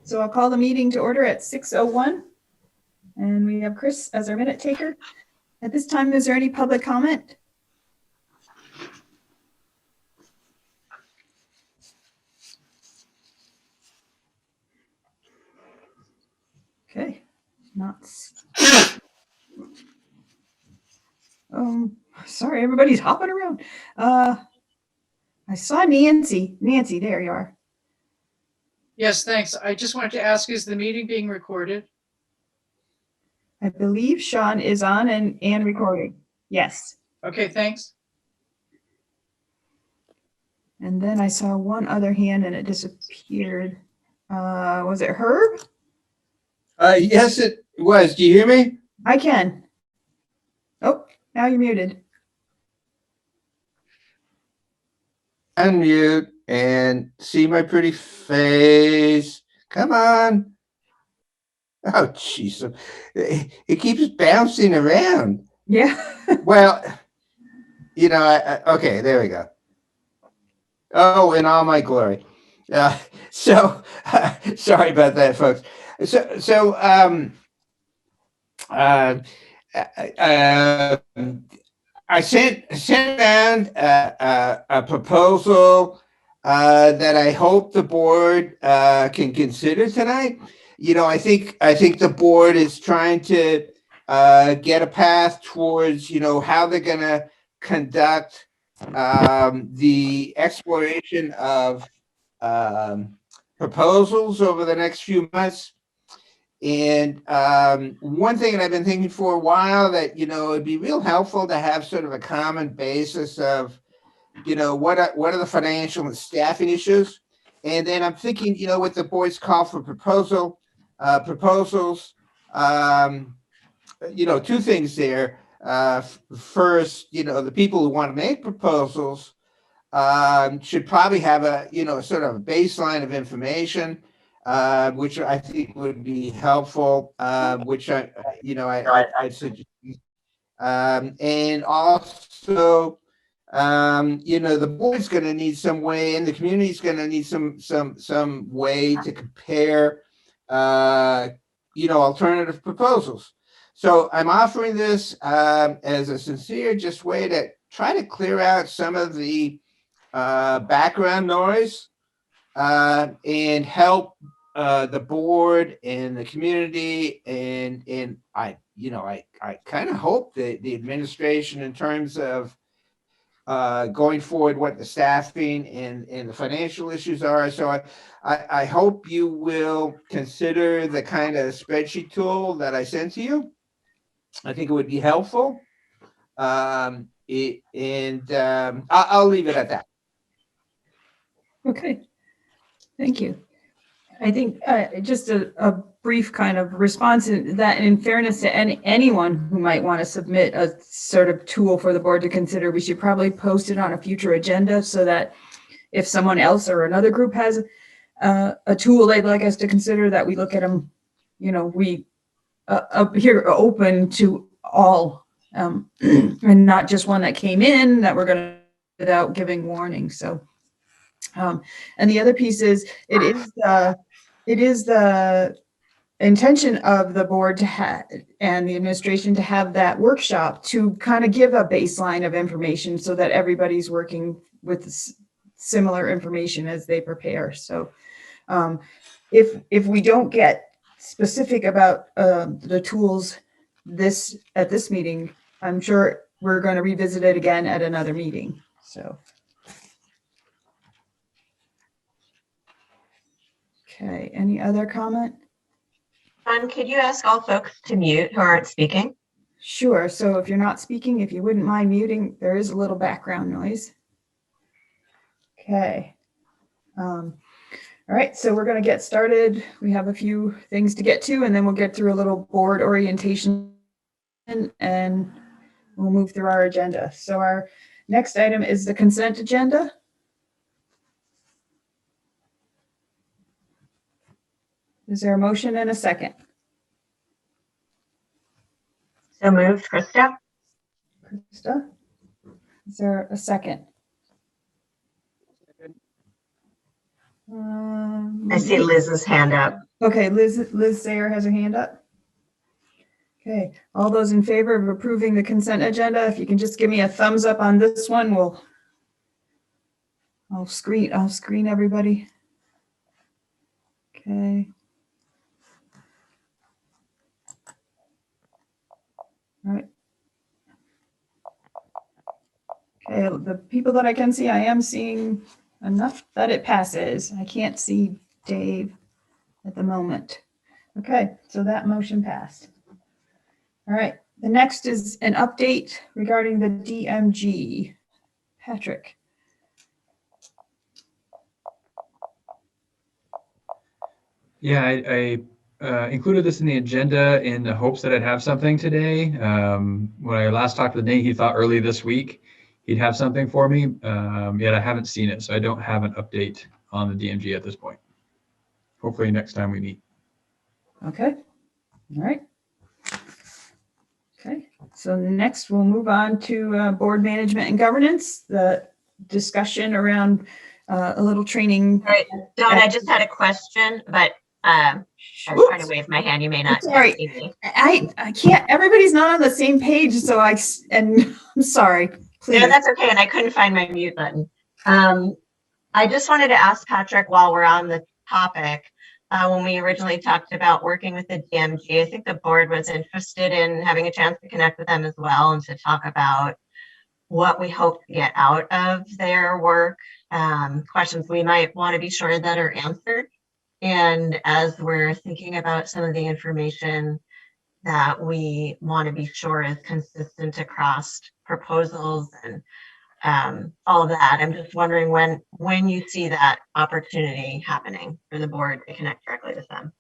So I'll call the meeting to order at 6:01. And we have Chris as our minute taker. At this time, is there any public comment? Okay, not. Sorry, everybody's hopping around. I saw Nancy. Nancy, there you are. Yes, thanks. I just wanted to ask, is the meeting being recorded? I believe Sean is on and recording. Yes. Okay, thanks. And then I saw one other hand and it disappeared. Was it Herb? Yes, it was. Do you hear me? I can. Oh, now you're muted. Unmute and see my pretty face. Come on. Oh, jeez. It keeps bouncing around. Yeah. Well, okay, there we go. Oh, in all my glory. Sorry about that, folks. I sent around a proposal that I hope the board can consider tonight. I think the board is trying to get a path towards how they're going to conduct the exploration of proposals over the next few months. And one thing that I've been thinking for a while that, it'd be real helpful to have sort of a common basis of, what are the financial and staffing issues? And then I'm thinking, with the board's call for proposals, two things there. First, the people who want to make proposals should probably have a, sort of a baseline of information, which I think would be helpful, which I'd suggest. And also, the board's going to need some way, and the community's going to need some way to compare, alternative proposals. So I'm offering this as a sincere just way to try to clear out some of the background noise and help the board and the community, and I kind of hope that the administration, in terms of going forward, what the staffing and the financial issues are. So I hope you will consider the kind of spreadsheet tool that I sent to you. I think it would be helpful. I'll leave it at that. Okay. Thank you. I think just a brief kind of response in that, in fairness to anyone who might want to submit a sort of tool for the board to consider, we should probably post it on a future agenda so that if someone else or another group has a tool they'd like us to consider, that we look at them, we here open to all and not just one that came in that we're going to without giving warning. So and the other piece is it is the intention of the board to have and the administration to have that workshop to kind of give a baseline of information so that everybody's working with similar information as they prepare. So if we don't get specific about the tools at this meeting, I'm sure we're going to revisit it again at another meeting. So. Okay, any other comment? John, could you ask all folks to mute who aren't speaking? Sure. So if you're not speaking, if you wouldn't mind muting, there is a little background noise. Okay. All right, so we're going to get started. We have a few things to get to, and then we'll get through a little board orientation and we'll move through our agenda. So our next item is the consent agenda. Is there a motion and a second? So moved, Krista. Krista, is there a second? I see Liz's hand up. Okay, Liz Sayer has her hand up. Okay, all those in favor of approving the consent agenda, if you can just give me a thumbs up on this one, I'll screen everybody. Okay. All right. Okay, the people that I can see, I am seeing enough that it passes. I can't see Dave at the moment. Okay, so that motion passed. All right, the next is an update regarding the DMG. Patrick. Yeah, I included this in the agenda in the hopes that I'd have something today. When I last talked with Nate, he thought early this week he'd have something for me. Yet I haven't seen it, so I don't have an update on the DMG at this point. Hopefully next time we meet. Okay, all right. Okay, so next we'll move on to board management and governance, the discussion around a little training. All right, Dawn, I just had a question, but I was trying to wave my hand. You may not Sorry. see me. I can't, everybody's not on the same page, so and I'm sorry, please. No, that's okay. And I couldn't find my mute button. I just wanted to ask Patrick while we're on the topic, when we originally talked about working with the DMG, I think the board was interested in having a chance to connect with them as well and to talk about what we hope to get out of their work, questions we might want to be sure that are answered. And as we're thinking about some of the information that we want to be sure is consistent across proposals and all of that, I'm just wondering when you see that opportunity happening for the board to connect directly with them.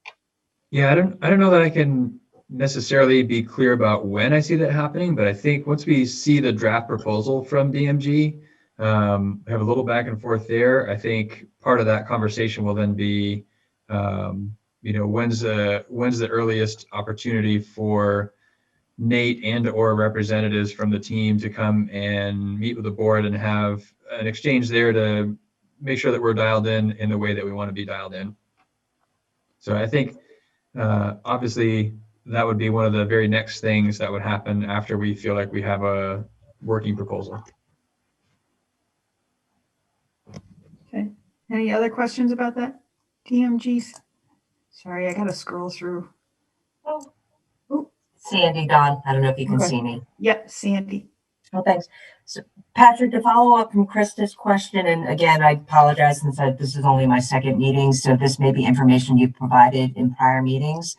Yeah, I don't know that I can necessarily be clear about when I see that happening, but I think once we see the draft proposal from DMG, have a little back and forth there. I think part of that conversation will then be, when's the earliest opportunity for Nate and or representatives from the team to come and meet with the board and have an exchange there to make sure that we're dialed in the way that we want to be dialed in. So I think obviously that would be one of the very next things that would happen after we feel like we have a working proposal. Okay, any other questions about that? DMGs? Sorry, I gotta scroll through. Sandy, Don, I don't know if you can Okay. see me. Yep, Sandy. Well, thanks. So, Patrick, to follow up from Krista's question, and again, I apologize since this is only my second meeting, so this may be information you've provided in prior meetings.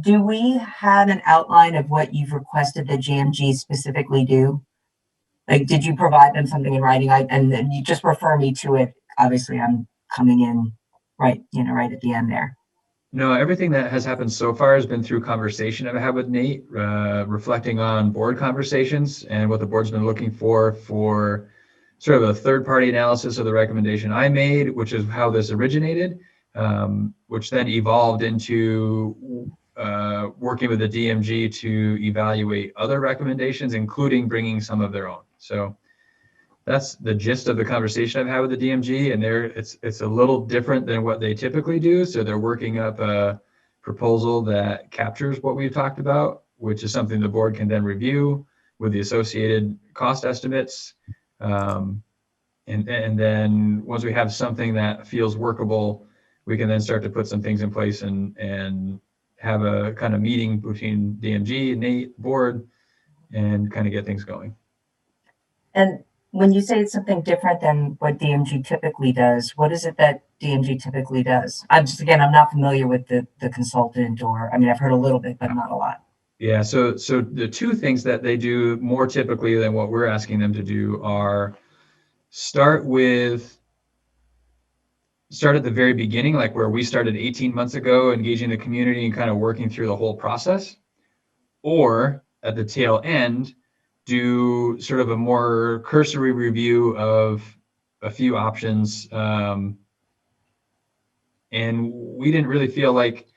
Do we have an outline of what you've requested the GMG specifically do? Like, did you provide them something in writing? And then you just refer me to it. Obviously, I'm coming in right at the end there. No, everything that has happened so far has been through conversation I've had with Nate, reflecting on board conversations and what the board's been looking for sort of a third-party analysis of the recommendation I made, which is how this originated, which then evolved into working with the DMG to evaluate other recommendations, including bringing some of their own. So that's the gist of the conversation I've had with the DMG, and it's a little different than what they typically do. So they're working up a proposal that captures what we've talked about, which is something the board can then review with the associated cost estimates. And then once we have something that feels workable, we can then start to put some things in place and have a kind of meeting between DMG, Nate, board, and kind of get things going. And when you say it's something different than what DMG typically does, what is it that DMG typically does? I'm not familiar with the consultant, I've heard a little bit, but not a lot. Yeah, so the two things that they do more typically than what we're asking them to do are start at the very beginning, like where we started 18 months ago, engaging the community and kind of working through the whole process, or at the tail end, do sort of a more cursory review of a few options. And we didn't really feel like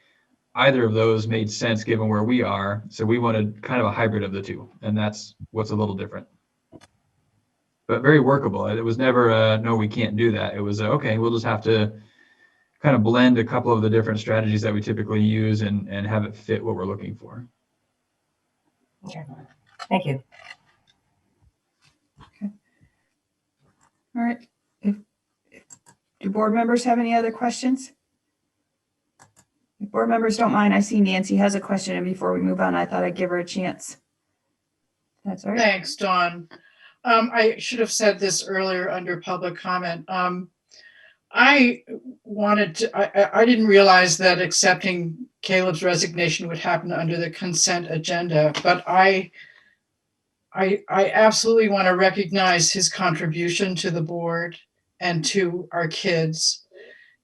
either of those made sense given where we are. So we wanted kind of a hybrid of the two. And that's what's a little different. but very workable. It was never no, we can't do that. It was okay, we'll just have to kind of blend a couple of the different strategies that we typically use and have it fit what we're looking for. Okay. Thank you. All right. Do board members have any other questions? If board members don't mind, I see Nancy has a question, and before we move on, I thought I'd give her a chance. That's all right. Thanks, Dawn. I should have said this earlier under public comment. I didn't realize that accepting Caleb's resignation would happen under the consent agenda, but I absolutely want to recognize his contribution to the board and to our kids.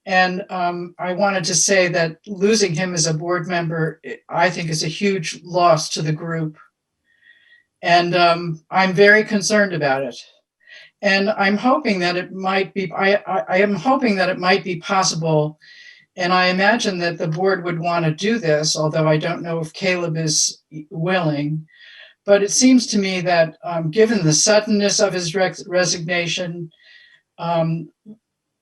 And I wanted to say that losing him as a board member, I think, is a huge loss to the group. And I'm very concerned about it. And I'm hoping that it might be, I am hoping that it might be possible. And I imagine that the board would want to do this, although I don't know if Caleb is willing. But it seems to me that given the suddenness of his resignation,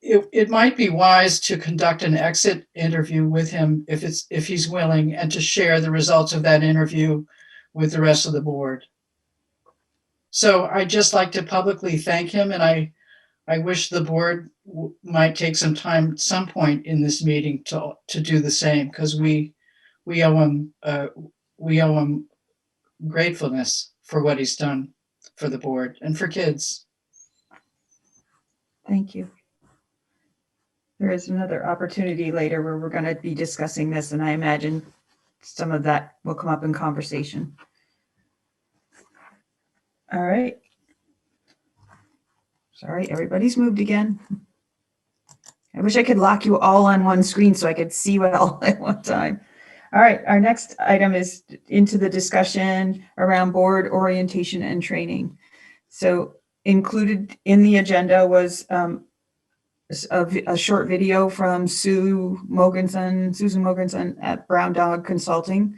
it might be wise to conduct an exit interview with him if he's willing, and to share the results of that interview with the rest of the board. So I'd just like to publicly thank him, and I wish the board might take some time at some point in this meeting to do the same, because we owe him gratefulness for what he's done for the board and for kids. Thank you. There is another opportunity later where we're going to be discussing this, and I imagine some of that will come up in conversation. All right. Sorry, everybody's moved again. I wish I could lock you all on one screen so I could see well at one time. All right, our next item is into the discussion around board orientation and training. So included in the agenda was a short video from Susan Mogensen at Brown Dog Consulting.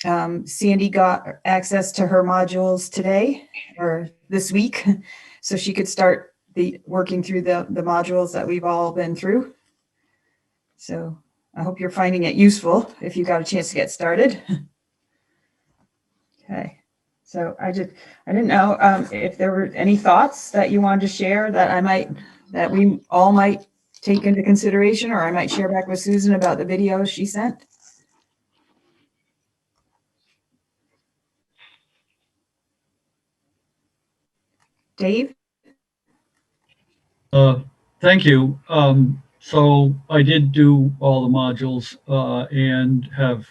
Sandy got access to her modules today or this week, so she could start working through the modules that we've all been through. So I hope you're finding it useful if you got a chance to get started. Okay, so I didn't know if there were any thoughts that you wanted to share that we all might take into consideration, or I might share back with Susan about the video she sent. Dave? Thank you. So I did do all the modules and have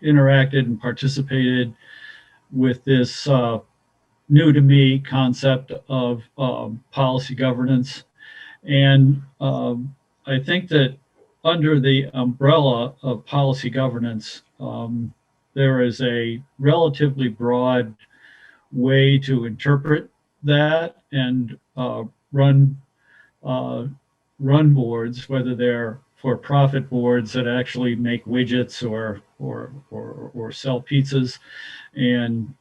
interacted and participated with this new to me concept of policy governance. And I think that under the umbrella of policy governance, there is a relatively broad way to interpret that and run boards, whether they're for-profit boards that actually make widgets or sell pizzas, and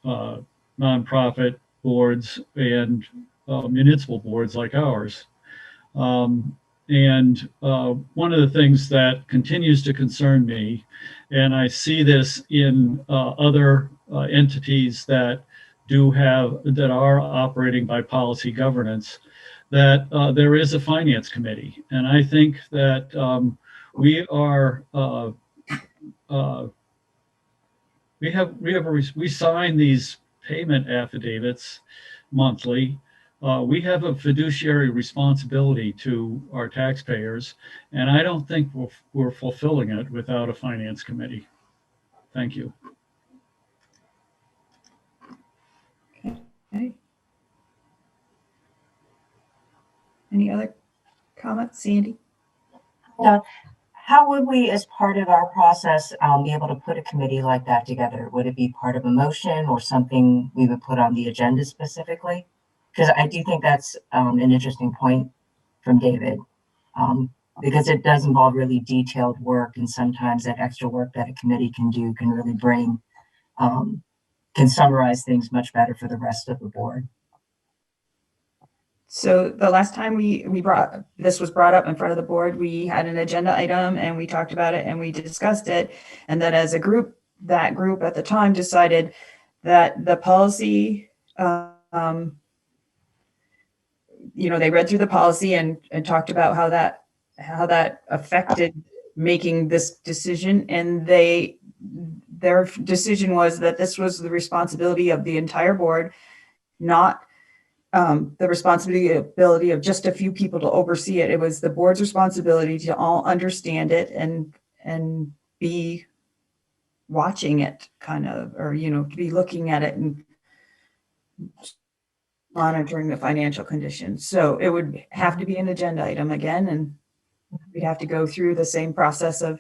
nonprofit boards and municipal boards like ours. And one of the things that continues to concern me, and I see this in other entities that are operating by policy governance, that there is a finance committee. And I think that we sign these payment affidavits monthly. We have a fiduciary responsibility to our taxpayers, and I don't think we're fulfilling it without a finance committee. Thank you. Okay. Any other comments, Sandy? How would we, as part of our process, be able to put a committee like that together? Would it be part of a motion or something we would put on the agenda specifically? Because I do think that's an interesting point from David, because it does involve really detailed work, and sometimes that extra work that a committee can do can really bring, can can summarize things much better for the rest of the board. So the last time this was brought up in front of the board, we had an agenda item and we talked about it and we discussed it. And then as a group, that group at the time decided that the policy, they read through the policy and talked about how that affected making this decision. And their decision was that this was the responsibility of the entire board, not the responsibility of just a few people to oversee it. It was the board's responsibility to all understand it and be watching it kind of, or, be looking at it and monitoring the financial conditions. So it would have to be an agenda item again, and we'd have to go through the same process of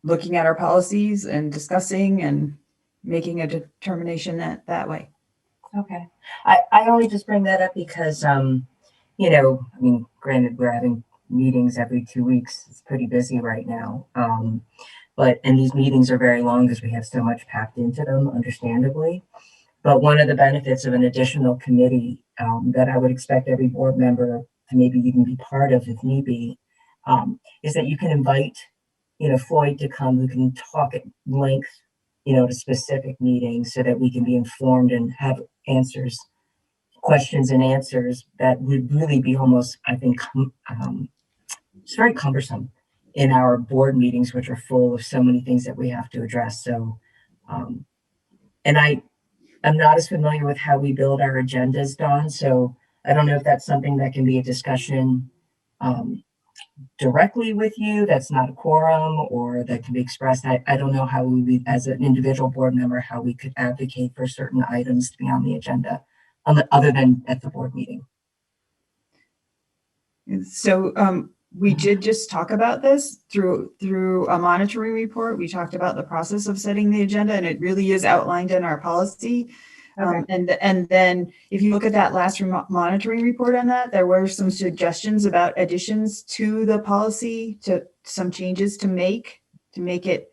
looking at our policies and discussing and making a determination that way. Okay. I only just bring that up because, granted, we're having meetings every 2 weeks. It's pretty busy right now. And these meetings are very long because we have so much packed into them, understandably. But one of the benefits of an additional committee that I would expect every board member to maybe even be part of if need be, is that you can invite, Floyd to come, who can talk at length, to specific meetings so that we can be informed and have questions and answers that would really be almost, I think, it's very cumbersome in our board meetings, which are full of so many things that we have to address. So, and I'm not as familiar with how we build our agendas, Dawn. So I don't know if that's something that can be a discussion directly with you, that's not a quorum, or that can be expressed. I don't know how we, as an individual board member, how we could advocate for certain items to be on the agenda, other than at the board meeting. So we did just talk about this through a monitoring report. We talked about the process of setting the agenda, and it really is outlined in our policy. Okay. And then if you look at that last monitoring report on that, there were some suggestions about additions to the policy, to some changes to make it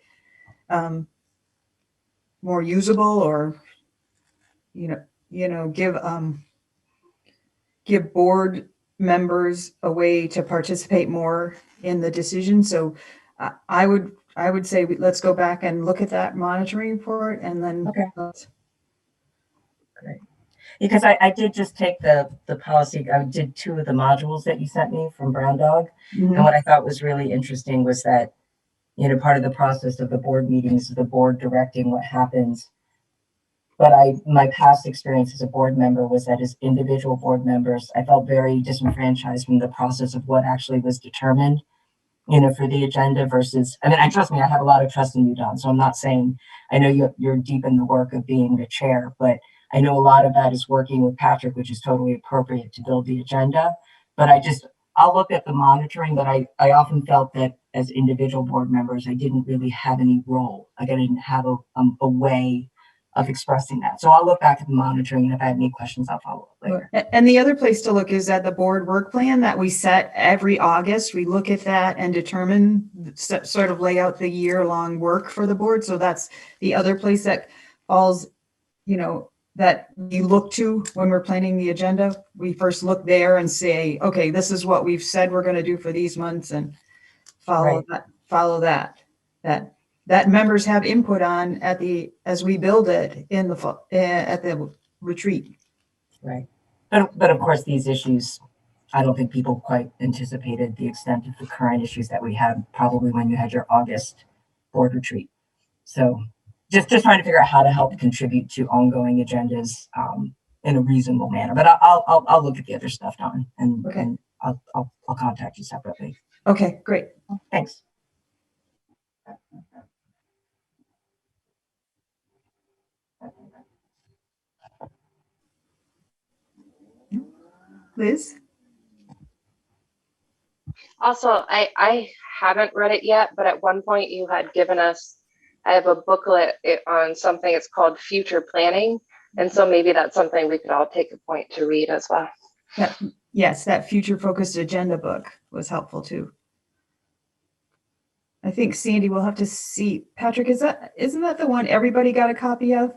more usable, or give board members a way to participate more in the decision. So I would say let's go back and look at that monitoring report, and then Okay. Great. Because I did just take the policy, I did 2 of the modules that you sent me from Brown Dog. Mhm. And what I thought was really interesting was that, part of the process of the board meetings is the board directing what happens. But my past experience as a board member was that as individual board members, I felt very disenfranchised from the process of what actually was determined, for the agenda versus, trust me, I have a lot of trust in you, Don. So I'm not saying, I know you're deep in the work of being the chair, but I know a lot of that is working with Patrick, which is totally appropriate to build the agenda. But I'll look at the monitoring, but I often felt that as individual board members, I didn't really have any role. Like I didn't have a way of expressing that. So I'll look back at the monitoring, and if I have any questions, I'll follow up later. And the other place to look is at the board work plan that we set every August. We look at that and determine, sort of lay out the year-long work for the board. So that's the other place that falls, that we look to when we're planning the agenda. We first look there and say, okay, this is what we've said we're going to do for these months, and follow that members have input on as we build it at the retreat. Right. But of course, these issues, I don't think people quite anticipated the extent of the current issues that we had probably when you had your August board retreat. So just trying to figure out how to help contribute to ongoing agendas in a reasonable manner. But I'll look at the other stuff, Don, and I'll contact you separately. Okay, great. Thanks. Liz? Also, I haven't read it yet, but at one point you had given us, I have a booklet on something, it's called Future Planning. And so maybe that's something we could all take a point to read as well. Yes, that future focused agenda book was helpful too. I think Sandy will have to see. Patrick, isn't that the one everybody got a copy of?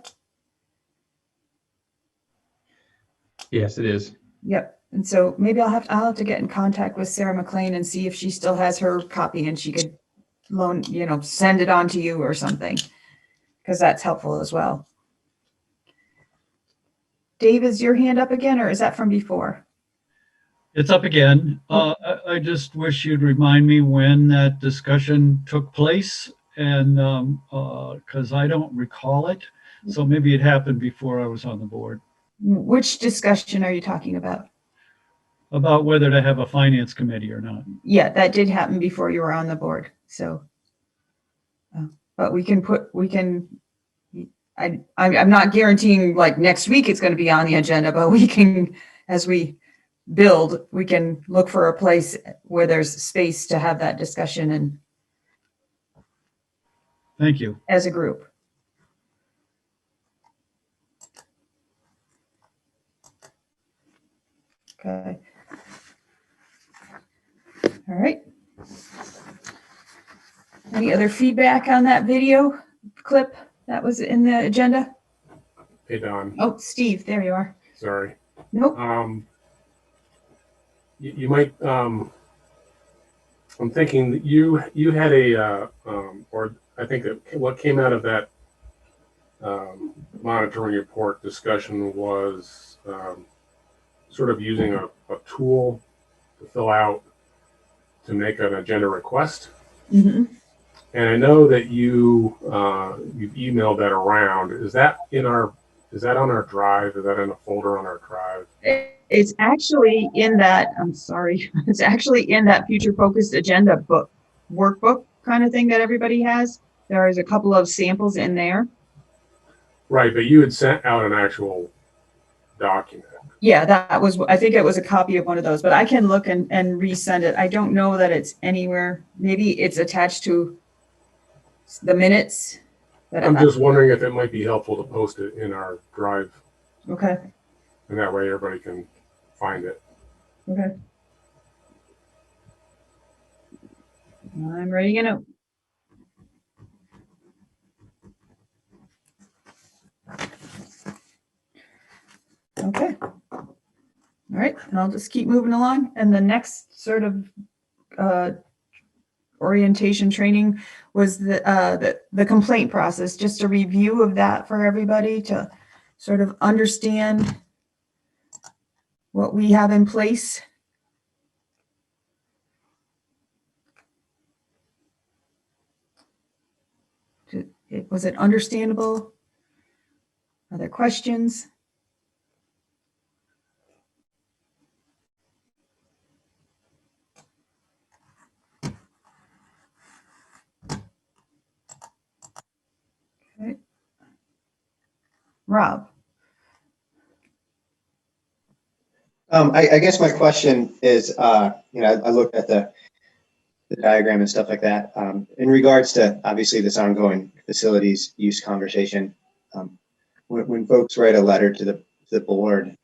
Yes, it is. Yep. And so maybe I'll have to get in contact with Sarah McLean and see if she still has her copy and she could loan, send it on to you or something, because that's helpful as well. Dave, is your hand up again, or is that from before? It's up again. I just wish you'd remind me when that discussion took place, and because I don't recall it. So maybe it happened before I was on the board. Which discussion are you talking about? About whether to have a finance committee or not. Yeah, that did happen before you were on the board. So, but I'm not guaranteeing like next week it's going to be on the agenda, but we can, as we build, we can look for a place where there's space to have that discussion and Thank you. as a group. Okay. All right. Any other feedback on that video clip that was in the agenda? Hey, Don. Oh, Steve, there you are. Sorry. Nope. You might. I'm thinking that you had a, or I think that what came out of that monitoring report discussion was sort of using a tool to fill out to make an agenda request. Mm-hmm. And I know that you've emailed that around. Is that on our drive? Is that in a folder on our drive? It's actually in that, I'm sorry, it's actually in that future focused agenda book, workbook kind of thing that everybody has. There is a couple of samples in there. Right, but you had sent out an actual document. Yeah, that was, I think it was a copy of one of those, but I can look and resend it. I don't know that it's anywhere. Maybe it's attached to the minutes. I'm just wondering if it might be helpful to post it in our drive. Okay. And that way everybody can find it. Okay. I'm writing a note. Okay. All right, and I'll just keep moving along. And the next sort of orientation training was the complaint process, just a review of that for everybody to sort of understand what we have in place. Was it understandable? Are there questions? Okay. Rob. I guess my question is, I looked at the diagram and stuff like that. In regards to obviously this ongoing facilities use conversation, when folks write a letter to the board,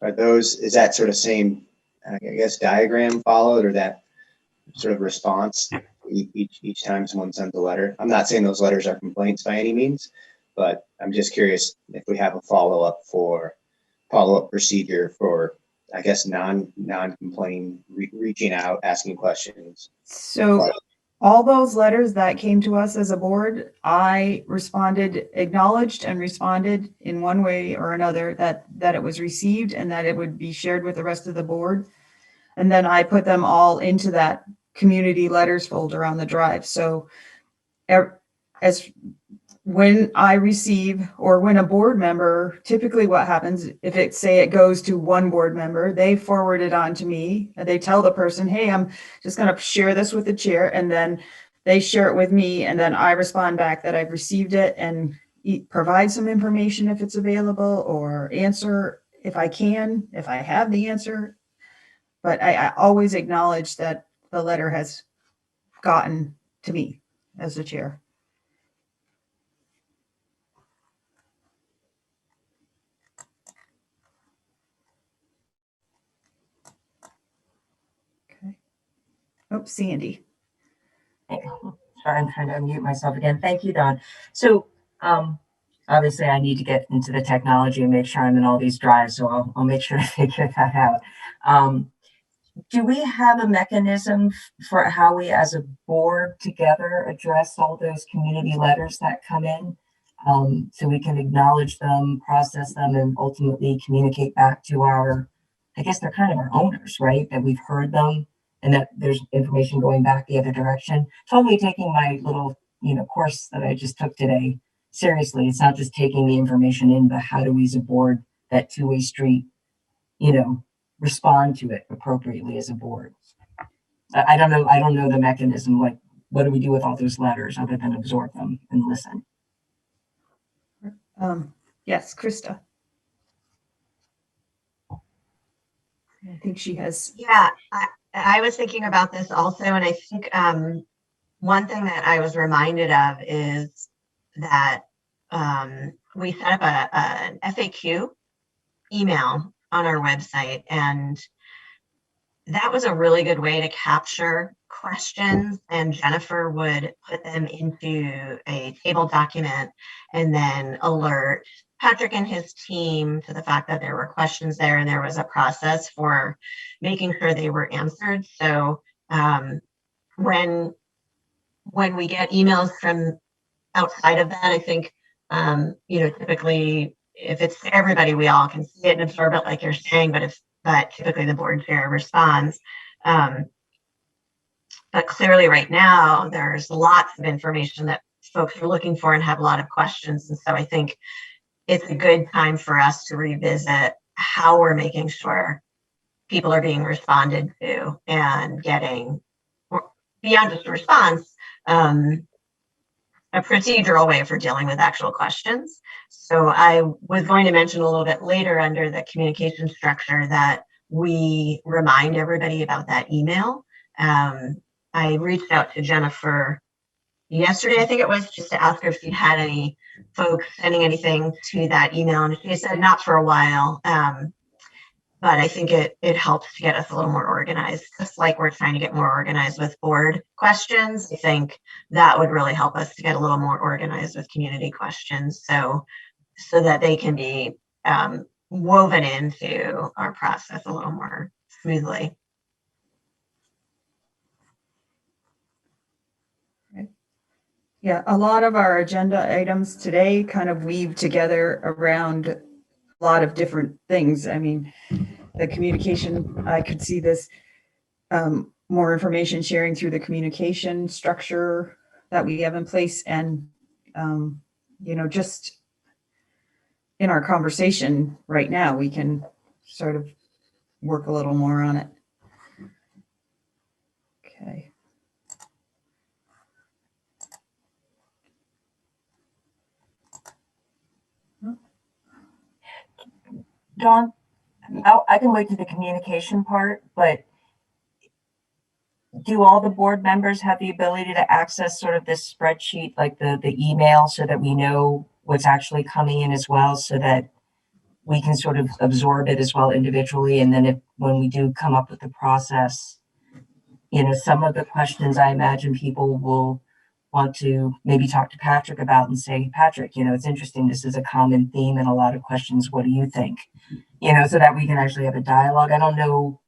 is that sort of same, I guess, diagram followed, or that sort of response each time someone sends a letter? I'm not saying those letters are complaints by any means, but I'm just curious if we have a follow-up procedure for, I guess, non-complaining, reaching out, asking questions. So all those letters that came to us as a board, I responded, acknowledged and responded in one way or another that it was received and that it would be shared with the rest of the board. And then I put them all into that community letters folder on the drive. So as when I receive, or when a board member, typically what happens, if it goes to one board member, they forward it on to me. And they tell the person, hey, I'm just going to share this with the chair. And then they share it with me. And then I respond back that I've received it and provide some information if it's available, or answer if I can, if I have the answer. But I always acknowledge that the letter has gotten to me as the chair. Okay. Oh, Sandy. Sorry, I'm trying to unmute myself again. Thank you, Don. So, obviously I need to get into the technology and make sure I'm in all these drives, so I'll make sure to figure that out. Do we have a mechanism for how we as a board together address all those community letters that come in? So we can acknowledge them, process them, and ultimately communicate back to our, I guess they're kind of our owners, right? That we've heard them and that there's information going back the other direction. Totally taking my little, course that I just took today seriously. It's not just taking the information in, but how do we as a board, that two-way street, respond to it appropriately as a board. I don't know the mechanism. Like, what do we do with all those letters other than absorb them and listen? Yes, Krista. I think she has. Yeah, I was thinking about this also, and I think one thing that I was reminded of is that we set up an FAQ email on our website, and that was a really good way to capture questions, and Jennifer would put them into a table document and then alert Patrick and his team to the fact that there were questions there and there was a process for making sure they were answered. So when we get emails from outside of that, I think, typically if it's to everybody, we all can see it and absorb it like you're saying, but typically the board chair responds. But clearly right now, there's lots of information that folks are looking for and have a lot of questions. And so I think it's a good time for us to revisit how we're making sure people are being responded to and getting, beyond just a response, a procedural way for dealing with actual questions. So I was going to mention a little bit later under the communication structure that we remind everybody about that email. I reached out to Jennifer yesterday, I think it was, just to ask her if she'd had any folks sending anything to that email. And she said not for a while. But I think it helps to get us a little more organized, just like we're trying to get more organized with board questions. I think that would really help us to get a little more organized with community questions, so that they can be woven into our process a little more smoothly. Yeah, a lot of our agenda items today kind of weave together around a lot of different things. I mean, the communication, I could see this more information sharing through the communication structure that we have in place, and just in our conversation right now, we can sort of work a little more on it. Okay. Dawn, I can wait to the communication part, but do all the board members have the ability to access sort of this spreadsheet, like the email, so that we know what's actually coming in as well, so that we can sort of absorb it as well individually? And then when we do come up with the process, some of the questions I imagine people will want to maybe talk to Patrick about and say, Patrick, it's interesting. This is a common theme in a lot of questions. What do you think? So that we can actually have a dialogue. I don't know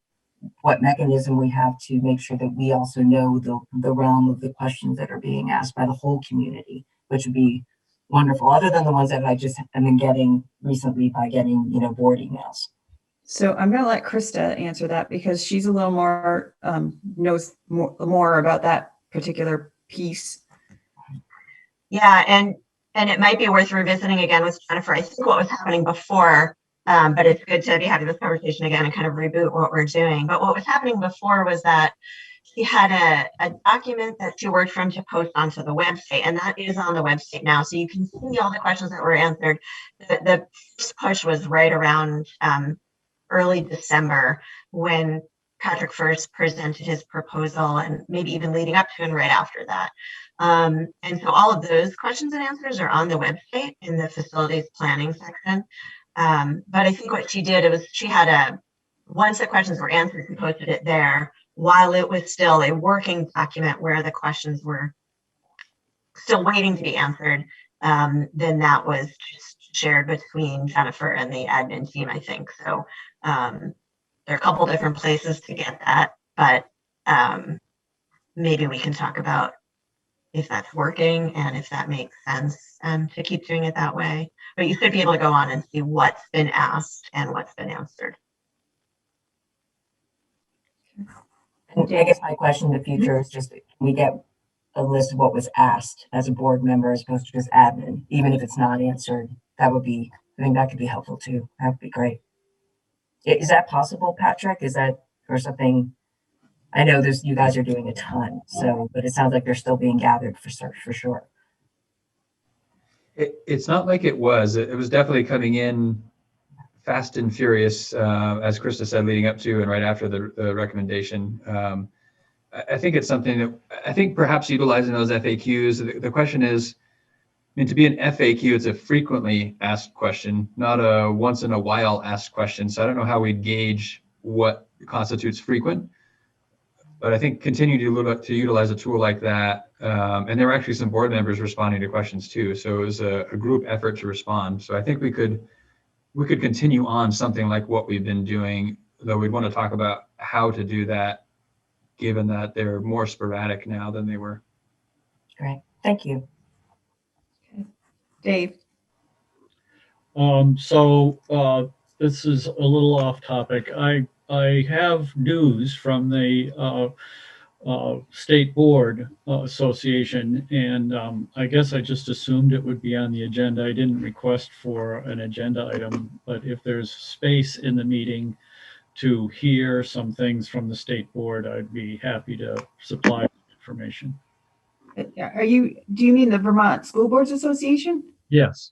what mechanism we have to make sure that we also know the realm of the questions that are being asked by the whole community, which would be wonderful, other than the ones that I just have been getting recently by getting, board emails. So I'm going to let Krista answer that, because she's a little more, knows more about that particular piece. Yeah, and it might be worth revisiting again with Jennifer. I think what was happening before, but it's good to be having this conversation again and kind of reboot what we're doing. But what was happening before was that she had a document that she worked from to post onto the website, and that is on the website now. So you can see all the questions that were answered. The first push was right around early December, when Patrick first presented his proposal, and maybe even leading up to and right after that. And so all of those questions and answers are on the website in the facilities planning section. But I think what she did was she had once the questions were answered, she posted it there while it was still a working document where the questions were still waiting to be answered, then that was just shared between Jennifer and the admin team, I think. So there are a couple different places to get that, but maybe we can talk about if that's working and if that makes sense to keep doing it that way. But you should be able to go on and see what's been asked and what's been answered. I guess my question in the future is just, can we get a list of what was asked as a board member as opposed to just admin, even if it's not answered? That would be, I think that could be helpful too. That would be great. Is that possible, Patrick? Is that, or something? I know there's, you guys are doing a ton, so, but it sounds like they're still being gathered for sure. It's not like it was. It was definitely coming in fast and furious, as Krista said, leading up to and right after the recommendation. I think it's something that I think perhaps utilizing those FAQs. The question is, I mean, to be an FAQ, it's a frequently asked question, not a once in a while asked question. So I don't know how we'd gauge what constitutes frequent, but I think continue to utilize a tool like that. And there were actually some board members responding to questions too. So it was a group effort to respond. So I think we could continue on something like what we've been doing, though we'd want to talk about how to do that, given that they're more sporadic now than they were. Great, thank you. Okay. Dave. This is a little off topic. I have news from the State Board Association, and I guess I just assumed it would be on the agenda. I didn't request for an agenda item, but if there's space in the meeting to hear some things from the State Board, I'd be happy to supply information. Do you mean the Vermont School Boards Association? Yes.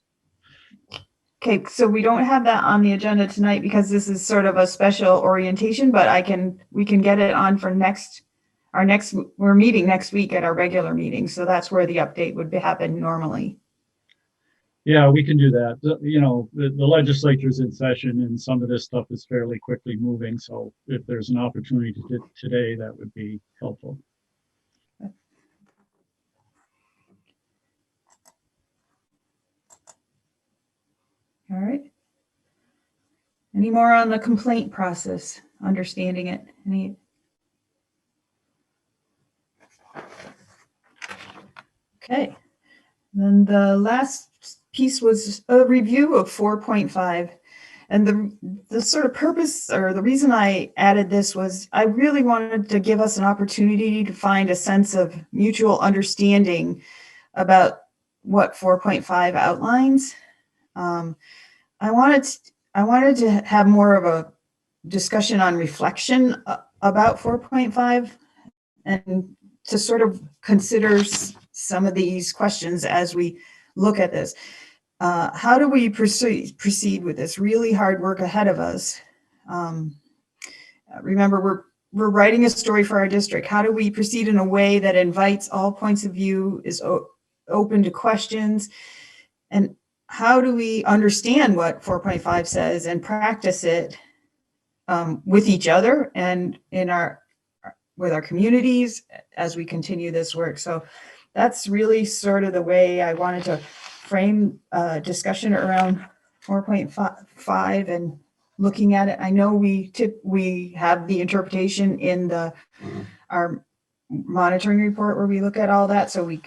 Okay, so we don't have that on the agenda tonight because this is sort of a special orientation, but we can get it on for we're meeting next week at our regular meeting. So that's where the update would happen normally. Yeah, we can do that. You know, the legislature's in session and some of this stuff is fairly quickly moving. So if there's an opportunity to do today, that would be helpful. All right. Any more on the complaint process, understanding it? Okay. Then the last piece was a review of 4.5. And the sort of purpose or the reason I added this was I really wanted to give us an opportunity to find a sense of mutual understanding about what 4.5 outlines. I wanted to have more of a discussion on reflection about 4.5 and to sort of consider some of these questions as we look at this. How do we proceed with this really hard work ahead of us? Remember, we're writing a story for our district. How do we proceed in a way that invites all points of view, is open to questions? And how do we understand what 4.5 says and practice it with each other and with our communities as we continue this work? So that's really sort of the way I wanted to frame discussion around 4.5 and looking at it. I know we have the interpretation in our monitoring report where we look at all that, so we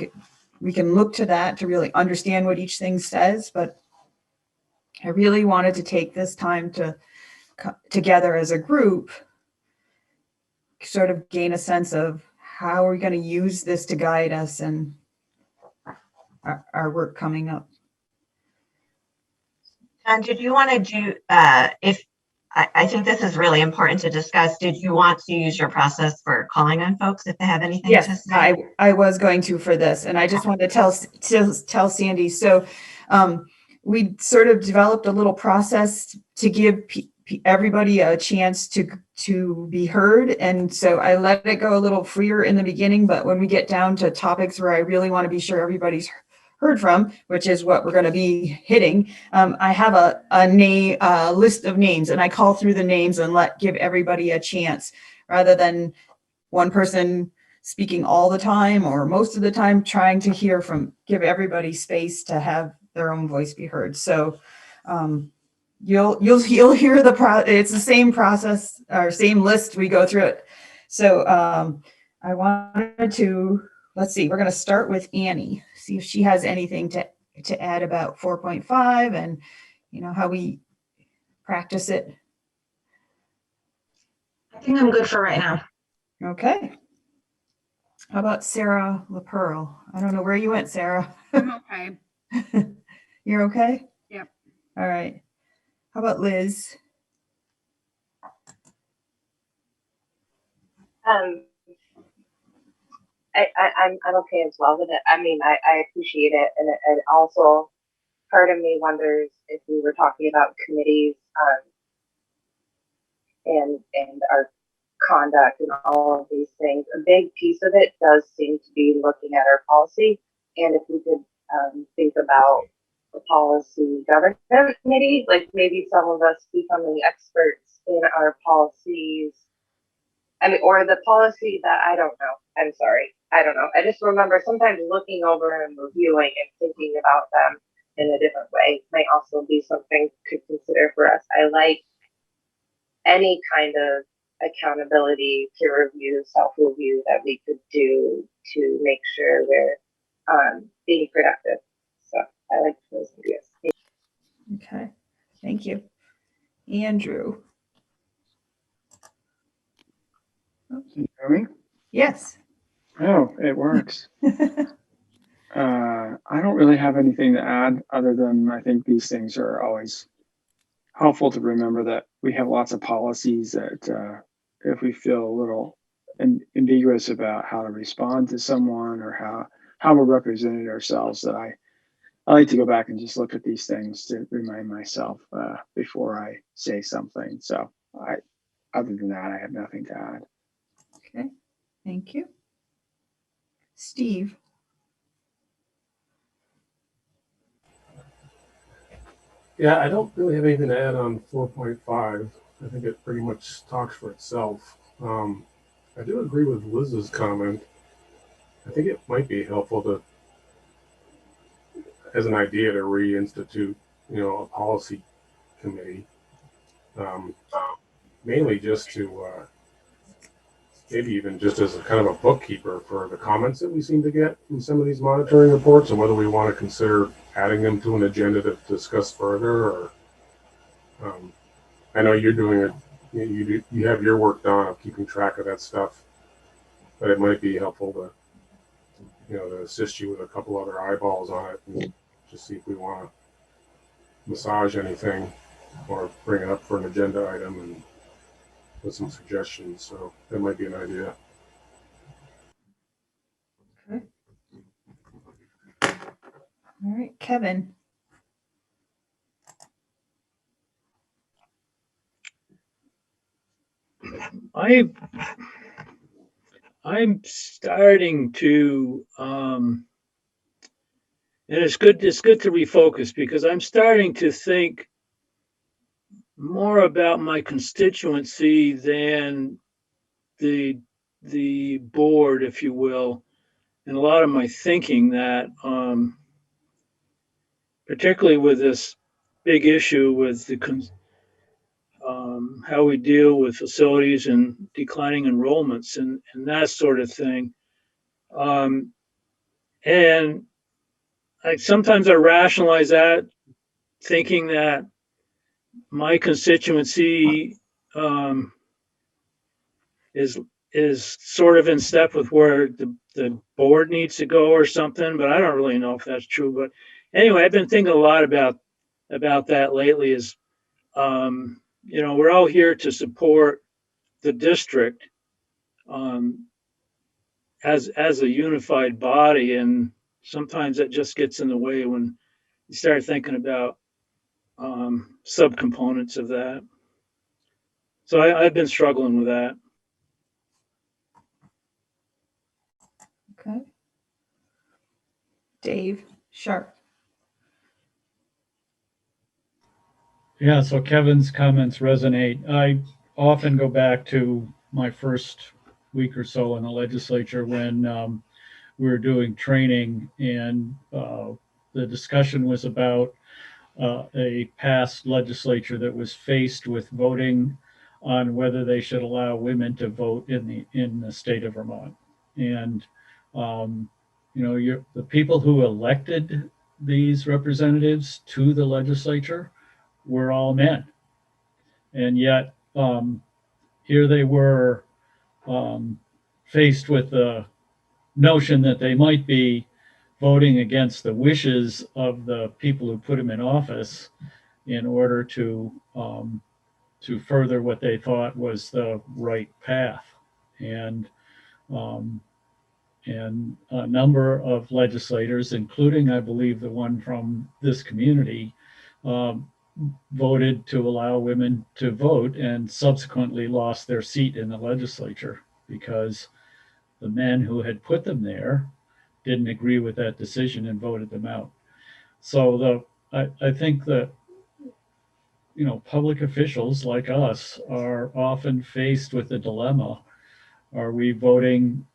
can look to that to really understand what each thing says. But I really wanted to take this time to together as a group, sort of gain a sense of how are we going to use this to guide us and our work coming up. And did you want to do, I think this is really important to discuss, did you want to use your process for calling on folks if they have anything to say? Yes, I was going to for this, and I just wanted to tell Sandy. So we sort of developed a little process to give everybody a chance to be heard. And so I let it go a little freer in the beginning, but when we get down to topics where I really want to be sure everybody's heard from, which is what we're going to be hitting, I have a list of names, and I call through the names and give everybody a chance rather than one person speaking all the time or most of the time, trying to give everybody space to have their own voice be heard. So you'll hear it's the same process or same list we go through it. So I wanted to, let's see, we're going to start with Annie, see if she has anything to add about 4.5 and how we practice it. I think I'm good for right now. Okay. How about Sarah LaPearl? I don't know where you went, Sarah. I'm okay. You're okay? Yep. All right. How about Liz? I'm okay as well with it. I mean, I appreciate it, and also part of me wonders if we were talking about committees and our conduct and all of these things. A big piece of it does seem to be looking at our policy, and if we could think about the policy governance committee, like maybe some of us becoming experts in our policies. I mean, or the policy that I don't know. I'm sorry. I don't know. I just remember sometimes looking over and reviewing and thinking about them in a different way might also be something to consider for us. I like any kind of accountability, peer review, self-review that we could do to make sure we're being productive. So I like those ideas. Okay. Thank you. Andrew. Can you hear me? Yes. Oh, it works. I don't really have anything to add other than I think these things are always helpful to remember that we have lots of policies that if we feel a little ambiguous about how to respond to someone or how we're representing ourselves, that I like to go back and just look at these things to remind myself before I say something. So other than that, I have nothing to add. Okay. Thank you. Steve. Yeah, I don't really have anything to add on 4.5. I think it pretty much talks for itself. I do agree with Liz's comment. I think it might be helpful to, as an idea, to reinstitute, a policy committee, mainly just to maybe even just as a kind of a bookkeeper for the comments that we seem to get in some of these monitoring reports, and whether we want to consider adding them to an agenda to discuss further. Or I know you're doing it. You have your work done of keeping track of that stuff, but it might be helpful to to assist you with a couple other eyeballs on it and just see if we want to massage anything or bring it up for an agenda item and with some suggestions. So that might be an idea. Okay. All right, Kevin. I'm starting to, and it's good to refocus because I'm starting to think more about my constituency than the board, if you will, and a lot of my thinking that, particularly with this big issue with how we deal with facilities and declining enrollments and that sort of thing. And sometimes I rationalize that, thinking that my constituency is sort of in step with where the board needs to go or something, but I don't really know if that's true. But anyway, I've been thinking a lot about that lately. Is we're all here to support the district as a unified body, and sometimes that just gets in the way when you start thinking about subcomponents of that. So I've been struggling with that. Okay. Dave Sharp. Yeah, so Kevin's comments resonate. I often go back to my first week or so in the legislature when we were doing training, and the discussion was about a past legislature that was faced with voting on whether they should allow women to vote in the state of Vermont. And the people who elected these representatives to the legislature were all men, and yet here they were faced with the notion that they might be voting against the wishes of the people who put them in office in order to further what they thought was the right path. And and a number of legislators, including, I believe, the one from this community, voted to allow women to vote and subsequently lost their seat in the legislature because the men who had put them there didn't agree with that decision and voted them out. So I think that public officials like us are often faced with the dilemma: are we voting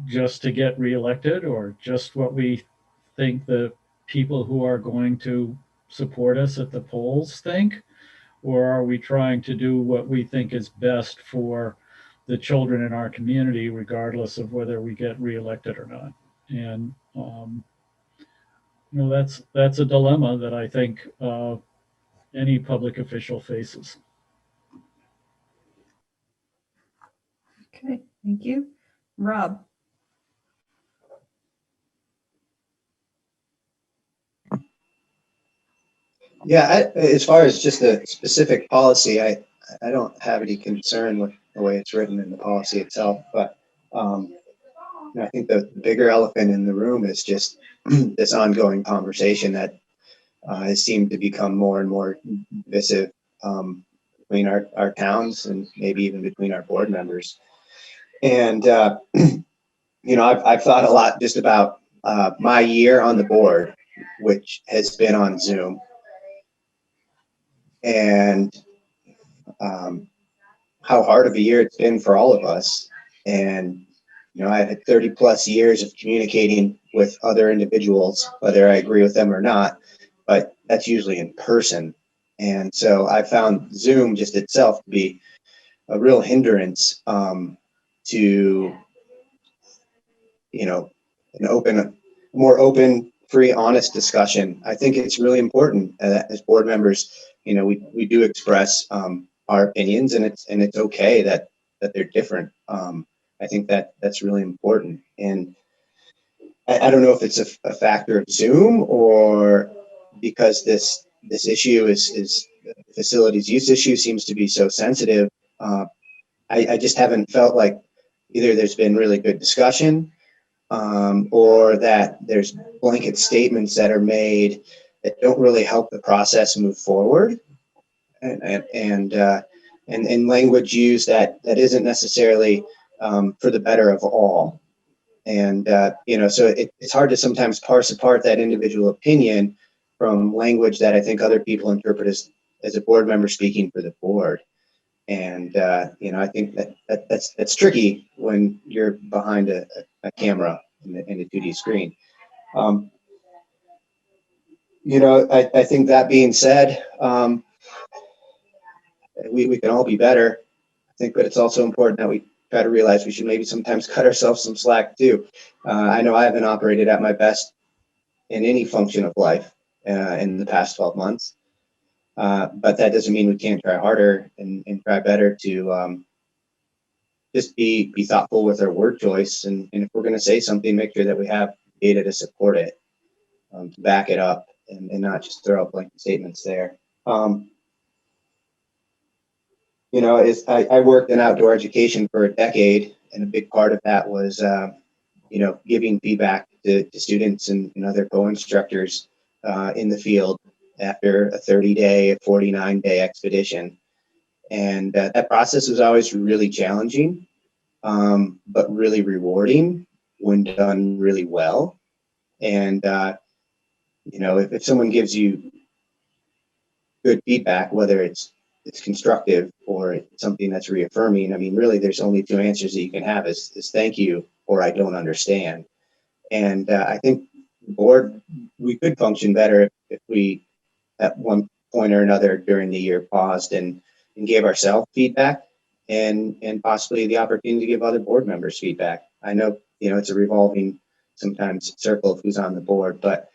just to get reelected, or just what we think the people who are going to support us at the polls think? Or are we trying to do what we think is best for the children in our community, regardless of whether we get reelected or not? And that's a dilemma that I think any public official faces. Okay, thank you. Rob? Yeah, as far as just the specific policy, I don't have any concern with the way it's written in the policy itself, but I think the bigger elephant in the room is just this ongoing conversation that has seemed to become more and more divisive between our towns and maybe even between our board members. And I've thought a lot just about my year on the board, which has been on Zoom, and how hard of a year it's been for all of us. And I've had 30 plus years of communicating with other individuals, whether I agree with them or not, but that's usually in person. And so I found Zoom just itself to be a real hindrance to an more open, free, honest discussion. I think it's really important as board members, we do express our opinions, and it's okay that they're different. I think that's really important. And I don't know if it's a factor of Zoom, or because this issue is facilities use issue seems to be so sensitive. I just haven't felt like either there's been really good discussion, or that there's blanket statements that are made that don't really help the process move forward, and language used that isn't necessarily for the better of all. And so it's hard to sometimes parse apart that individual opinion from language that I think other people interpret as a board member speaking for the board. And I think that's tricky when you're behind a camera in a 2D screen. I think that being said, we can all be better, I think, but it's also important that we try to realize we should maybe sometimes cut ourselves some slack too. I know I haven't operated at my best in any function of life in the past 12 months, but that doesn't mean we can't try harder and try better to just be thoughtful with our word choice. And if we're going to say something, make sure that we have data to support it, to back it up, and not just throw out blanket statements there. I worked in outdoor education for a decade, and a big part of that was, giving feedback to students and other co-instructors in the field after a 30-day, a 49-day expedition. And that process was always really challenging, but really rewarding when done really well. And, if someone gives you good feedback, whether it's it's constructive or it's something that's reaffirming. I mean, really, there's only two answers that you can have is thank you or I don't understand. And I think the board, we could function better if we, at one point or another during the year, paused and gave ourselves feedback and possibly the opportunity to give other board members feedback. I know, you know, it's a revolving sometimes circle of who's on the board, but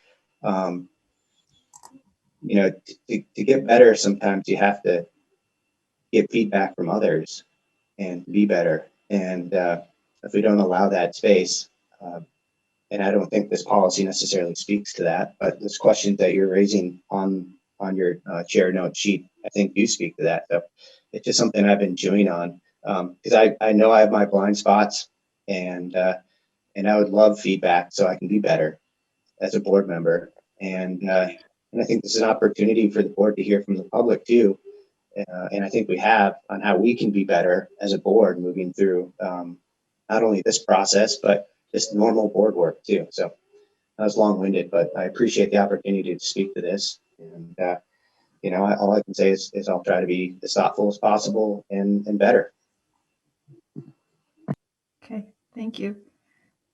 you know, to get better, sometimes you have to get feedback from others and be better. And if we don't allow that space, and I don't think this policy necessarily speaks to that, but this questions that you're raising on your chair note sheet, I think do speak to that. So it's just something I've been chewing on because I know I have my blind spots, and I would love feedback so I can be better as a board member. And I think this is an opportunity for the board to hear from the public too. And I think we have on how we can be better as a board moving through not only this process, but just normal board work too. So that was long-winded, but I appreciate the opportunity to speak to this. And, you know, all I can say is I'll try to be as thoughtful as possible and better. Okay, thank you.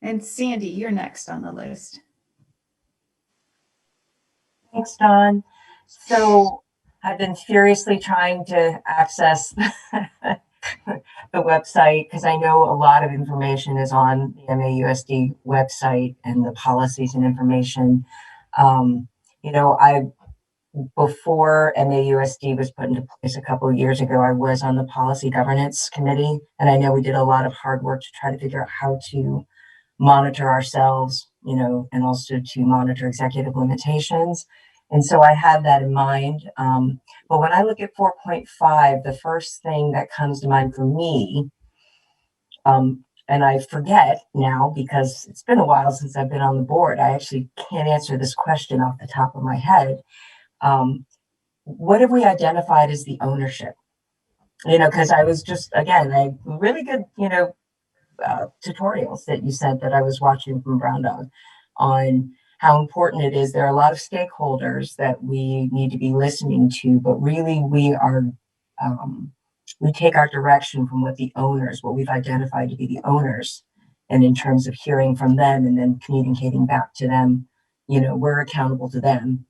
And Sandy, you're next on the list. Thanks, Don. So I've been furiously trying to access the website because I know a lot of information is on the MAUSD website and the policies and information. You know, before MAUSD was put into place a couple of years ago, I was on the policy governance committee, and I know we did a lot of hard work to try to figure out how to monitor ourselves, you know, and also to monitor executive limitations. And so I have that in mind. But when I look at 4.5, the first thing that comes to mind for me, and I forget now because it's been a while since I've been on the board, I actually can't answer this question off the top of my head. What have we identified as the ownership? You know, because I was just, again, a really good, you know, tutorials that you sent that I was watching from Brown Dog on how important it is. There are a lot of stakeholders that we need to be listening to, but really we take our direction from what we've identified to be the owners. And in terms of hearing from them and then communicating back to them, you know, we're accountable to them,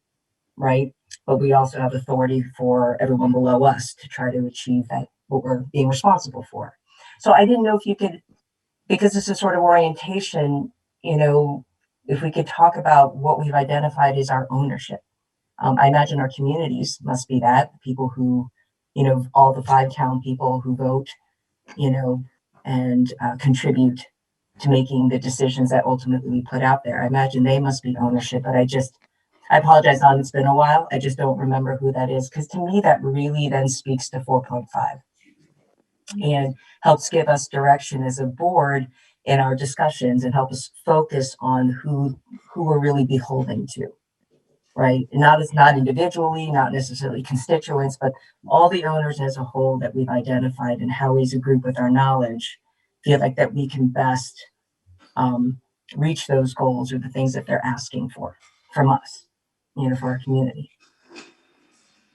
right? But we also have authority for everyone below us to try to achieve that, what we're being responsible for. So I didn't know if you could, because this is sort of orientation, you know, if we could talk about what we've identified as our ownership. I imagine our communities must be that, the people who, you know, all the 5 town people who vote, you know, and contribute to making the decisions that ultimately we put out there. I imagine they must be ownership, but I apologize, Don, it's been a while. I just don't remember who that is, because to me, that really then speaks to 4.5 and helps give us direction as a board in our discussions and help us focus on who we're really beholden to, right? And not individually, not necessarily constituents, but all the owners as a whole that we've identified, and how we as a group with our knowledge feel like that we can best reach those goals or the things that they're asking for from us, you know, for our community.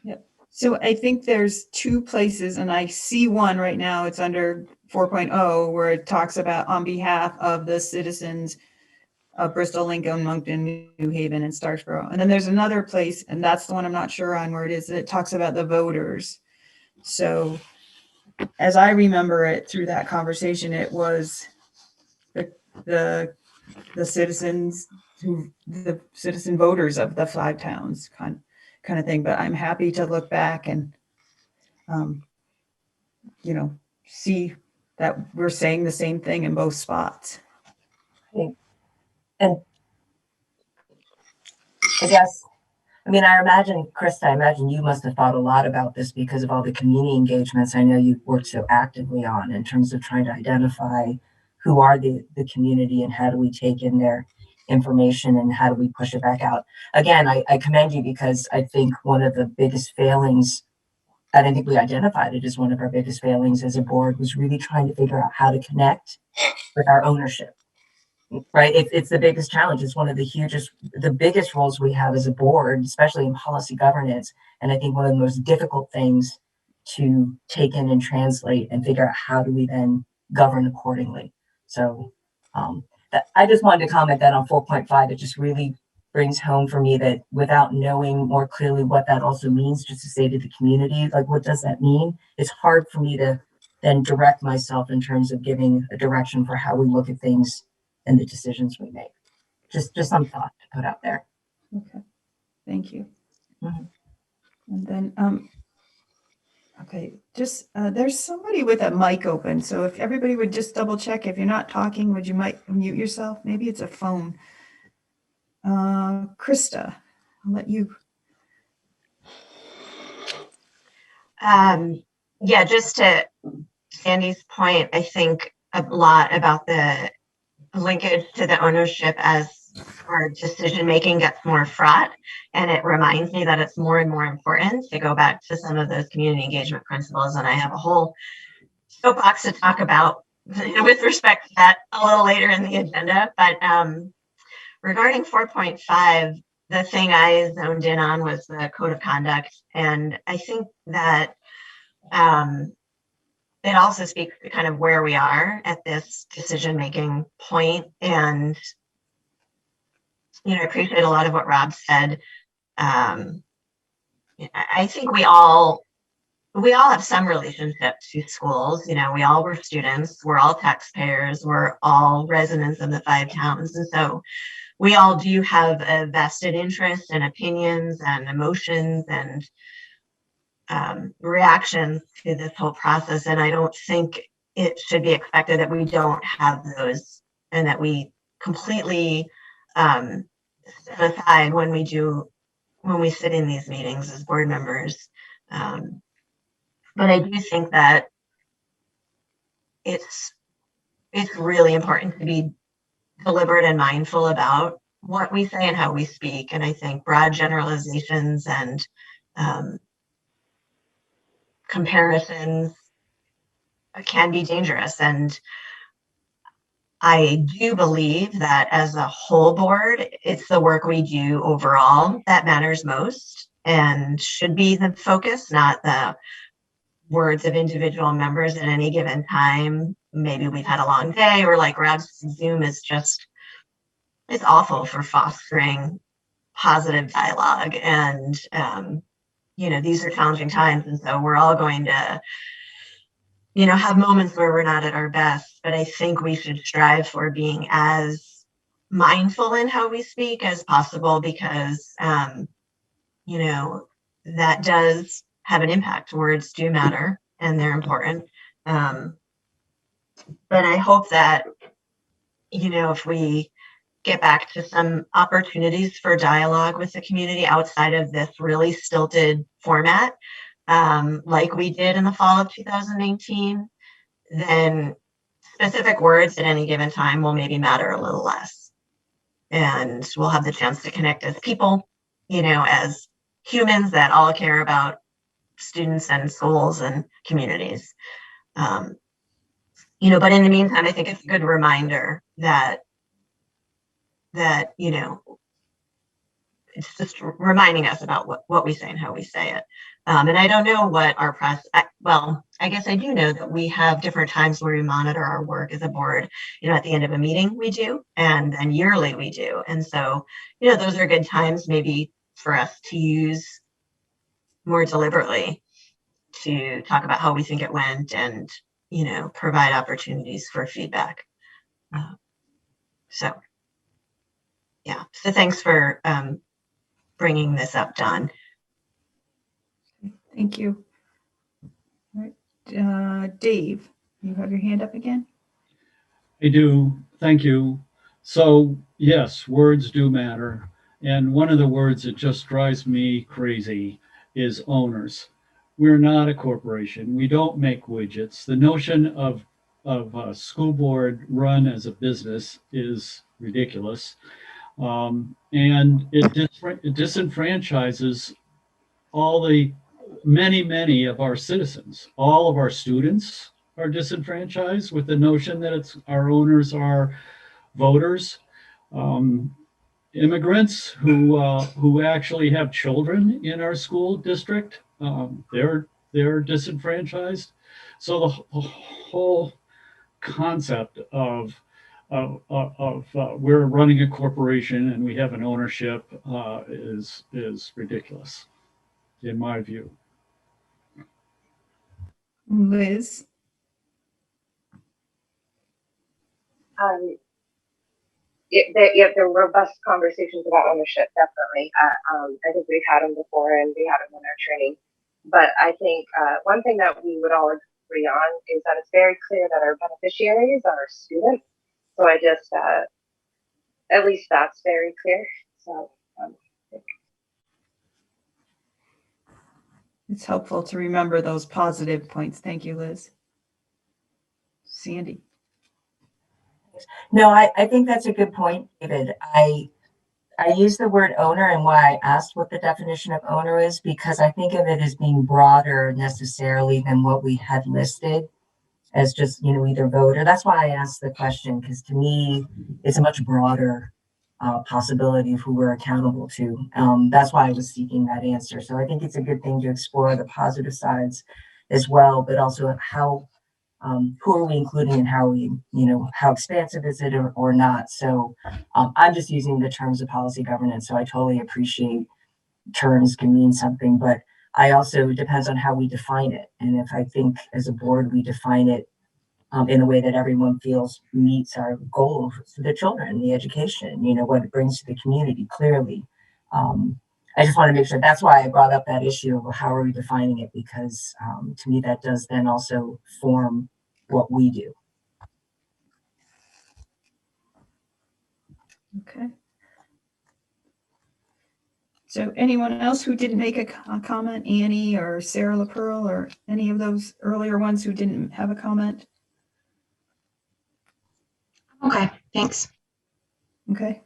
Yep. So I think there's 2 places, and I see one right now. It's under 4.0, where it talks about on behalf of the citizens of Bristol, Lincoln, Moncton, New Haven, and Starksboro. And then there's another place, and that's the one I'm not sure on where it is, that talks about the voters. So as I remember it through that conversation, it was the citizens the citizen voters of the 5 towns kind of thing. But I'm happy to look back and, you know, see that we're saying the same thing in both spots. And I guess, I mean, Krista, I imagine you must have thought a lot about this because of all the community engagements I know you've worked so actively on in terms of trying to identify who are the community and how do we take in their information and how do we push it back out. Again, I commend you because I think one of the biggest failings, and I think we identified it as one of our biggest failings as a board, was really trying to figure out how to connect with our ownership. Right. It's the biggest challenge. It's one of the biggest roles we have as a board, especially in policy governance. And I think one of the most difficult things to take in and translate and figure out how do we then govern accordingly. So I just wanted to comment that on 4.5, it just really brings home for me that without knowing more clearly what that also means, just to say to the community, like, what does that mean? It's hard for me to then direct myself in terms of giving a direction for how we look at things and the decisions we make. Just some thought to put out there. Okay, thank you. Mhm. And then, okay, just there's somebody with a mic open. So if everybody would just double check, if you're not talking, would you might mute yourself? Maybe it's a phone. Krista, I'll let you. Yeah, just to Sandy's point, I think a lot about the linkage to the ownership as our decision making gets more fraught. And it reminds me that it's more and more important to go back to some of those community engagement principles. And I have a whole soapbox to talk about with respect to that a little later in the agenda. But regarding 4.5, the thing I zoned in on was the code of conduct. And I think that it also speaks to kind of where we are at this decision-making point. And, I appreciate a lot of what Rob said. I think we all have some relationship to schools. We all were students, we're all taxpayers, we're all residents of the 5 towns. And so we all do have a vested interest and opinions and emotions and reactions to this whole process. And I don't think it should be expected that we don't have those and that we completely set aside when we sit in these meetings as board members. But I do think that it's really important to be deliberate and mindful about what we say and how we speak. And I think broad generalizations and comparisons can be dangerous. And I do believe that as a whole board, it's the work we do overall that matters most and should be the focus, not the words of individual members at any given time. Maybe we've had a long day, or like Rob's Zoom is just, it's awful for fostering positive dialogue. And, these are challenging times. And so we're all going to, have moments where we're not at our best, but I think we should strive for being as mindful in how we speak as possible, because, that does have an impact. Words do matter and they're important. But I hope that, if we get back to some opportunities for dialogue with the community outside of this really stilted format, like we did in the fall of 2019, then specific words at any given time will maybe matter a little less. And we'll have the chance to connect as people, as humans that all care about students and schools and communities. But in the meantime, I think it's a good reminder that it's just reminding us about what we say and how we say it. And I don't know what our I guess I do know that we have different times where we monitor our work as a board. At the end of a meeting we do, and then yearly we do. And so, those are good times maybe for us to use more deliberately to talk about how we think it went and, provide opportunities for feedback. So thanks for bringing this up, Don. Thank you. All right, Dave, you have your hand up again? I do. Thank you. So yes, words do matter. And one of the words that just drives me crazy is owners. We're not a corporation. We don't make widgets. The notion of a school board run as a business is ridiculous. And it disenfranchises all the many of our citizens. All of our students are disenfranchised with the notion that our owners are voters. Immigrants who actually have children in our school district, they're they're disenfranchised. So the whole concept of we're running a corporation and we have an ownership is ridiculous, in my view. Liz? The robust conversations about ownership, definitely. I think we've had them before and we had them in our training. But I think one thing that we would all agree on is that it's very clear that our beneficiaries are our students. So I just, at least that's very clear. So It's helpful to remember those positive points. Thank you, Liz. Sandy? No, I think that's a good point, David. I use the word owner, and why I asked what the definition of owner is, because I think of it as being broader necessarily than what we had listed as just, either voter. That's why I asked the question, because to me, it's a much broader possibility of who we're accountable to. That's why I was seeking that answer. So I think it's a good thing to explore the positive sides as well, but also who are we including and how are we, how expansive is it or not? So I'm just using the terms of policy governance. So I totally appreciate terms can mean something, but I also, it depends on how we define it. And if I think as a board, we define it in a way that everyone feels meets our goal for the children, the education, what it brings to the community clearly. I just want to make sure that's why I brought up that issue of how are we defining it, because to me, that does then also form what we do. Okay. So anyone else who didn't make a comment, Annie or Sarah LaPearl or any of those earlier ones who didn't have a comment? Okay, thanks. Okay.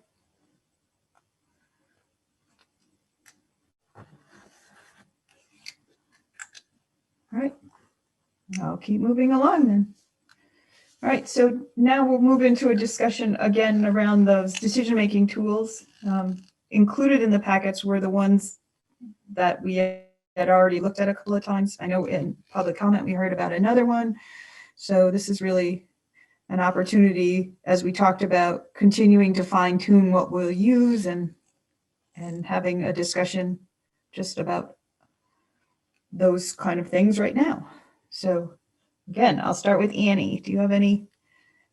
All right. I'll keep moving along then. All right, so now we'll move into a discussion again around those decision-making tools. Included in the packets were the ones that we had already looked at a couple of times. I know in public comment, we heard about another one. So this is really an opportunity, as we talked about, continuing to fine tune what we'll use and having a discussion just about those kind of things right now. So again, I'll start with Annie. Do you have any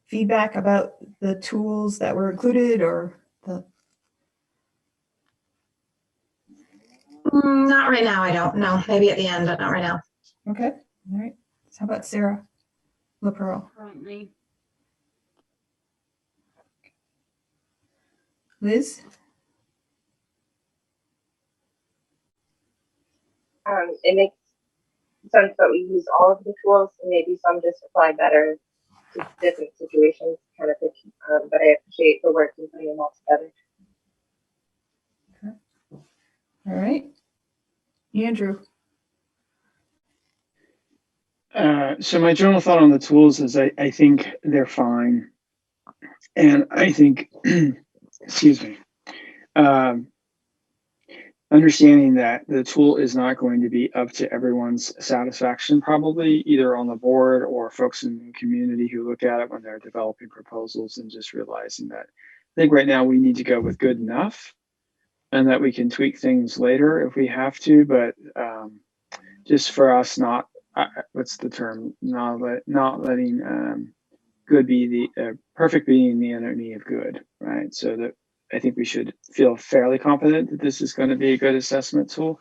feedback about the tools that were included or the? Not right now, I don't know. Maybe at the end, but not right now. Okay, all right. So how about Sarah LaPearl? Currently. Liz? it makes sense that we use all of the tools and maybe some just apply better to different situations, kind of thing. But I appreciate the work in putting them all together. Okay. All right. Andrew? So my general thought on the tools is I think they're fine. And I think, excuse me, understanding that the tool is not going to be up to everyone's satisfaction, probably either on the board or folks in the community who look at it when they're developing proposals, and just realizing that I think right now we need to go with good enough and that we can tweak things later if we have to, but just for us, not, what's the term? Not letting good be the perfect being the enemy of good, right? So that I think we should feel fairly confident that this is going to be a good assessment tool,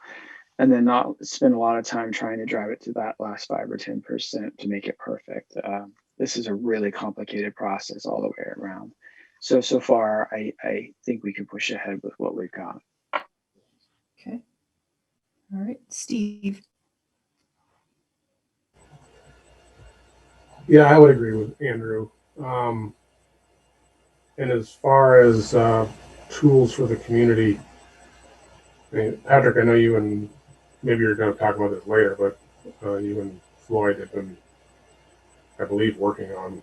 and then not spend a lot of time trying to drive it to that last 5 or 10% to make it perfect. This is a really complicated process all the way around. So far, I think we can push ahead with what we've got. Okay. All right, Steve. Yeah, I would agree with Andrew. And as far as tools for the community, I mean, Patrick, I know you and maybe you're going to talk about this later, but you and Floyd have been, I believe, working on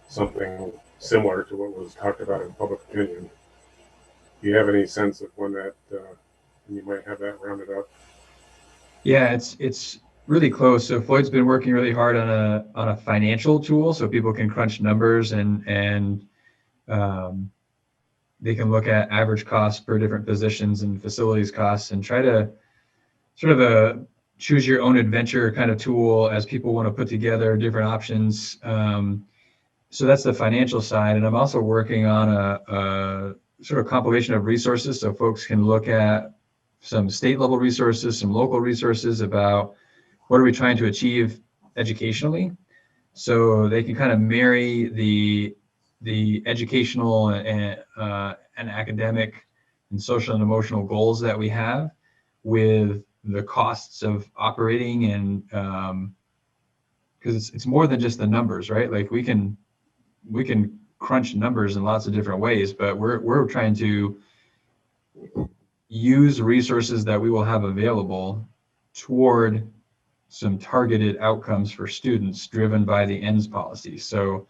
something similar to what was talked about in public opinion. Do you have any sense of when that you might have that rounded up? Yeah, it's really close. So Floyd's been working really hard on a financial tool so people can crunch numbers and they can look at average costs per different positions and facilities costs and try to sort of a choose your own adventure kind of tool as people want to put together different options. So that's the financial side. And I'm also working on a sort of compilation of resources so folks can look at some state level resources, some local resources about what are we trying to achieve educationally. So they can kind of marry the educational and academic and social and emotional goals that we have with the costs of operating and because it's more than just the numbers, right? Like we can crunch numbers in lots of different ways, but we're trying to use resources that we will have available toward some targeted outcomes for students driven by the ends policy. So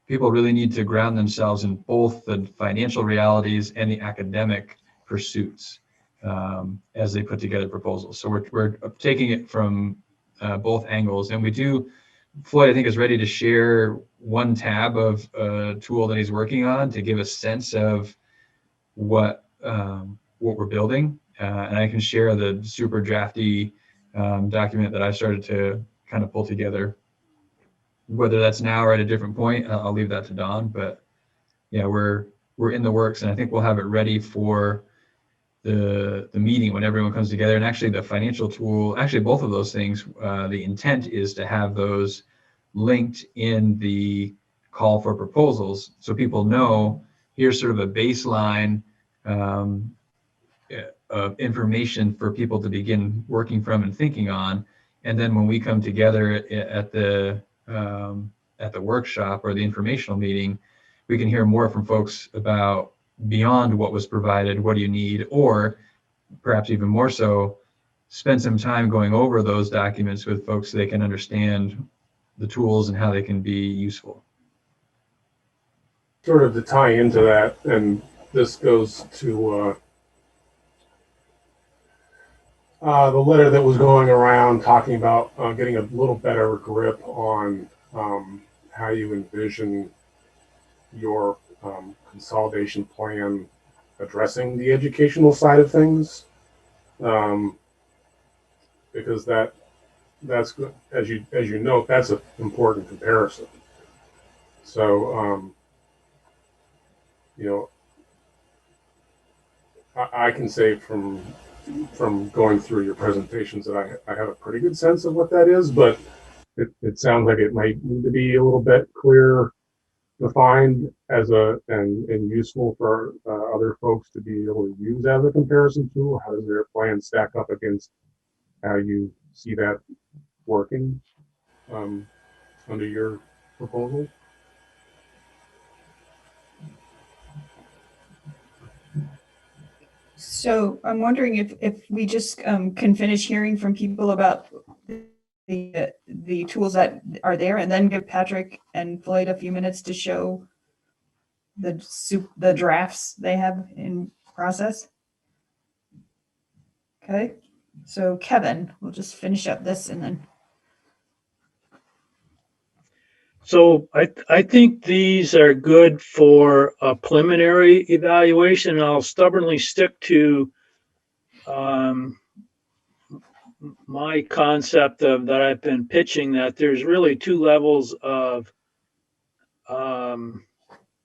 people really need to ground themselves in both the financial realities and the academic pursuits as they put together proposals. So we're taking it from both angles, and we do. Floyd, I think, is ready to share one tab of a tool that he's working on to give a sense of what we're building, and I can share the super drafty document that I started to kind of pull together. Whether that's now or at a different point, I'll leave that to Don. But yeah, we're in the works, and I think we'll have it ready for the meeting when everyone comes together. And actually, the financial tool, actually both of those things, the intent is to have those linked in the call for proposals, so people know here's sort of a baseline of information for people to begin working from and thinking on. And then when we come together at the workshop or the informational meeting, we can hear more from folks about beyond what was provided, what do you need, or perhaps even more so, spend some time going over those documents with folks so they can understand the tools and how they can be useful. Sort of to tie into that, and this goes to the letter that was going around talking about getting a little better grip on how you envision your consolidation plan addressing the educational side of things, because that's as you note, that's an important comparison. So I can say from going through your presentations that I have a pretty good sense of what that is, but it sounds like it might need to be a little bit clearer defined and useful for other folks to be able to use as a comparison tool. How does their plan stack up against how you see that working under your proposal? So I'm wondering if we just can finish hearing from people about the tools that are there, and then give Patrick and Floyd a few minutes to show the drafts they have in process. Okay, so Kevin, we'll just finish up this and then. So I think these are good for a preliminary evaluation. I'll stubbornly stick to my concept of that I've been pitching, that there's really two levels of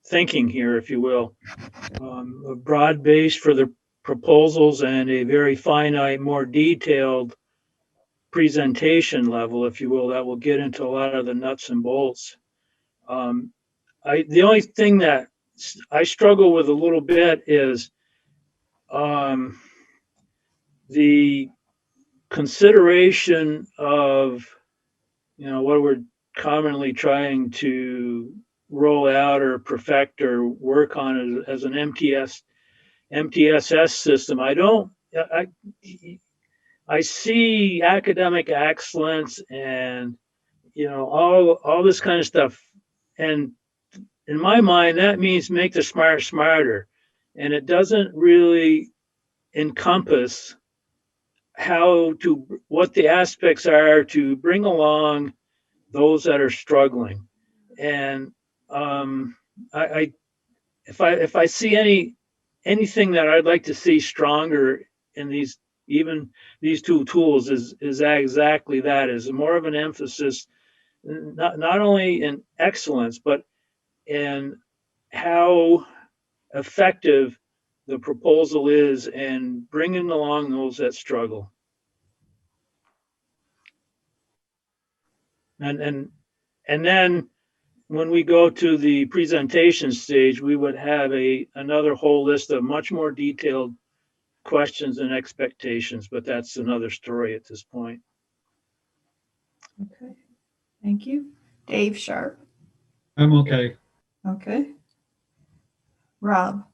thinking here, if you will. A broad base for the proposals and a very finite, more detailed presentation level, if you will, that will get into a lot of the nuts and bolts. The only thing that I struggle with a little bit is the consideration of, what we're commonly trying to roll out or perfect or work on as an MTSS system. I see academic excellence and all this kind of stuff, and in my mind that means make the smart smarter, and it doesn't really encompass what the aspects are to bring along those that are struggling. And if I see anything that I'd like to see stronger in these two tools is exactly that, is more of an emphasis not only in excellence but in how effective the proposal is and bringing along those that struggle. And then when we go to the presentation stage, we would have another whole list of much more detailed questions and expectations, but that's another story at this point. Okay, thank you. Dave Sharp. I'm okay. Okay. Rob.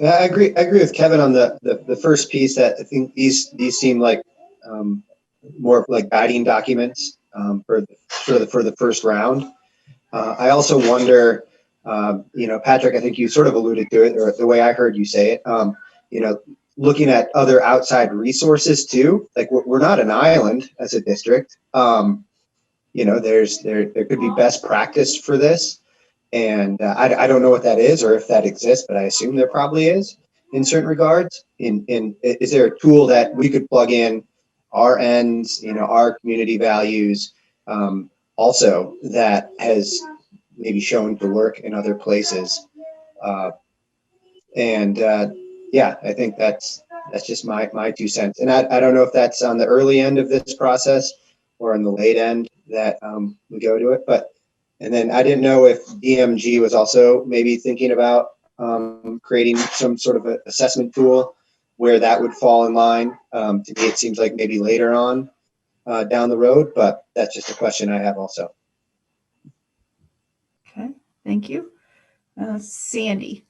I agree with Kevin on the first piece, that I think these seem like more like guiding documents for the first round. I also wonder, Patrick, I think you sort of alluded to it, or the way I heard you say it, looking at other outside resources too. Like we're not an island as a district. There could be best practice for this. And I don't know what that is or if that exists, but I assume there probably is in certain regards. Is there a tool that we could plug in our ends, our community values, also that has maybe shown to work in other places? I think that's just my 2 cents. And I don't know if that's on the early end of this process or on the late end that we go to it, but. And then I didn't know if DMG was also maybe thinking about creating some sort of an assessment tool where that would fall in line. To me, it seems like maybe later on down the road, but that's just a question I have also. Okay, thank you. Sandy.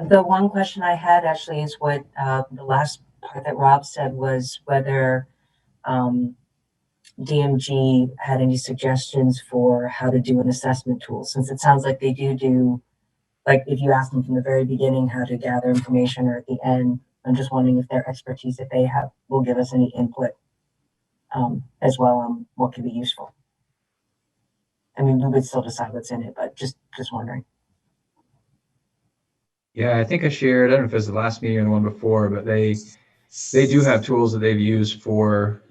The one question I had actually is what the last part that Rob said was whether DMG had any suggestions for how to do an assessment tool, since it sounds like they do, like if you ask them from the very beginning how to gather information or at the end. I'm just wondering if their expertise that they have will give us any input as well on what could be useful. I mean, we would still decide what's in it, but just wondering. Yeah, I think I shared, I don't know if it was the last meeting or the one before, but they do have tools that they've used for,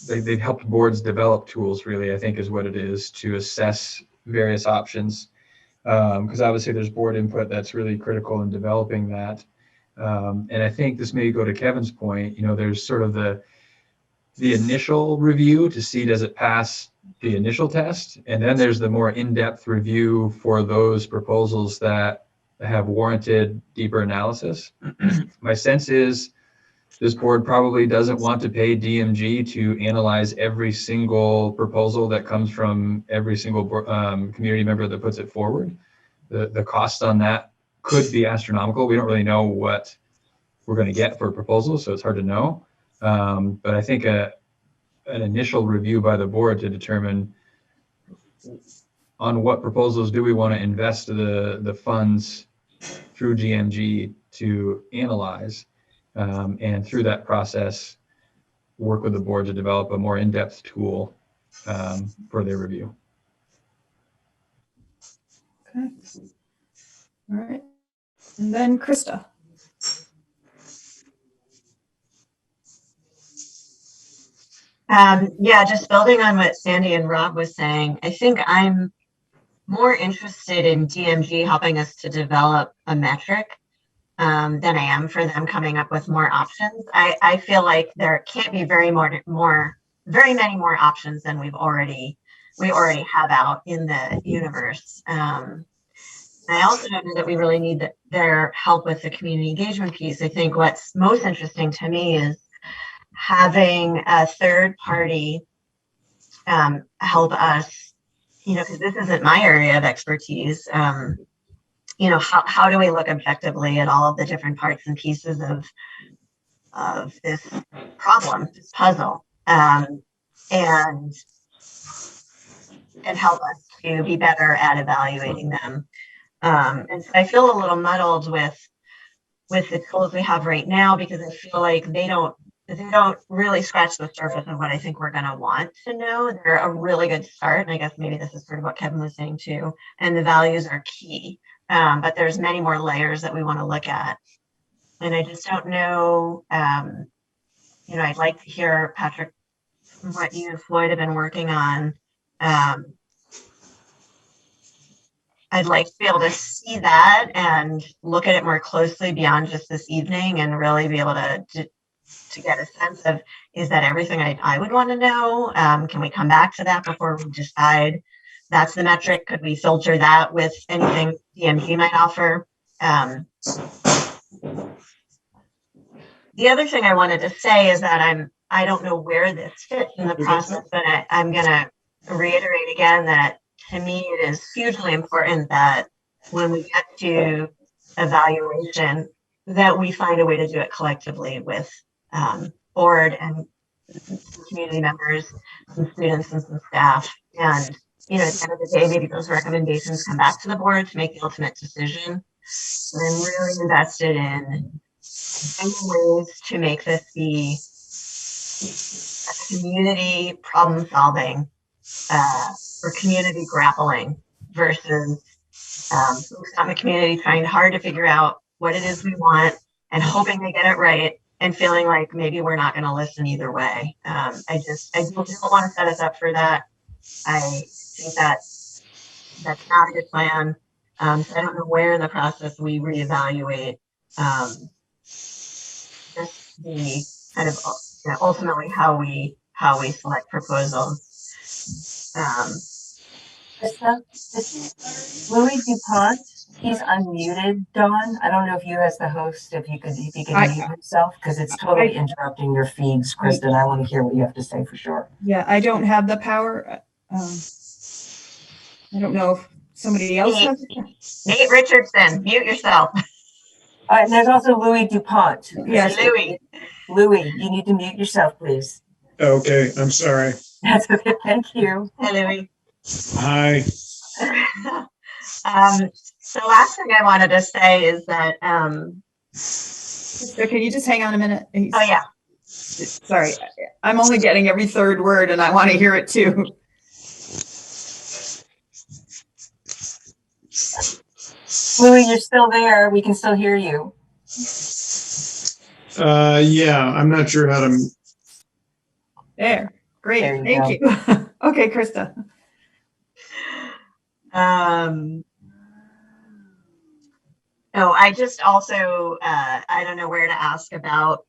they've helped boards develop tools, really, I think is what it is, to assess various options. Because obviously there's board input that's really critical in developing that. And I think this may go to Kevin's point, there's sort of the initial review to see, does it pass the initial test? And then there's the more in-depth review for those proposals that have warranted deeper analysis. My sense is this board probably doesn't want to pay DMG to analyze every single proposal that comes from every single community member that puts it forward. The cost on that could be astronomical. We don't really know what we're going to get for a proposal, so it's hard to know. But I think an initial review by the board to determine on what proposals do we want to invest the funds through GMG to analyze, and through that process, work with the board to develop a more in-depth tool for their review. Okay. All right. And then Krista. Yeah, just building on what Sandy and Rob was saying, I think I'm more interested in DMG helping us to develop a metric than I am for them coming up with more options. I feel like there can't be very many more options than we already have out in the universe. I also know that we really need their help with the community engagement piece. I think what's most interesting to me is having a third party help us, because this isn't my area of expertise. How do we look objectively at all of the different parts and pieces of this problem, this puzzle, and help us to be better at evaluating them. And so I feel a little muddled with the tools we have right now, because I feel like they don't really scratch the surface of what I think we're going to want to know. They're a really good start. And I guess maybe this is sort of what Kevin was saying too. And the values are key. But there's many more layers that we want to look at. And I just don't know, I'd like to hear, Patrick, what you and Floyd have been working on. I'd like to be able to see that and look at it more closely beyond just this evening, and really be able to get a sense of, is that everything I would want to know? Can we come back to that before we decide that's the metric? Could we filter that with anything DMG might offer? The other thing I wanted to say is that I don't know where this fits in the process, but I'm going to reiterate again that to me it is hugely important that when we get to evaluation, that we find a way to do it collectively with board and community members, some students and some staff. And, at the end of the day, maybe those recommendations come back to the board to make the ultimate decision. And I'm really invested in ways to make this be a community problem solving or community grappling versus folks out in the community trying hard to figure out what it is we want and hoping they get it right and feeling like maybe we're not going to listen either way. I don't want to set us up for that. I think that's not a good plan. So I don't know where in the process we reevaluate just the kind of ultimately how we select proposals. Krista, this is Louis DuPont. He's unmuted, Dawn. I don't know if you as the host, if you could mute himself, because it's totally interrupting your feeds, Krista, and I want to hear what you have to say for sure. Yeah, I don't have the power. I don't know if somebody else has it. Nate Richardson, mute yourself. And there's also Louis DuPont. Yes, Louis, you need to mute yourself, please. Okay, I'm sorry. That's okay. Thank you. Hi, Louis. Hi. The last thing I wanted to say is that so can you just hang on a minute? Oh yeah. Sorry, I'm only getting every third word and I want to hear it too. Louis, you're still there. We can still hear you. Yeah, I'm not sure how to. There. Great. There Thank you. Okay, Krista. No, I just also, I don't know where to ask about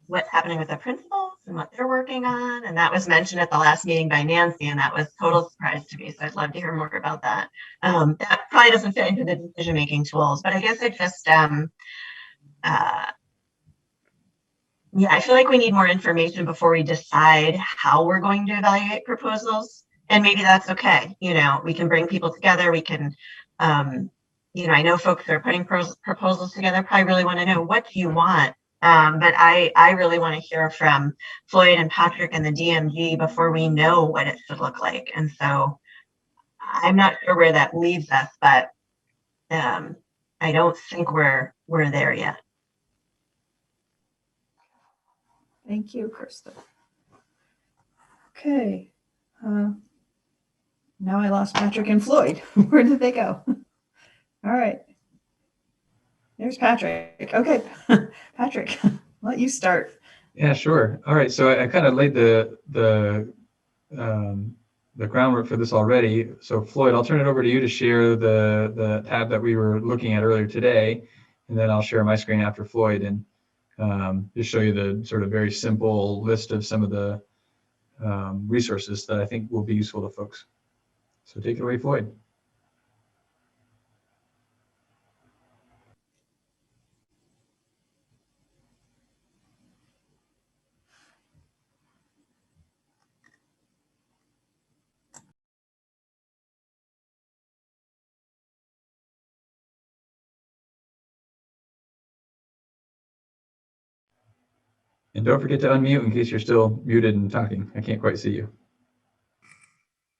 what's happening with the principals and what they're working on. And that was mentioned at the last meeting by Nancy, and that was total surprise to me. So I'd love to hear more about that. That probably doesn't fit into the decision-making tools, but I guess it just, yeah, I feel like we need more information before we decide how we're going to evaluate proposals. And maybe that's okay. We can bring people together. We can, I know folks that are putting proposals together probably really want to know, what do you want? But I really want to hear from Floyd and Patrick and the DMG before we know what it should look like. And so I'm not sure where that leaves us, but I don't think we're there yet. Thank you, Krista. Okay. Now I lost Patrick and Floyd. Where did they go? All right. There's Patrick. Okay. Patrick, let you start. Yeah, sure. All right. So I kind of laid the groundwork for this already. So Floyd, I'll turn it over to you to share the tab that we were looking at earlier today, and then I'll share my screen after Floyd and just show you the sort of very simple list of some of the resources that I think will be useful to folks. So take it away, Floyd. And don't forget to unmute in case you're still muted and talking. I can't quite see you.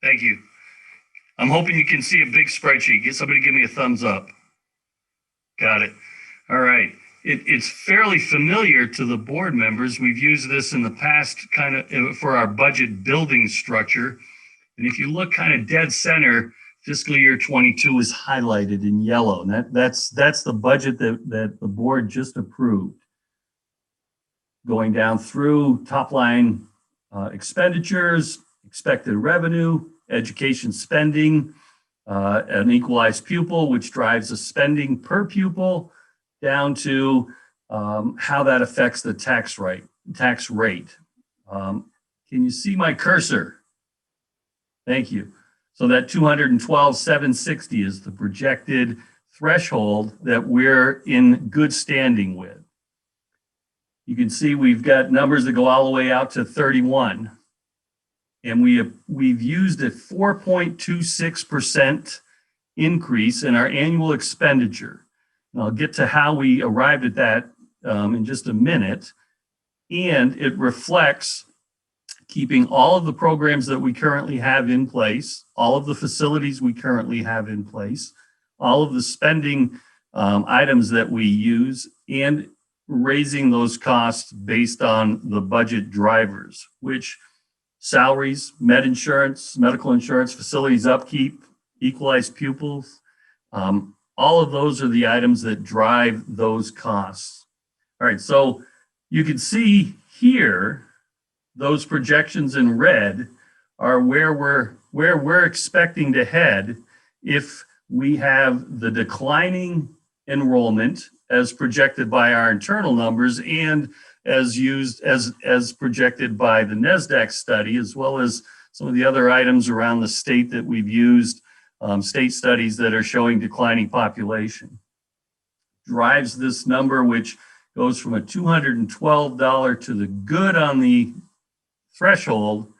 Thank you. I'm hoping you can see a big spreadsheet. Get somebody to give me a thumbs up. Got it. All right. It's fairly familiar to the board members. We've used this in the past kind of for our budget building structure. And if you look kind of dead center, fiscal year 22 is highlighted in yellow. And that's the budget that the board just approved. Going down through top line expenditures, expected revenue, education spending, an equalized pupil, which drives the spending per pupil, down to how that affects the tax rate. Can you see my cursor? Thank you. So that 212,760 is the projected threshold that we're in good standing with. You can see we've got numbers that go all the way out to 31. And we've used a 4.26% increase in our annual expenditure. And I'll get to how we arrived at that in just a minute. And it reflects keeping all of the programs that we currently have in place, all of the facilities we currently have in place, all of the spending items that we use, and raising those costs based on the budget drivers, which salaries, medical insurance, facilities upkeep, equalized pupils, all of those are the items that drive those costs. All right, so you can see here, those projections in red are where we're expecting to head if we have the declining enrollment as projected by our internal numbers and as projected by the NASDAQ study, as well as some of the other items around the state that we've used, state studies that are showing declining population. Drives this number, which goes from a $212 to the good on the threshold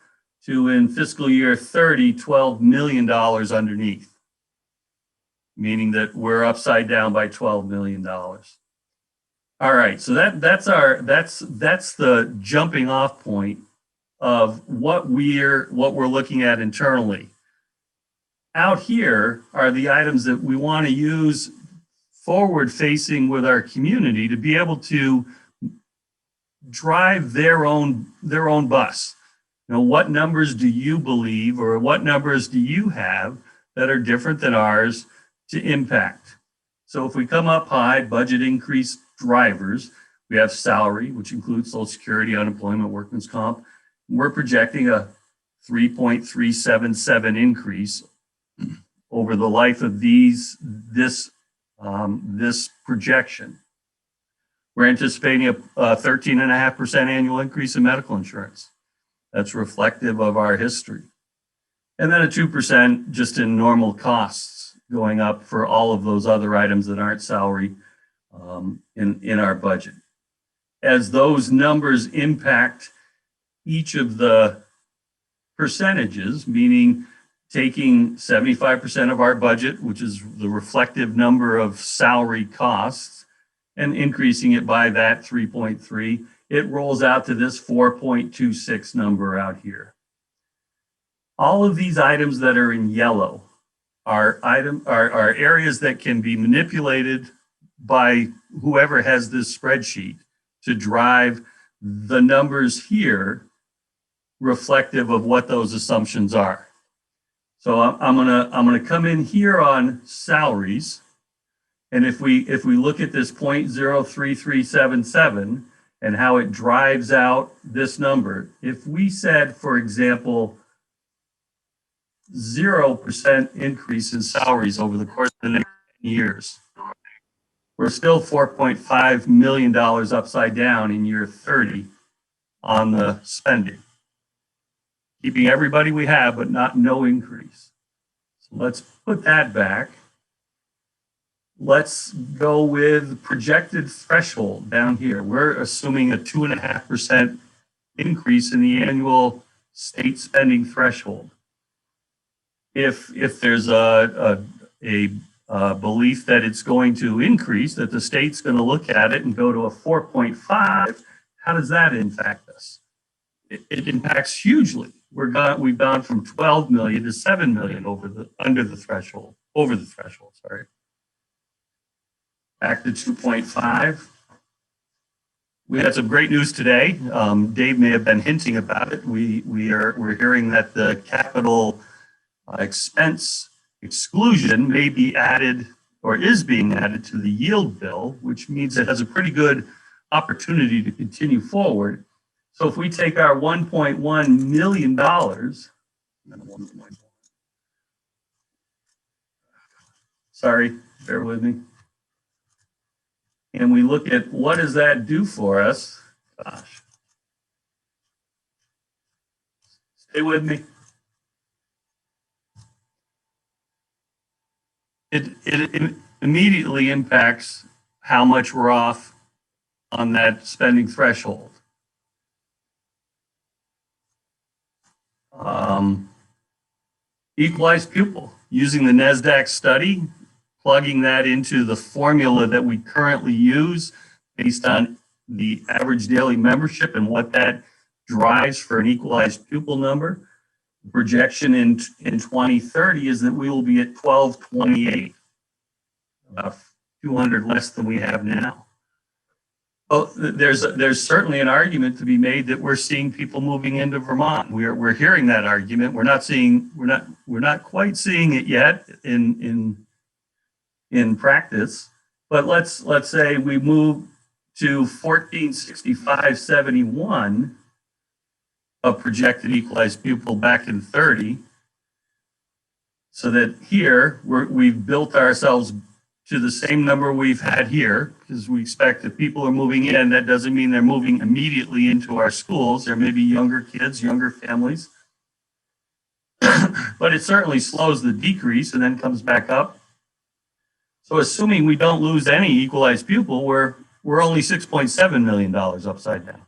to, in fiscal year 30, $12 million underneath, meaning that we're upside down by $12 million. All right, so that's the jumping off point of what we're looking at internally. Out here are the items that we want to use forward facing with our community to be able to drive their own bus. You know, what numbers do you believe, or what numbers do you have that are different than ours to impact? So if we come up high, budget increase drivers, we have salary, which includes Social Security, unemployment, workman's comp. We're projecting a 3.377 increase over the life of this projection. We're anticipating a 13.5% annual increase in medical insurance. That's reflective of our history. And then a 2% just in normal costs going up for all of those other items that aren't salary in our budget. As those numbers impact each of the percentages, meaning taking 75% of our budget, which is the reflective number of salary costs, and increasing it by that 3.3, it rolls out to this 4.26 number out here. All of these items that are in yellow are areas that can be manipulated by whoever has this spreadsheet to drive the numbers here reflective of what those assumptions are. So I'm gonna come in here on salaries, and if we look at this 0.03377 and how it drives out this number, if we said, for example, 0% increase in salaries over the course of the next 10 years, we're still $4.5 million upside down in year 30 on the spending, keeping everybody we have, but no increase. So let's put that back. Let's go with projected threshold down here. We're assuming a 2.5% increase in the annual state spending threshold. If there's a belief that it's going to increase, that the state's going to look at it and go to a 4.5, how does that impact us? It impacts hugely. we've gone from 12 million to 7 million over the threshold. Sorry. Back to 2.5. We had some great news today. Dave may have been hinting about it. We're hearing that the capital expense exclusion may be added or is being added to the yield bill, which means it has a pretty good opportunity to continue forward. So if we take our $1.1 million, sorry, bear with me, and we look at what does that do for us, gosh, stay with me. It immediately impacts how much we're off on that spending threshold. Equalized pupil, using the NASDAQ study, plugging that into the formula that we currently use based on the average daily membership and what that drives for an equalized pupil number. The projection in 2030 is that we will be at 1228, about 200 less than we have now. Well, there's certainly an argument to be made that we're seeing people moving into Vermont. We're hearing that argument. We're not quite seeing it yet in practice. But let's say we move to 1465.71 of projected equalized pupil back in 30, so that here we've built ourselves to the same number we've had here, because we expect that people are moving in. That doesn't mean they're moving immediately into our schools. There may be younger kids, younger families, but it certainly slows the decrease and then comes back up. So assuming we don't lose any equalized pupil, we're only $6.7 million upside down.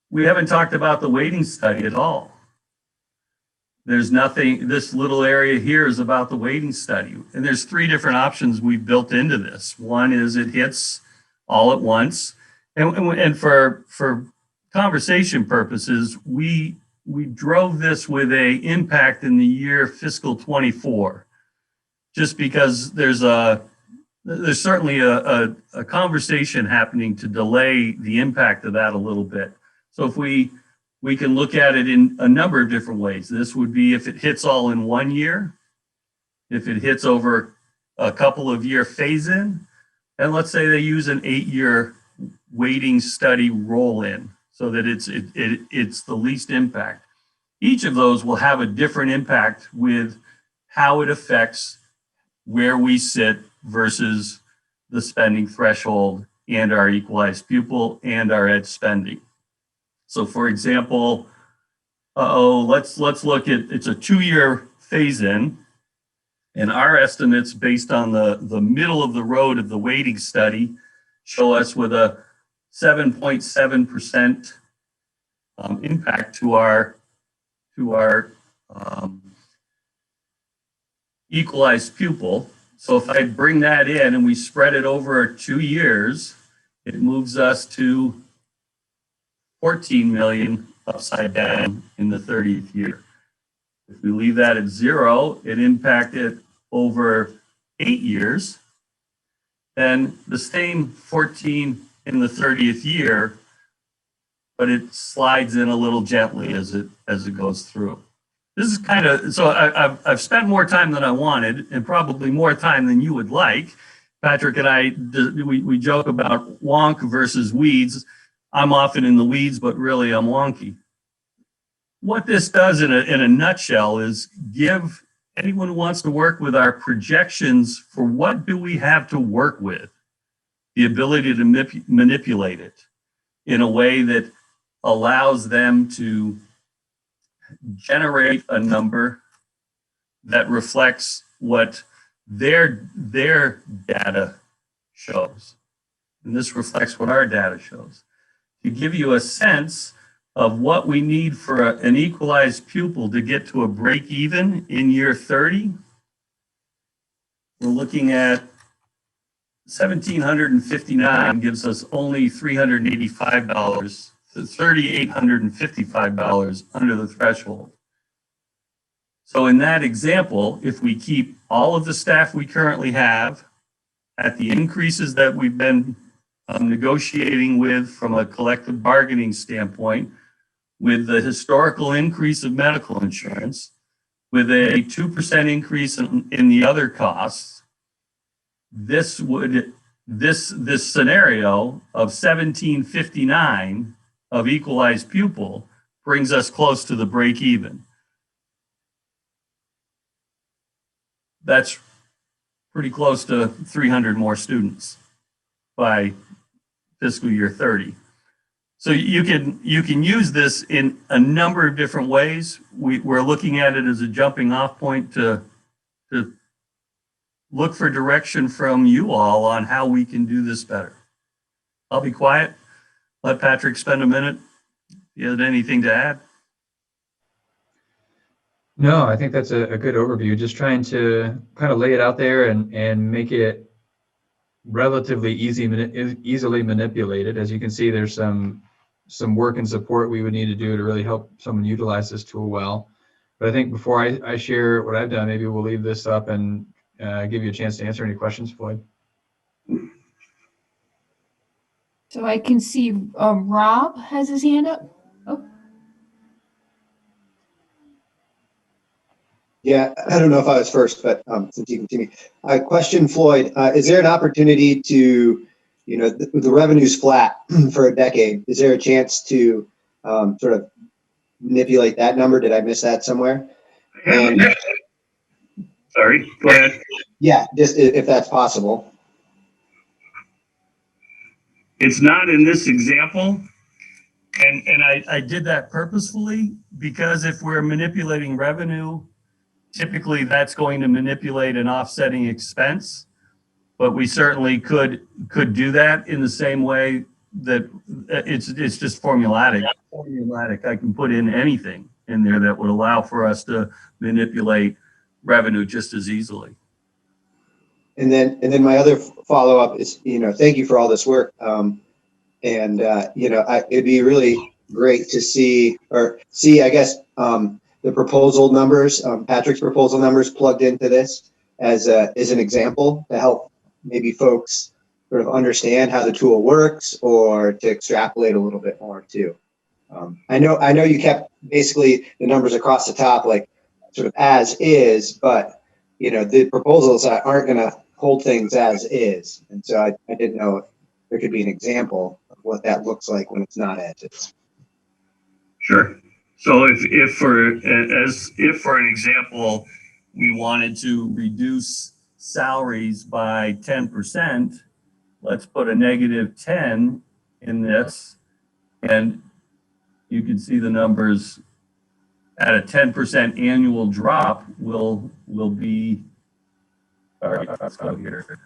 We haven't talked about the weighting study at all. There's nothing, this little area here is about the weighting study. And there's three different options we've built into this. One is it hits all at once. And for conversation purposes, we drove this with a impact in the year fiscal 24, just because there's certainly a conversation happening to delay the impact of that a little bit. So if we can look at it in a number of different ways. This would be if it hits all in 1 year, if it hits over a couple of year phase in, and let's say they use an 8-year weighting study roll in so that it's the least impact. Each of those will have a different impact with how it affects where we sit versus the spending threshold and our equalized pupil and our ed spending. So for example, let's look at, it's a 2-year phase in, and our estimates based on the middle of the road of the weighting study show us with a 7.7% impact to our equalized pupil. So if I bring that in and we spread it over 2 years, it moves us to 14 million upside down in the 30th year. If we leave that at 0, it impacted over 8 years, then the same 14 in the 30th year, but it slides in a little gently as it goes through. This is kind of, so I've spent more time than I wanted, and probably more time than you would like. Patrick and I, we joke about wonk versus weeds. I'm often in the weeds, but really I'm wonky. What this does in a nutshell is give anyone who wants to work with our projections for what do we have to work with, the ability to manipulate it in a way that allows them to generate a number that reflects what their data shows. And this reflects what our data shows. To give you a sense of what we need for an equalized pupil to get to a break even in year 30, we're looking at 1,759 gives us only $385.30 to $3,855 under the threshold. So in that example, if we keep all of the staff we currently have at the increases that we've been negotiating with from a collective bargaining standpoint, with the historical increase of medical insurance, with a 2% increase in the other costs, this scenario of 1759 of equalized pupil brings us close to the break even. That's pretty close to 300 more students by fiscal year 30. So you can use this in a number of different ways. We're looking at it as a jumping off point to look for direction from you all on how we can do this better. I'll be quiet. Let Patrick spend a minute. You had anything to add? No, I think that's a good overview. Just trying to kind of lay it out there and make it relatively easily manipulated. As you can see, there's some work and support we would need to do to really help someone utilize this tool well. But I think before I share what I've done, maybe we'll leave this up and give you a chance to answer any questions, Floyd. So I can see Rob has his hand up. Oh. Yeah, I don't know if I was first, but since you continue, question Floyd, is there an opportunity to, the revenue's flat for a decade? Is there a chance to sort of manipulate that number? Did I miss that somewhere? And, Sorry, go ahead. yeah, just if that's possible. It's not in this example. And I did that purposefully because if we're manipulating revenue, typically that's going to manipulate an offsetting expense. But we certainly could do that in the same way that it's just formulaic. I can put in anything in there that would allow for us to manipulate revenue just as easily. And then my other follow up is, thank you for all this work. It'd be really great to see, I guess, the proposal numbers, Patrick's proposal numbers plugged into this as an example to help maybe folks sort of understand how the tool works or to extrapolate a little bit more too. I know you kept basically the numbers across the top, like sort of as is, but the proposals aren't going to hold things as is. And so I didn't know if there could be an example of what that looks like when it's not as is. Sure. So if for an example, we wanted to reduce salaries by 10%, let's put a -10 in this, and you can see the numbers at a 10% annual drop will be, let's go here,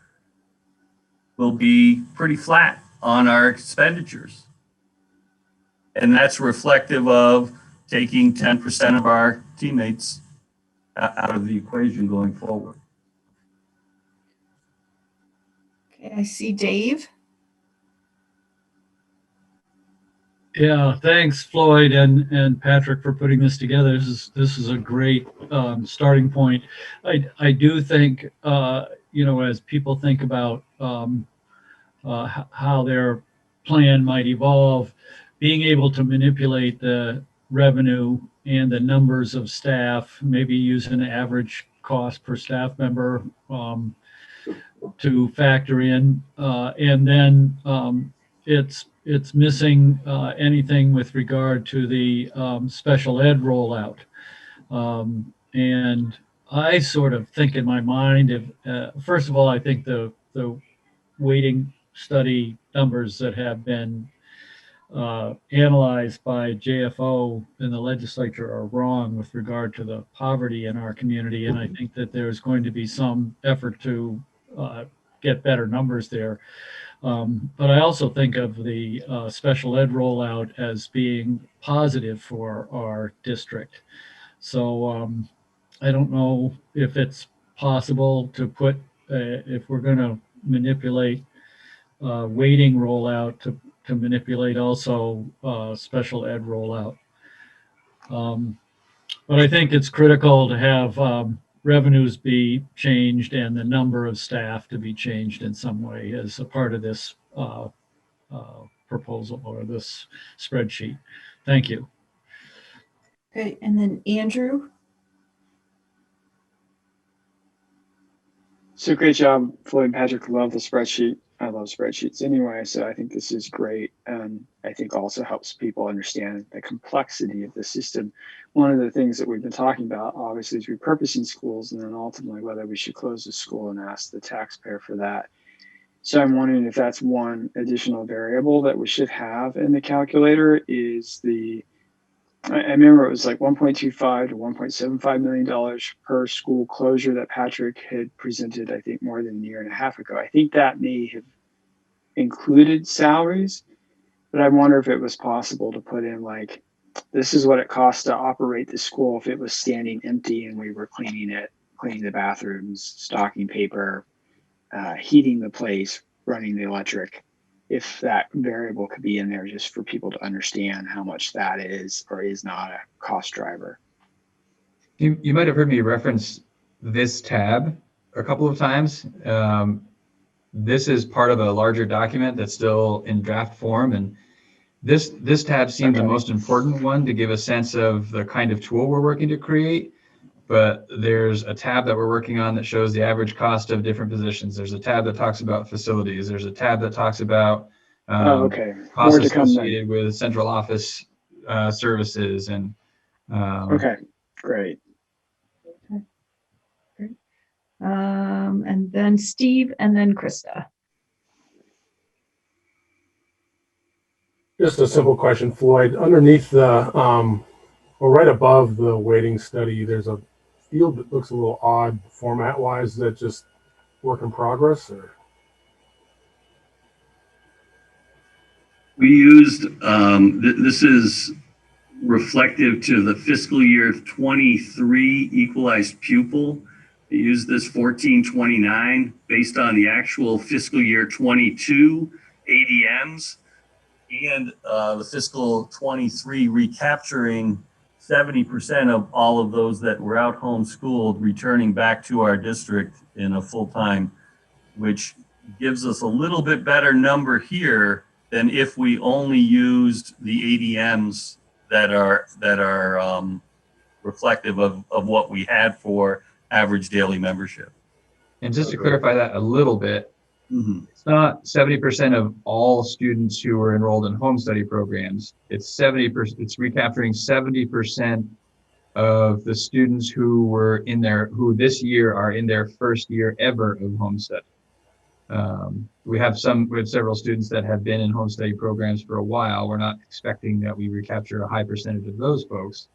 will be pretty flat on our expenditures. And that's reflective of taking 10% of our teammates out of the equation going forward. Okay, I see Dave. Yeah, thanks, Floyd and Patrick, for putting this together. This is a great starting point. I do think, as people think about how their plan might evolve, being able to manipulate the revenue and the numbers of staff, maybe use an average cost per staff member to factor in, and then it's missing anything with regard to the special ed rollout. And I sort of think in my mind, first of all, I think the weighting study numbers that have been analyzed by JFO in the legislature are wrong with regard to the poverty in our community. And I think that there's going to be some effort to get better numbers there. But I also think of the special ed rollout as being positive for our district. So I don't know if it's possible to put, if we're going to manipulate weighting rollout, to manipulate also special ed rollout. But I think it's critical to have revenues be changed and the number of staff to be changed in some way as a part of this proposal or this spreadsheet. Thank you. Okay, and then Andrew. So great job, Floyd and Patrick. Love the spreadsheet. I love spreadsheets anyway, so I think this is great. And I think also helps people understand the complexity of the system. One of the things that we've been talking about, obviously, is repurposing schools and then ultimately whether we should close the school and ask the taxpayer for that. So I'm wondering if that's one additional variable that we should have in the calculator is I remember it was like $1.25 to $1.75 million per school closure that Patrick had presented, I think, more than a year and a half ago. I think that may have included salaries, but I wonder if it was possible to put in like, this is what it costs to operate the school if it was standing empty and we were cleaning it, cleaning the bathrooms, stocking paper, heating the place, running the electric. If that variable could be in there just for people to understand how much that is or is not a cost driver. You might have heard me reference this tab a couple of times. This is part of a larger document that's still in draft form, and this tab seemed the most important one to give a sense of the kind of tool we're working to create. But there's a tab that we're working on that shows the average cost of different positions. There's a tab that talks about facilities. There's a tab that talks about costs associated with central office services. And okay, great. Okay, great. And then Steve, and then Krista. Just a simple question, Floyd. Underneath the, or right above the weighting study, there's a field that looks a little odd format-wise. Is that just work in progress, or? We used, this is reflective to the fiscal year 23 equalized pupil. We used this 1429 based on the actual fiscal year 22 ADMs and the fiscal 23 recapturing 70% of all of those that were out homeschooled returning back to our district in a full-time, which gives us a little bit better number here than if we only used the ADMs that are reflective of what we had for average daily membership. And just to clarify that a little bit, it's not 70% of all students who were enrolled in home study programs. It's 70%. It's recapturing 70% of the students who were who this year are in their first year ever of home study. We have several students that have been in home study programs for a while. We're not expecting that we recapture a high percentage of those folks,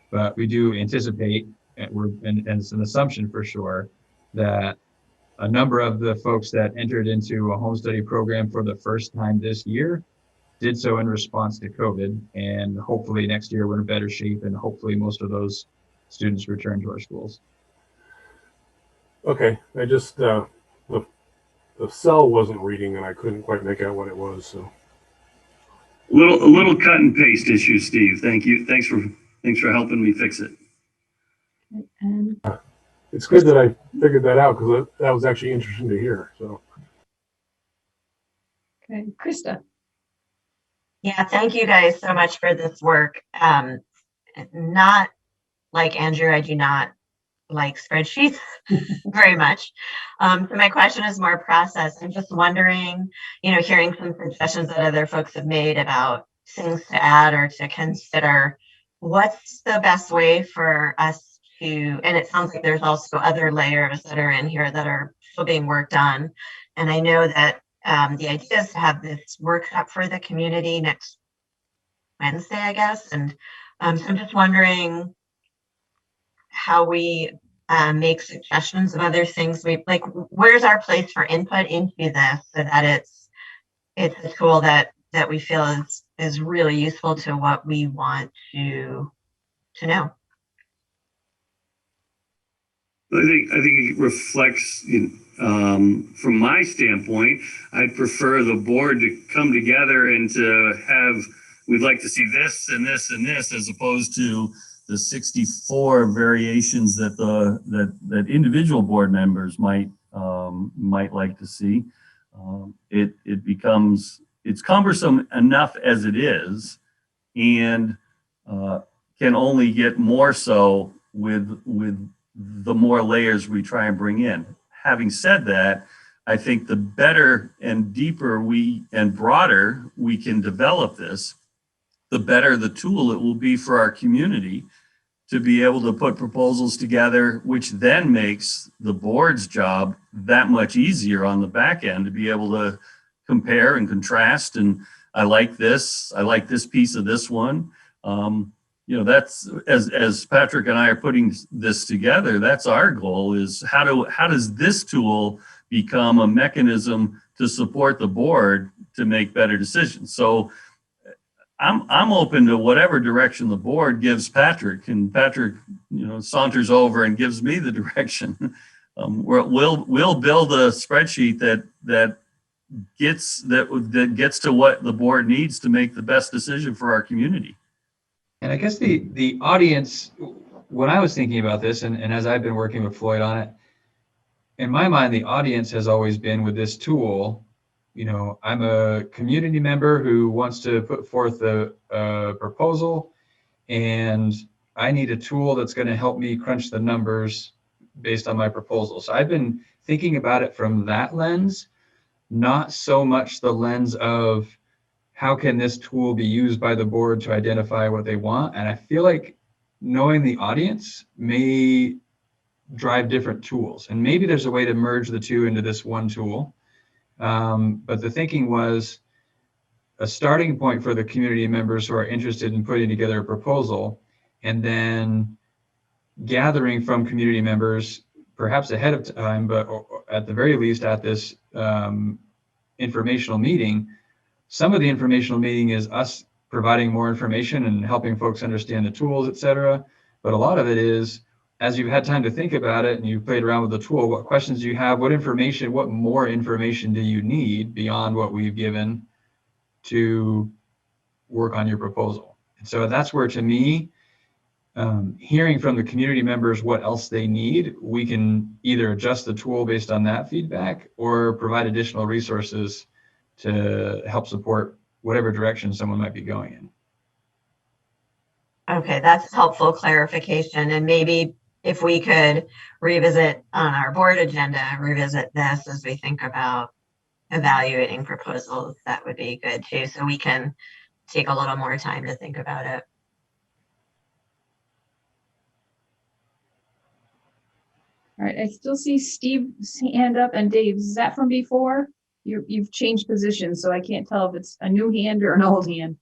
but we do anticipate, and it's an assumption for sure, that a number of the folks that entered into a home study program for the first time this year did so in response to COVID, and hopefully next year we're in better shape, and hopefully most of those students return to our schools. Okay, I just, the cell wasn't reading and I couldn't quite make out what it was, so. A little cut and paste issue, Steve. Thank you. Thanks for helping me fix it. And it's good that I figured that out because that was actually interesting to hear. So. Okay, Krista. Yeah, thank you guys so much for this work. Not like Andrew, I do not like spreadsheets very much. So my question is more process. I'm just wondering, hearing some suggestions that other folks have made about things to add or to consider, what's the best way for us to, and it sounds like there's also other layers that are in here that are still being worked on. And I know that the idea is to have this workshop for the community next Wednesday, I guess. And so I'm just wondering how we make suggestions of other things. Where's our place for input into this so that it's a tool that we feel is really useful to what we want to know. I think it reflects from my standpoint, I'd prefer the board to come together and to have, we'd like to see this and this and this, as opposed to the 64 variations that that individual board members might like to see. It's cumbersome enough as it is, and can only get more so with the more layers we try and bring in. Having said that, I think the better and deeper and broader we can develop this, the better the tool it will be for our community to be able to put proposals together, which then makes the board's job that much easier on the back end to be able to compare and contrast. And I like this piece of this one. That's as Patrick and I are putting this together, that's our goal, is how does this tool become a mechanism to support the board to make better decisions? So I'm open to whatever direction the board gives Patrick, and Patrick, saunters over and gives me the direction. We'll build a spreadsheet that gets to what the board needs to make the best decision for our community. And I guess the audience, when I was thinking about this, and as I've been working with Floyd on it, in my mind, the audience has always been with this tool. I'm a community member who wants to put forth a proposal, and I need a tool that's going to help me crunch the numbers based on my proposal. So I've been thinking about it from that lens, not so much the lens of how can this tool be used by the board to identify what they want. And I feel like knowing the audience may drive different tools. And maybe there's a way to merge the two into this one tool. But the thinking was a starting point for the community members who are interested in putting together a proposal, and then gathering from community members, perhaps ahead of time, but at the very least at this informational meeting. Some of the informational meeting is us providing more information and helping folks understand the tools, et cetera. But a lot of it is, as you've had time to think about it and you've played around with the tool, what questions do you have? What more information do you need beyond what we've given to work on your proposal? And so that's where, to me, hearing from the community members what else they need, we can either adjust the tool based on that feedback or provide additional resources to help support whatever direction someone might be going in. Okay, that's helpful clarification. And maybe if we could revisit on our board agenda, revisit this as we think about evaluating proposals, that would be good too. So we can take a little more time to think about it. All right, I still see Steve's hand up and Dave's. Is that from before? You've changed positions, so I can't tell if it's a new hand or an old hand.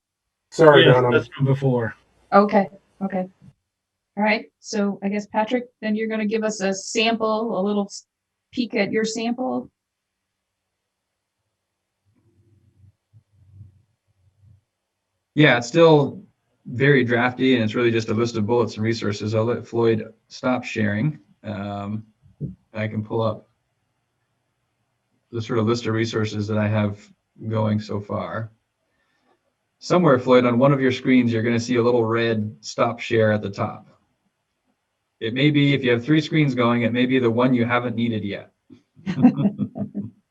Sorry, Yes, Donna. that's from before. Okay. All right, so I guess Patrick, then you're going to give us a sample, a little peek at your sample. Yeah, it's still very drafty, and it's really just a list of bullets and resources. I'll let Floyd stop sharing. I can pull up the sort of list of resources that I have going so far. Somewhere, Floyd, on one of your screens, you're going to see a little red stop share at the top. It may be, if you have 3 screens going, it may be the one you haven't needed yet. All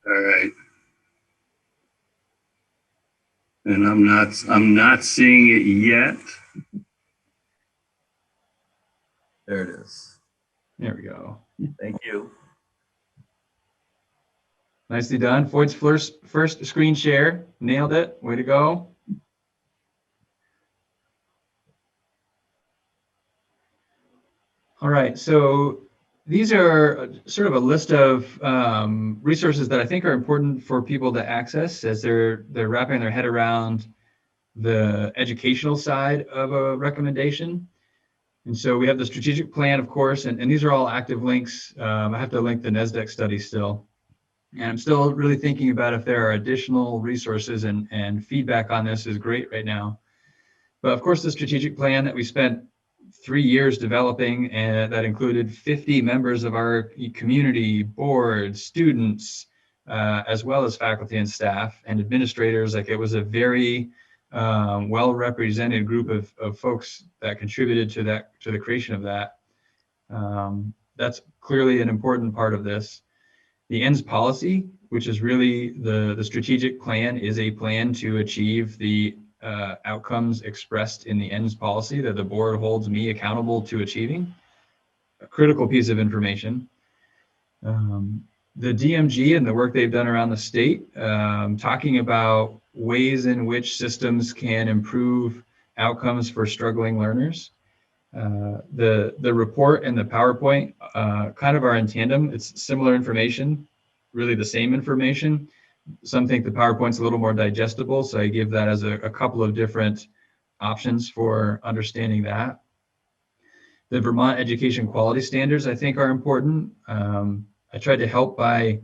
right. And I'm not seeing it yet. There it is. There we go. Thank you. Nicely done. Floyd's first screen share. Nailed it. Way to go. All right. So these are sort of a list of resources that I think are important for people to access as they're wrapping their head around the educational side of a recommendation. And so we have the strategic plan, of course, and these are all active links. I have to link the NESDEC study still. And I'm still really thinking about if there are additional resources, and feedback on this is great right now. But of course, the strategic plan that we spent 3 years developing, and that included 50 members of our community, board, students, as well as faculty and staff and administrators. Like, it was a very well-represented group of folks that contributed to the creation of that. That's clearly an important part of this. The ENDS policy, which is really the strategic plan, is a plan to achieve the outcomes expressed in the ENDS policy that the board holds me accountable to achieving. A critical piece of information. The DMG and the work they've done around the state, talking about ways in which systems can improve outcomes for struggling learners. The report and the PowerPoint kind of are in tandem. It's similar information, really the same information. Some think the PowerPoint's a little more digestible, so I give that as a couple of different options for understanding that. The Vermont Education Quality Standards, I think, are important. I tried to help by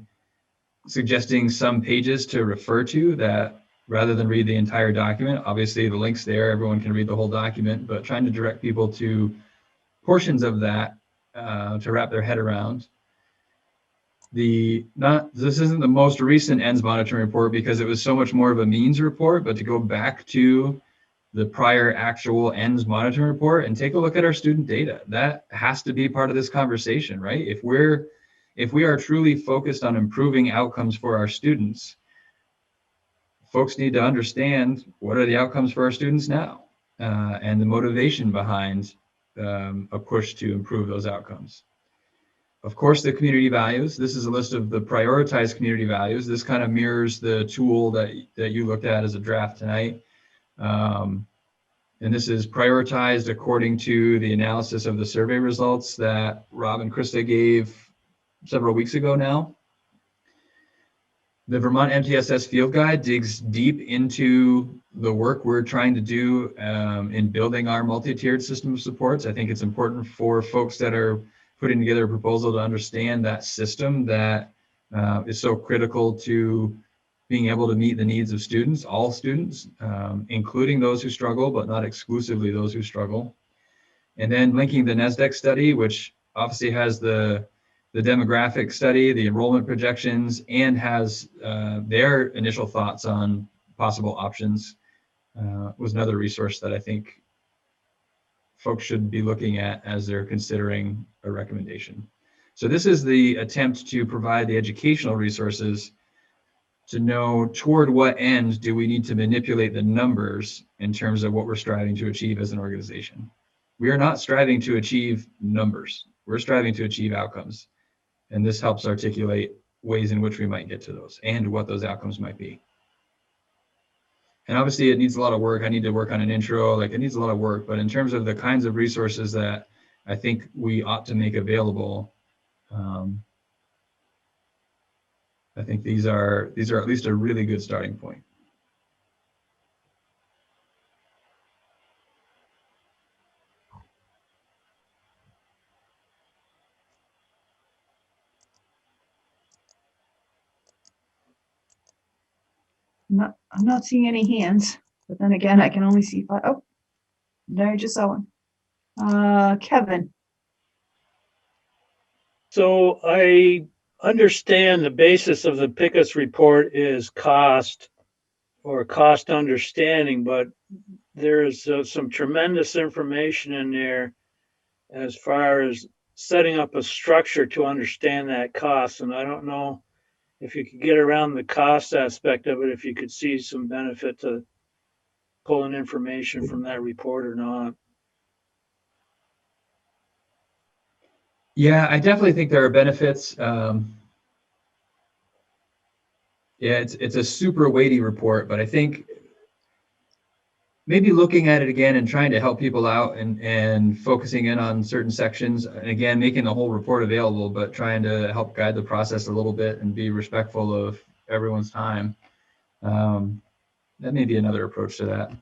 suggesting some pages to refer to that rather than read the entire document. Obviously, the link's there, everyone can read the whole document, but trying to direct people to portions of that to wrap their head around. This isn't the most recent ENDS monitoring report because it was so much more of a means report, but to go back to the prior actual ENDS monitoring report and take a look at our student data. That has to be part of this conversation, right? If we are truly focused on improving outcomes for our students, folks need to understand what are the outcomes for our students now and the motivation behind a push to improve those outcomes. Of course, the community values. This is a list of the prioritized community values. This kind of mirrors the tool that you looked at as a draft tonight. And this is prioritized according to the analysis of the survey results that Rob and Krista gave several weeks ago now. The Vermont MTSS Field Guide digs deep into the work we're trying to do in building our multi-tiered system of supports. I think it's important for folks that are putting together a proposal to understand that system that is so critical to being able to meet the needs of students, all students, including those who struggle, but not exclusively those who struggle. And then linking the NSDEC study, which obviously has the demographic study, the enrollment projections, and has their initial thoughts on possible options, was another resource that I think folks should be looking at as they're considering a recommendation. So this is the attempt to provide the educational resources to know toward what end do we need to manipulate the numbers in terms of what we're striving to achieve as an organization. We are not striving to achieve numbers. We're striving to achieve outcomes. And this helps articulate ways in which we might get to those and what those outcomes might be. And obviously it needs a lot of work. I need to work on an intro, like it needs a lot of work, but in terms of the kinds of resources that I think we ought to make available, I think these are at least a really good starting point. I'm not seeing any hands, but then again, I can only see five. Oh, there I just saw one. Kevin. So I understand the basis of the Pickett's report is cost or cost understanding, but there's some tremendous information in there as far as setting up a structure to understand that cost. And I don't know if you could get around the cost aspect of it, if you could see some benefit to pulling information from that report or not. Yeah, I definitely think there are benefits. Yeah, it's a super weighty report, but I think maybe looking at it again and trying to help people out and focusing in on certain sections, and again, making the whole report available, but trying to help guide the process a little bit and be respectful of everyone's time. That may be another approach to that.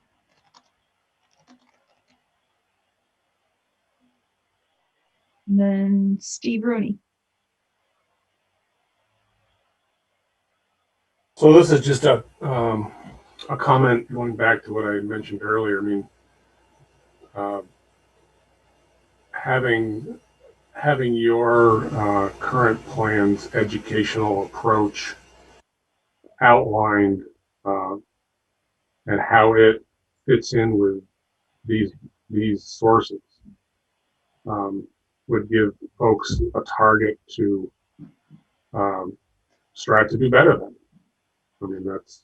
And then Steve Rooney. So this is just a comment going back to what I mentioned earlier. I mean, having your current plan's educational approach outlined, and how it fits in with these sources, would give folks a target to strive to do better than. I mean, that's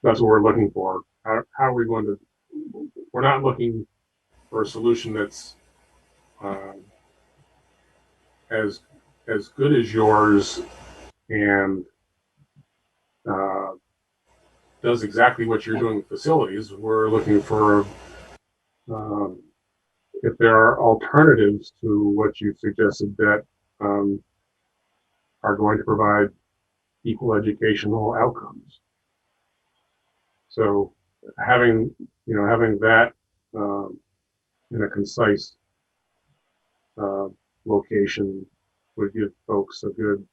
what we're looking for. How are we going to? We're not looking for a solution that's as good as yours and does exactly what you're doing with facilities. We're looking for if there are alternatives to what you suggested that are going to provide equal educational outcomes. So having that in a concise location would give folks a good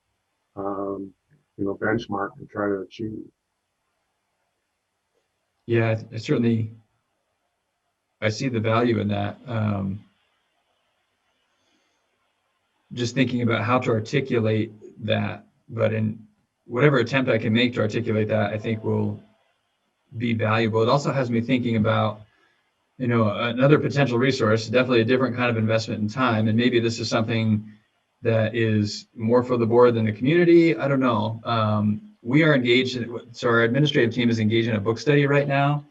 benchmark to try to achieve. Yeah, I certainly, I see the value in that. Just thinking about how to articulate that, but in whatever attempt I can make to articulate that, I think will be valuable. It also has me thinking about, another potential resource, definitely a different kind of investment in time. And maybe this is something that is more for the board than the community. I don't know. We are engaged so our administrative team is engaged in a book study right now.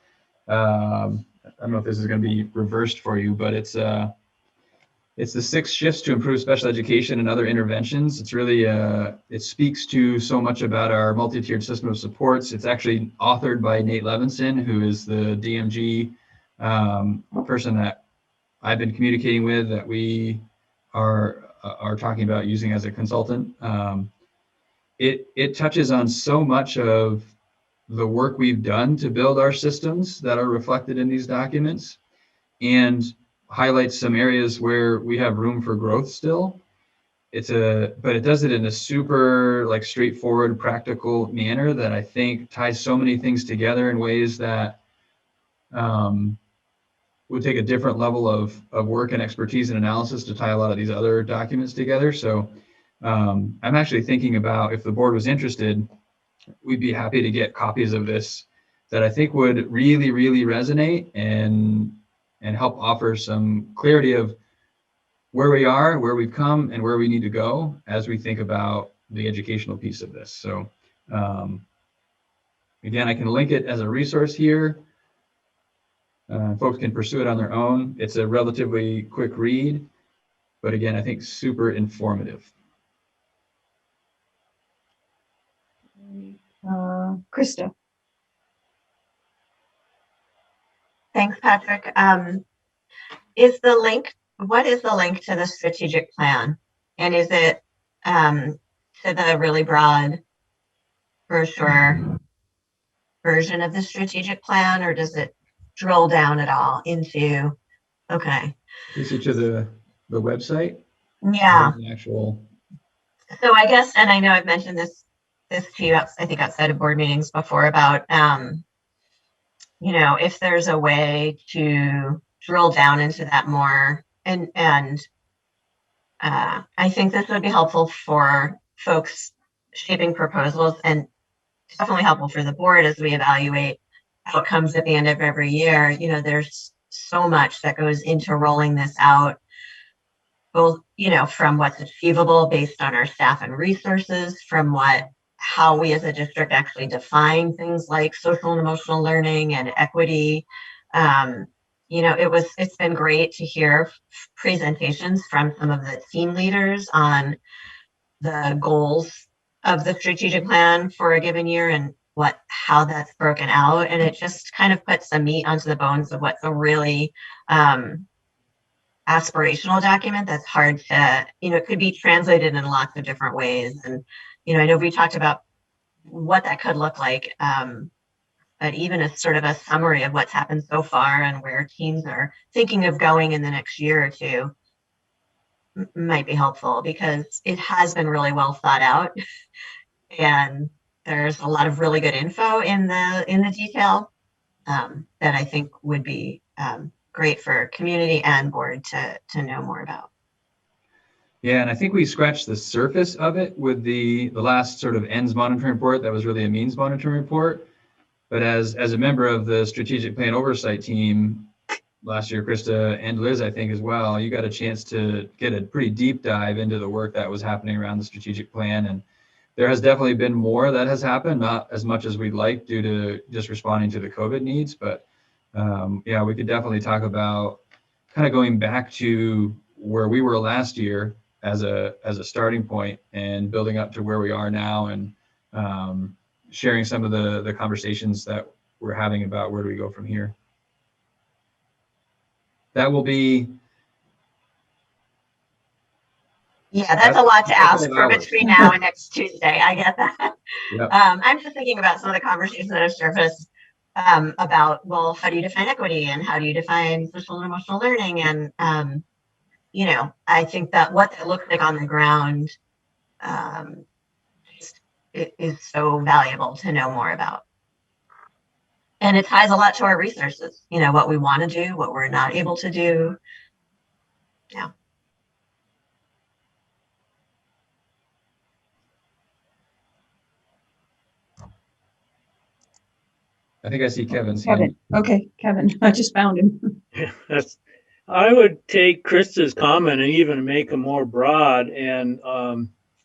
I don't know if this is going to be reversed for you, but it's the 6 shifts to improve special education and other interventions. It's really, it speaks to so much about our multi-tiered system of supports. It's actually authored by Nate Levinson, who is the DMG person that I've been communicating with, that we are talking about using as a consultant. It touches on so much of the work we've done to build our systems that are reflected in these documents, and highlights some areas where we have room for growth still. But it does it in a super straightforward, practical manner that I think ties so many things together in ways that would take a different level of work and expertise and analysis to tie a lot of these other documents together. So I'm actually thinking about, if the board was interested, we'd be happy to get copies of this that I think would really, really resonate and help offer some clarity of where we are, where we've come, and where we need to go as we think about the educational piece of this. So again, I can link it as a resource here. Folks can pursue it on their own. It's a relatively quick read, but again, I think super informative. Krista. Thanks, Patrick. What is the link to the strategic plan? And is it to the really broad brochure version of the strategic plan, or does it drill down at all into, okay. Is it to the website? Yeah. The actual. So I guess, and I know I've mentioned this to you, I think outside of board meetings before, about, if there's a way to drill down into that more, and I think this would be helpful for folks shaping proposals, and definitely helpful for the board as we evaluate outcomes at the end of every year. There's so much that goes into rolling this out, both, from what's achievable based on our staff and resources, from how we as a district actually define things like social and emotional learning and equity. It's been great to hear presentations from some of the team leaders on the goals of the strategic plan for a given year and how that's broken out. And it just kind of puts some meat onto the bones of what's a really aspirational document that's hard to, it could be translated in lots of different ways. And, I know we talked about what that could look like, but even as sort of a summary of what's happened so far and where teams are thinking of going in the next year or two might be helpful, because it has been really well thought out. And there's a lot of really good info in the detail that I think would be great for community and board to know more about. Yeah, and I think we scratched the surface of it with the last sort of ends monitoring report. That was really a means monitoring report. But as a member of the strategic plan oversight team last year, Krista and Liz, I think as well, you got a chance to get a pretty deep dive into the work that was happening around the strategic plan. And there has definitely been more that has happened, not as much as we'd like due to just responding to the COVID needs. But yeah, we could definitely talk about kind of going back to where we were last year as a starting point and building up to where we are now, and sharing some of the conversations that we're having about where do we go from here. That will be. Yeah, that's a lot to ask for hours. between now and next Tuesday. I get that. Yep. I'm just thinking about some of the conversations that have surfaced about, well, how do you define equity and how do you define social and emotional learning? And, you know, I think that what that looks like on the ground it is so valuable to know more about. And it ties a lot to our resources, you know, what we want to do, what we're not able to do. Yeah. I think I see Kevin's hand. Kevin. Okay, Kevin. I just found him. I would take Krista's comment and even make them more broad. And,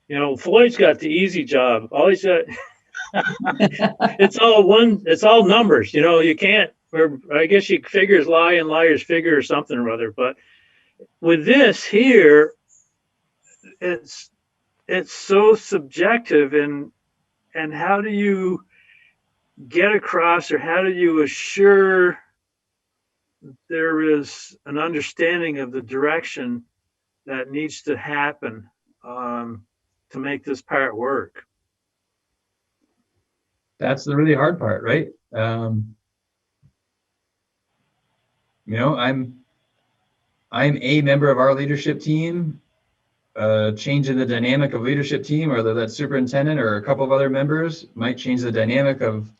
you know, Floyd's got the easy job. All he's got, it's all numbers, you know, you can't, or I guess you figures lie and liars figure or something or other. But with this here, it's so subjective, and how do you get across, or how do you assure there is an understanding of the direction that needs to happen to make this part work? That's the really hard part, right? You know, I'm a member of our leadership team. Change in the dynamic of leadership team, whether that's superintendent or a couple of other members, might change the dynamic of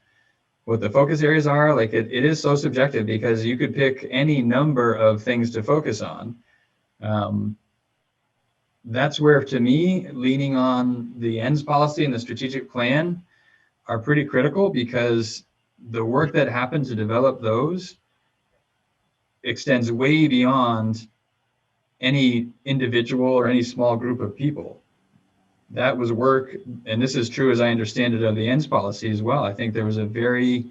what the focus areas are. Like it is so subjective, because you could pick any number of things to focus on. That's where, to me, leaning on the ends policy and the strategic plan are pretty critical, because the work that happened to develop those extends way beyond any individual or any small group of people. That was work, and this is true as I understand it of the ends policy as well. I think there was a very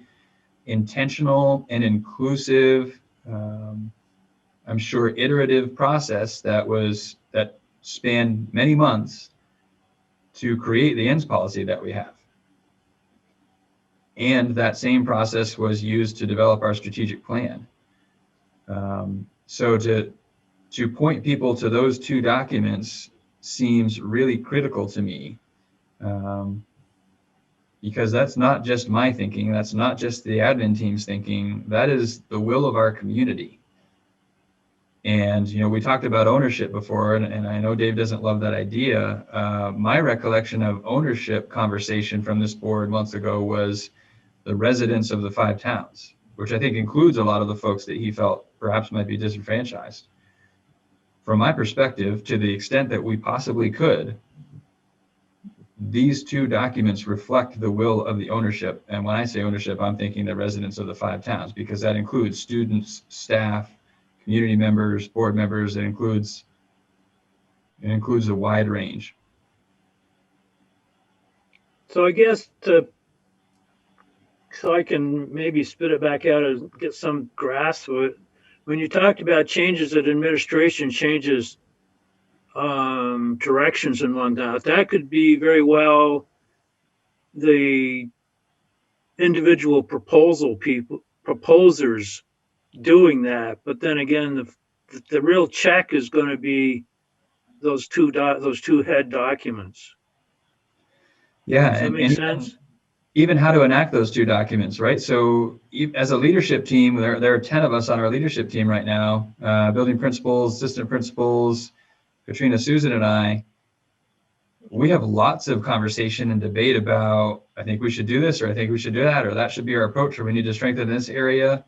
intentional and inclusive, I'm sure iterative process that spanned many months to create the ends policy that we have. And that same process was used to develop our strategic plan. So to point people to those two documents seems really critical to me, because that's not just my thinking, that's not just the admin team's thinking, that is the will of our community. And, you know, we talked about ownership before, and I know Dave doesn't love that idea. My recollection of ownership conversation from this board months ago was the residents of the 5 towns, which I think includes a lot of the folks that he felt perhaps might be disenfranchised. From my perspective, to the extent that we possibly could, these two documents reflect the will of the ownership. And when I say ownership, I'm thinking the residents of the 5 towns, because that includes students, staff, community members, board members. It includes a wide range. So I guess so I can maybe spit it back out and get some grasp of it. When you talked about changes that administration changes directions and whatnot, that could be very well the individual proposers doing that. But then again, the real check is going to be those two head documents. Yeah, does that make sense? Even how to enact those two documents, right? So as a leadership team, there are 10 of us on our leadership team right now, building principals, assistant principals, Katrina, Susan, and I. We have lots of conversation and debate about, I think we should do this, or I think we should do that, or that should be our approach, or we need to strengthen this area,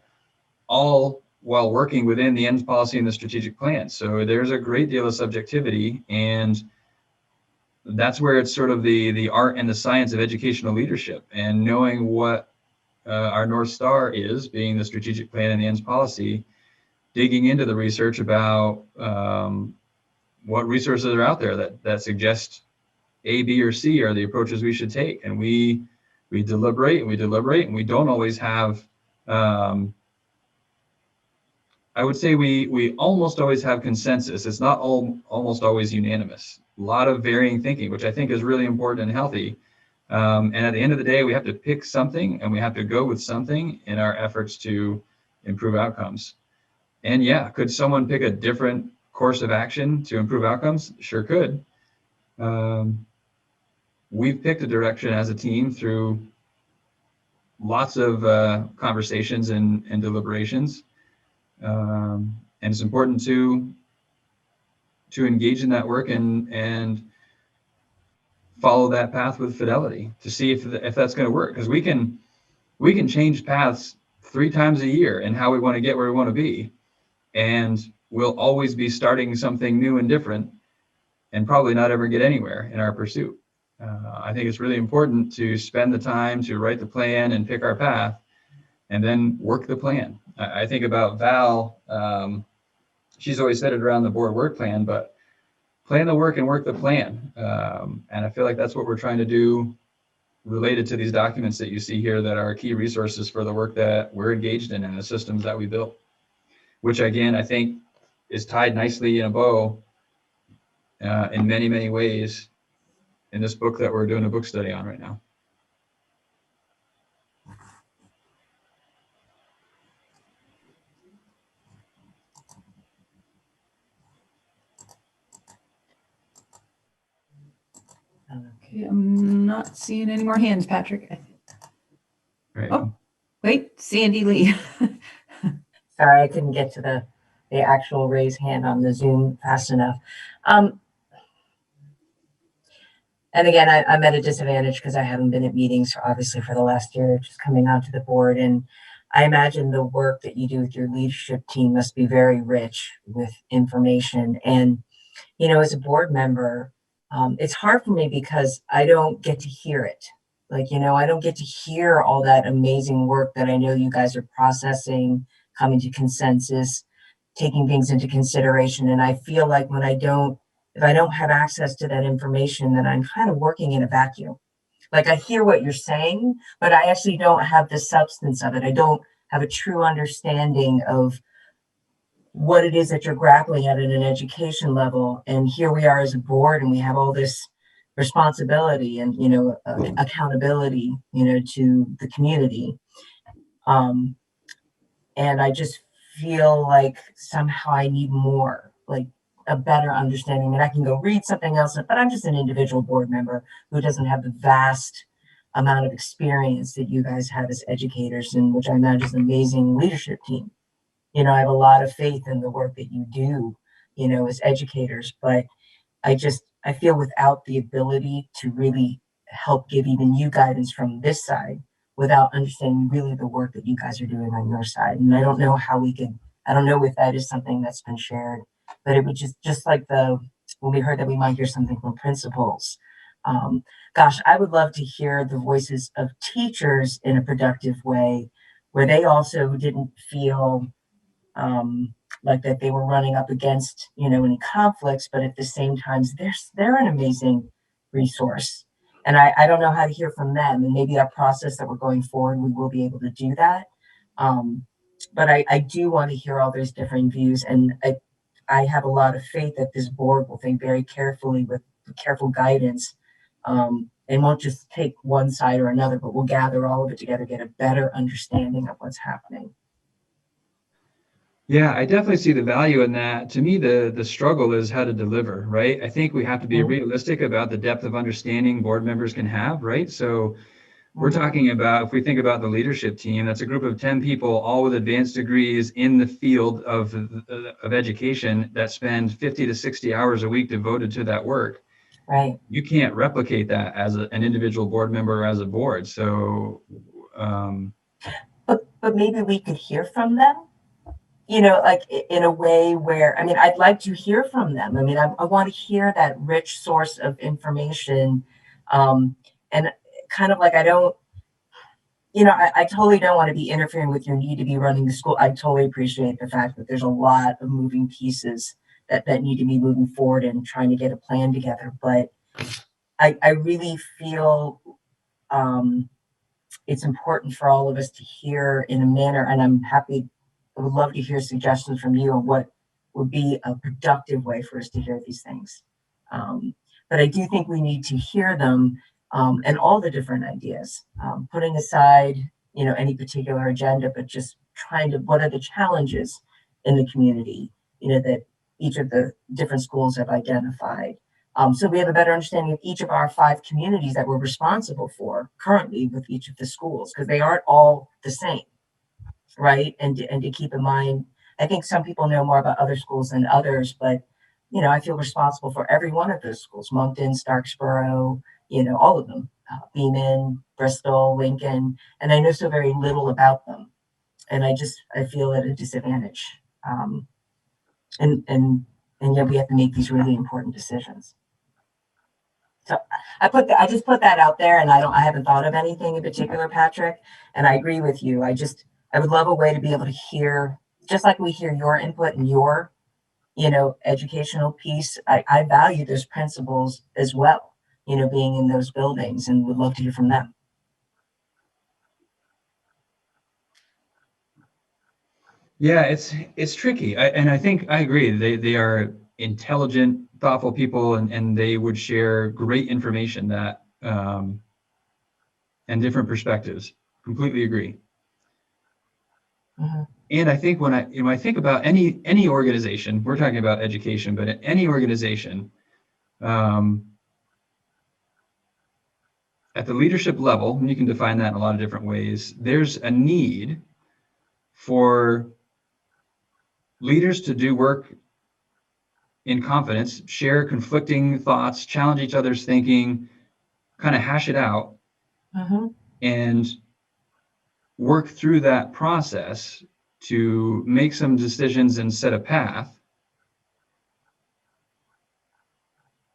all while working within the ends policy and the strategic plan. So there's a great deal of subjectivity, and that's where it's sort of the art and the science of educational leadership, and knowing what our North Star is, being the strategic plan and the ends policy, digging into the research about what resources are out there that suggest A, B, or C are the approaches we should take. And we deliberate and we deliberate, and we don't always have, I would say we almost always have consensus. It's not almost always unanimous. A lot of varying thinking, which I think is really important and healthy. And at the end of the day, we have to pick something, and we have to go with something in our efforts to improve outcomes. And yeah, could someone pick a different course of action to improve outcomes? Sure could. We've picked a direction as a team through lots of conversations and deliberations. And it's important to engage in that work and follow that path with fidelity to see if that's going to work. Because we can change paths 3 times a year in how we want to get where we want to be. And we'll always be starting something new and different, and probably not ever get anywhere in our pursuit. I think it's really important to spend the time to write the plan and pick our path, and then work the plan. I think about Val, she's always said it around the board work plan, but plan the work and work the plan. And I feel like that's what we're trying to do related to these documents that you see here that are key resources for the work that we're engaged in and the systems that we built, which again, I think is tied nicely in a bow in many, many ways in this book that we're doing a book study on right now. Okay, I'm not seeing any more hands, Patrick. Right. Oh, wait, Sandy Lee. Sorry, I couldn't get to the actual raise hand on the Zoom fast enough. And again, I'm at a disadvantage because I haven't been at meetings, obviously, for the last year, just coming onto the board. And I imagine the work that you do with your leadership team must be very rich with information. And, you know, as a board member, it's hard for me because I don't get to hear it. Like, you know, I don't get to hear all that amazing work that I know you guys are processing, coming to consensus, taking things into consideration. And I feel like if I don't have access to that information, then I'm kind of working in a vacuum. Like, I hear what you're saying, but I actually don't have the substance of it. I don't have a true understanding of what it is that you're grappling at an education level. And here we are as a board, and we have all this responsibility and, you know, accountability, you know, to the community. And I just feel like somehow I need more, like a better understanding. And I can go read something else, but I'm just an individual board member who doesn't have the vast amount of experience that you guys have as educators, and which I imagine is an amazing leadership team. You know, I have a lot of faith in the work that you do, you know, as educators, but I feel without the ability to really help give even you guidance from this side, without understanding really the work that you guys are doing on your side. And I don't know how I don't know if that is something that's been shared, but it would just like when we heard that we might hear something from principals. Gosh, I would love to hear the voices of teachers in a productive way, where they also didn't feel like that they were running up against, you know, any conflicts, but at the same time, they're an amazing resource. And I don't know how to hear from them, and maybe that process that we're going forward, we will be able to do that. But I do want to hear all those different views, and I have a lot of faith that this board will think very carefully with careful guidance, and won't just take one side or another, but we'll gather all of it together, get a better understanding of what's happening. Yeah, I definitely see the value in that. To me, the struggle is how to deliver, right? I think we have to be realistic about the depth of understanding board members can have, right? So we're talking about, if we think about the leadership team, that's a group of 10 people, all with advanced degrees in the field of education, that spend 50 to 60 hours a week devoted to that work. Right. You can't replicate that as an individual board member or as a board. So, but maybe we could hear from them. like in a way where, I mean, I'd like to hear from them. I mean, I want to hear that rich source of information. And kind of like, I don't, I totally don't want to be interfering with your need to be running the school. I totally appreciate the fact that there's a lot of moving pieces that need to be moving forward and trying to get a plan together. But I really feel it's important for all of us to hear in a manner, and I would love to hear suggestions from you on what would be a productive way for us to hear these things. But I do think we need to hear them and all the different ideas, putting aside, any particular agenda, but just trying to, what are the challenges in the community, that each of the different schools have identified. So we have a better understanding of each of our 5 communities that we're responsible for currently with each of the schools, because they aren't all the same, right? And to keep in mind, I think some people know more about other schools than others, but I feel responsible for every one of those schools: Moncton, Starksboro, all of them, Beeman, Bristol, Lincoln, and I know so very little about them, and I feel at a disadvantage. And yet we have to make these really important decisions. So I just put that out there, and I haven't thought of anything in particular, Patrick. And I agree with you. I would love a way to be able to hear, just like we hear your input and your, educational piece. I value those principals as well, being in those buildings, and would love to hear from them. Yeah, it's tricky. And I think I agree. They are intelligent, thoughtful people, and they would share great information that and different perspectives. Completely agree. Mm-hmm. And I think when I think about any organization, we're talking about education, but any organization, at the leadership level, and you can define that in a lot of different ways, there's a need for leaders to do work in confidence, share conflicting thoughts, challenge each other's thinking, kind of hash it out, Mm-hmm. and work through that process to make some decisions and set a path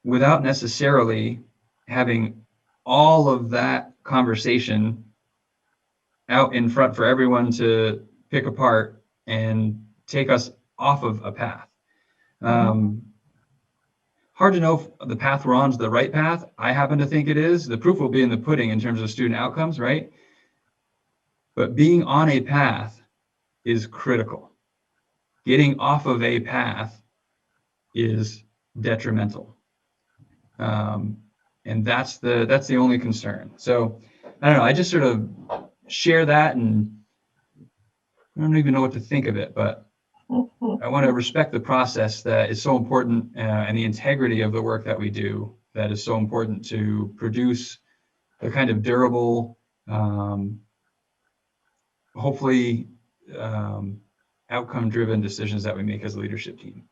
without necessarily having all of that conversation out in front for everyone to pick apart and take us off of a path. Hard to know if the path we're on is the right path. I happen to think it is. The proof will be in the pudding in terms of student outcomes, right? But being on a path is critical. Getting off of a path is detrimental. And that's the only concern. So I don't know, I just sort of share that, and I don't even know what to think of it, but I want to respect the process that is so important, and the integrity of the work that we do that is so important to produce the kind of durable, hopefully outcome-driven decisions that we make as a leadership team.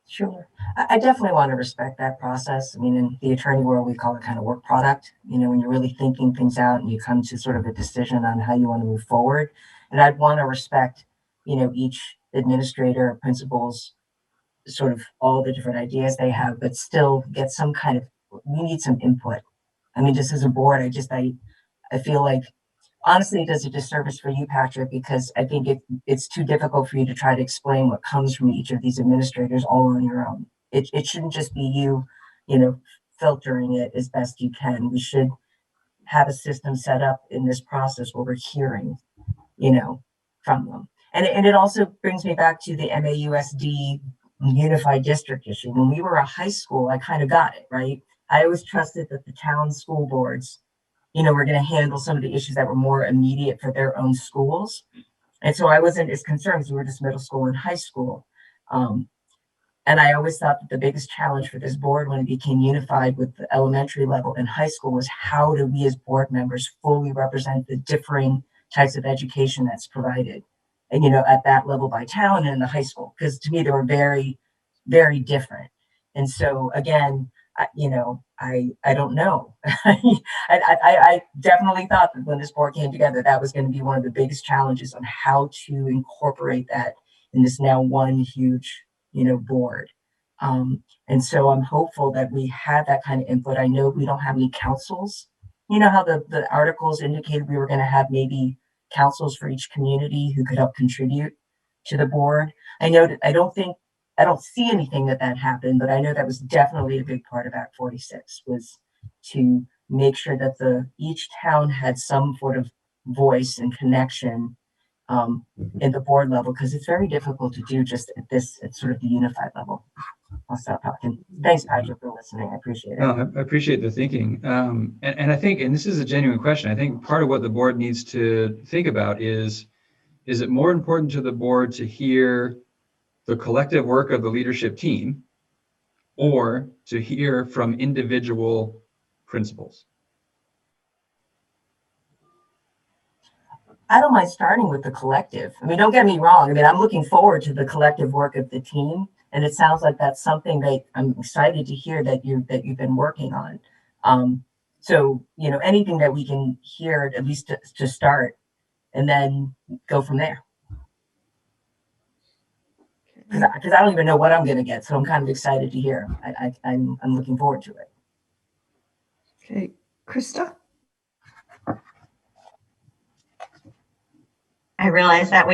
Sure. I definitely want to respect that process. I mean, in the attorney world, we call it kind of work product, when you're really thinking things out and you come to sort of a decision on how you want to move forward. And I'd want to respect, each administrator, principals, sort of all the different ideas they have, but still get some kind of, we need some input. I mean, just as a board, I feel like, honestly, it does a disservice for you, Patrick, because I think it's too difficult for you to try to explain what comes from each of these administrators all on your own. It shouldn't just be you, filtering it as best you can. We should have a system set up in this process where we're hearing, from them. And it also brings me back to the MAUSD unified district issue. When we were a high school, I kind of got it, right? I always trusted that the town school boards, were going to handle some of the issues that were more immediate for their own schools. And so I wasn't as concerned because we were just middle school and high school. And I always thought that the biggest challenge for this board when it became unified with the elementary level and high school was, how do we as board members fully represent the differing types of education that's provided? And, at that level by town and in the high school, because to me, they were very, very different. And so again, I don't know. I definitely thought that when this board came together, that was going to be one of the biggest challenges on how to incorporate that in this now one huge, board. And so I'm hopeful that we have that kind of input. I know we don't have any councils. You know how the articles indicated we were going to have maybe councils for each community who could help contribute to the board. I know that I don't see anything that happened, but I know that was definitely a big part of Act 46 was to make sure that each town had some sort of voice and connection in the board level, because it's very difficult to do just at sort of the unified level. I'll stop talking. Thanks, Patrick, for listening. I appreciate it. No, I appreciate the thinking. And I think, and this is a genuine question, I think part of what the board needs to think about is it more important to the board to hear the collective work of the leadership team or to hear from individual principals? I don't mind starting with the collective. I mean, don't get me wrong. I mean, I'm looking forward to the collective work of the team. And it sounds like that's something that I'm excited to hear that you've been working on. So, anything that we can hear, at least to start, and then go from there. Because I don't even know what I'm going to get. So I'm kind of excited to hear. I'm looking forward to it. Okay, Krista? I realize that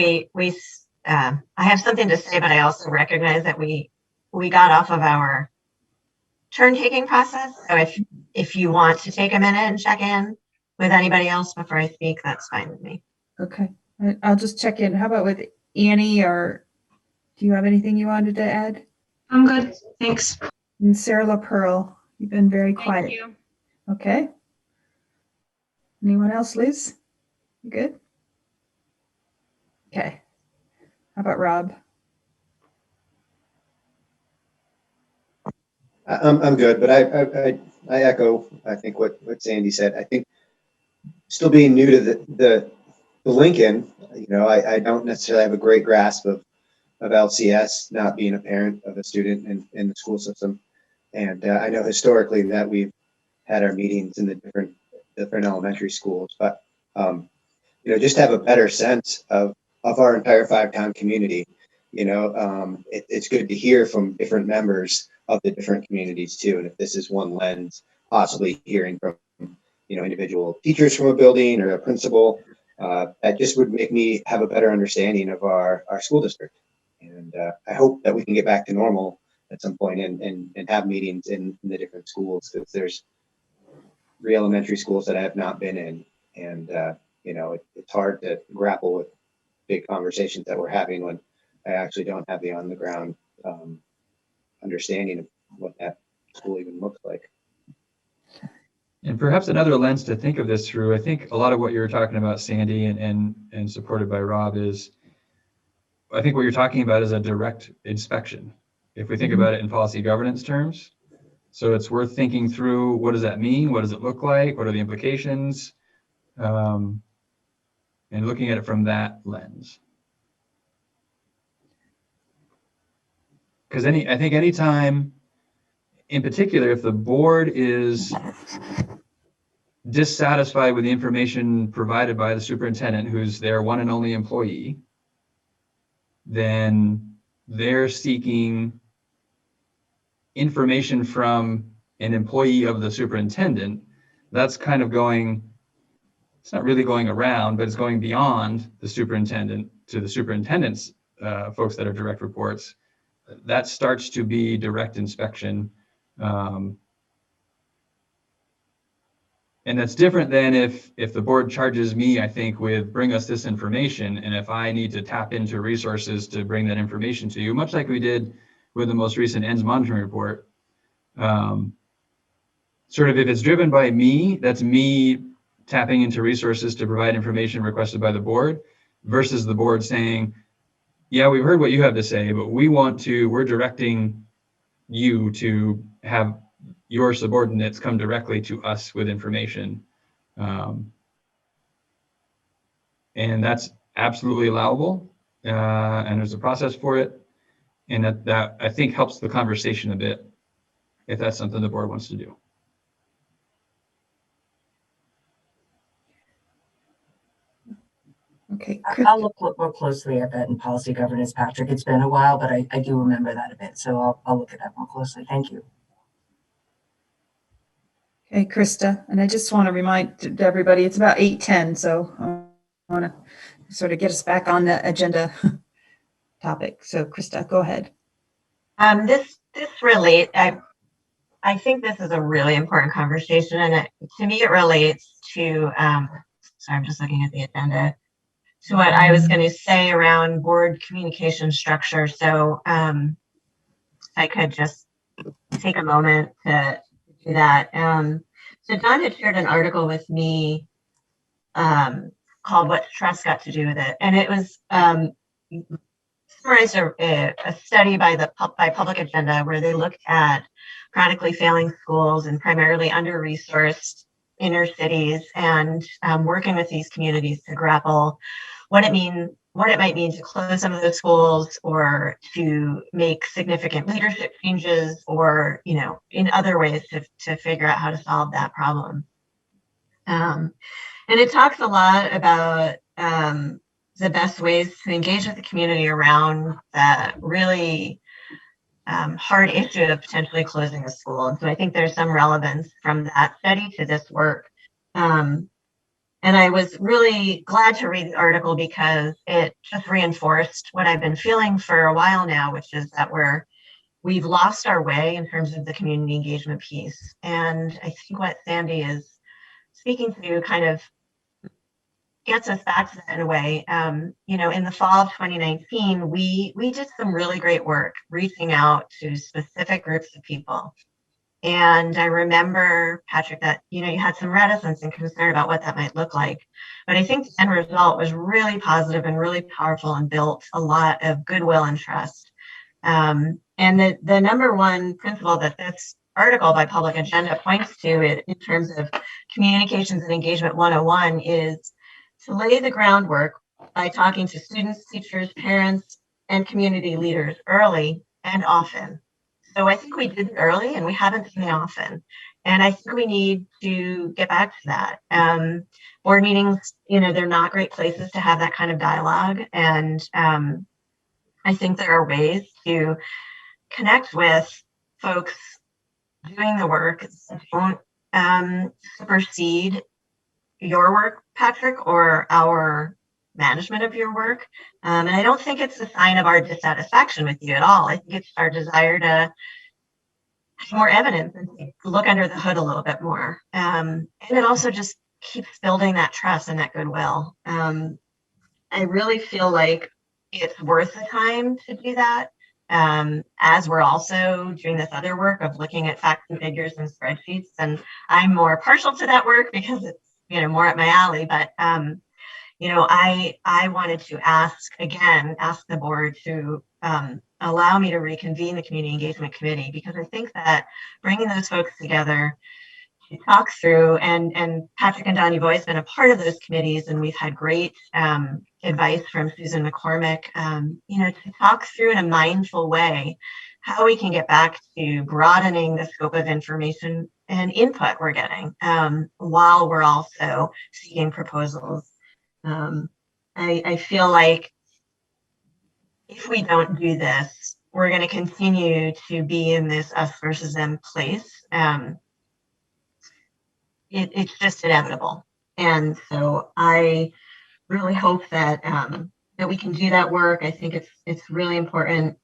I have something to say, but I also recognize that we got off of our turn taking process. So if you want to take a minute and check in with anybody else before I speak, that's fine with me. Okay, I'll just check in. How about with Annie, or do you have anything you wanted to add? I'm good. Thanks. And Sarah LaPearl, you've been very quiet. Thank you. Okay. Anyone else, Liz? You good? Okay. How about Rob? I'm good, but I echo, I think what Sandy said. I think still being new to the Lincoln, I don't necessarily have a great grasp of LCS, not being a parent of a student in the school system. And I know historically that we've had our meetings in the different elementary schools, but just have a better sense of our entire 5-town community. It's good to hear from different members of the different communities too. And if this is one lens, possibly hearing from individual teachers from a building or a principal, that just would make me have a better understanding of our school district. And I hope that we can get back to normal at some point and have meetings in the different schools, because there's 3 elementary schools that I have not been in. And, it's hard to grapple with big conversations that we're having when I actually don't have the on the ground understanding of what that school even looks like. And perhaps another lens to think of this through, I think a lot of what you were talking about, Sandy, and supported by Rob, is I think what you're talking about is a direct inspection. If we think about it in policy governance terms, so it's worth thinking through, what does that mean? What does it look like? What are the implications? And looking at it from that lens. Because I think anytime, in particular, if the board is dissatisfied with the information provided by the superintendent, who's their one and only employee, then they're seeking information from an employee of the superintendent. That's kind of going, it's not really going around, but it's going beyond the superintendent to the superintendent's folks that are direct reports. That starts to be direct inspection. And that's different than if the board charges me, I think, with bring us this information. And if I need to tap into resources to bring that information to you, much like we did with the most recent ends monitoring report, sort of if it's driven by me, that's me tapping into resources to provide information requested by the board, versus the board saying, yeah, we've heard what you have to say, but we're directing you to have your subordinates come directly to us with information. And that's absolutely allowable. And there's a process for it. And that I think helps the conversation a bit, if that's something the board wants to do. Okay, I'll look more closely at that in policy governance, Patrick. It's been a while, but I do remember that a bit. So I'll look at that more closely. Thank you. okay, Krista, and I just want to remind everybody, it's about 8:10, so I want to sort of get us back on the agenda topic. So Krista, go ahead. This relates. I think this is a really important conversation, and to me, it relates to. Sorry, I'm just looking at the agenda. To what I was going to say around board communication structure. So, if I could just take a moment to do that. So Don had shared an article with me called "What's Trust Got to Do with It," and it was summarized a study by Public Agenda where they looked at chronically failing schools and primarily under-resourced inner cities, and working with these communities to grapple what it might mean to close some of those schools or to make significant leadership changes, or in other ways to figure out how to solve that problem. And it talks a lot about the best ways to engage with the community around that really hard issue of potentially closing a school. And so I think there's some relevance from that study to this work. And I was really glad to read the article because it just reinforced what I've been feeling for a while now, which is that we've lost our way in terms of the community engagement piece. And I think what Sandy is speaking to kind of gets us back to that in a way. In the fall of 2019, we did some really great work reaching out to specific groups of people. And I remember, Patrick, that you had some reticence and concern about what that might look like. But I think the end result was really positive and really powerful and built a lot of goodwill and trust. And the number one principle that this article by Public Agenda points to it in terms of communications and engagement 101 is to lay the groundwork by talking to students, teachers, parents, and community leaders early and often. So I think we did it early and we haven't done it often. And I think we need to get back to that. Board meetings, they're not great places to have that kind of dialogue. And I think there are ways to connect with folks doing the work that don't supersede your work, Patrick, or our management of your work. And I don't think it's a sign of our dissatisfaction with you at all. I think it's our desire to have more evidence and look under the hood a little bit more. And it also just keeps building that trust and that goodwill. I really feel like it's worth the time to do that. As we're also doing this other work of looking at facts and figures and spreadsheets. And I'm more partial to that work because it's more up my alley, but I wanted to ask the board to allow me to reconvene the Community Engagement Committee, because I think that bringing those folks together to talk through, and Patrick and Don, you've always been a part of those committees, and we've had great advice from Susan McCormick, to talk through in a mindful way how we can get back to broadening the scope of information and input we're getting while we're also seeking proposals. I feel like if we don't do this, we're going to continue to be in this us versus them place. It's just inevitable. And so I really hope that that we can do that work. I think it's really important.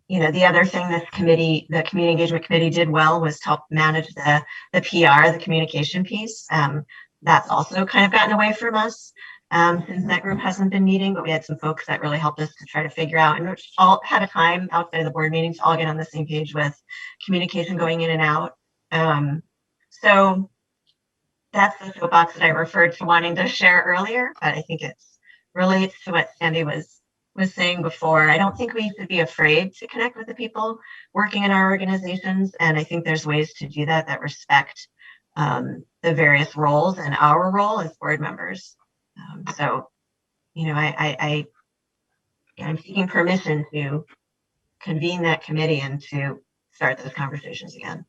The other thing the Community Engagement Committee did well was to help manage the PR, the communication piece. That's also kind of gotten away from us since that group hasn't been meeting, but we had some folks that really helped us to try to figure out, and which all had a time outside of the board meetings to all get on the same page with communication going in and out. So that's the soapbox that I referred to wanting to share earlier, but I think it relates to what Sandy was saying before. I don't think we should be afraid to connect with the people working in our organizations, and I think there's ways to do that respect the various roles and our role as board members. I'm seeking permission to convene that committee and to start those conversations again.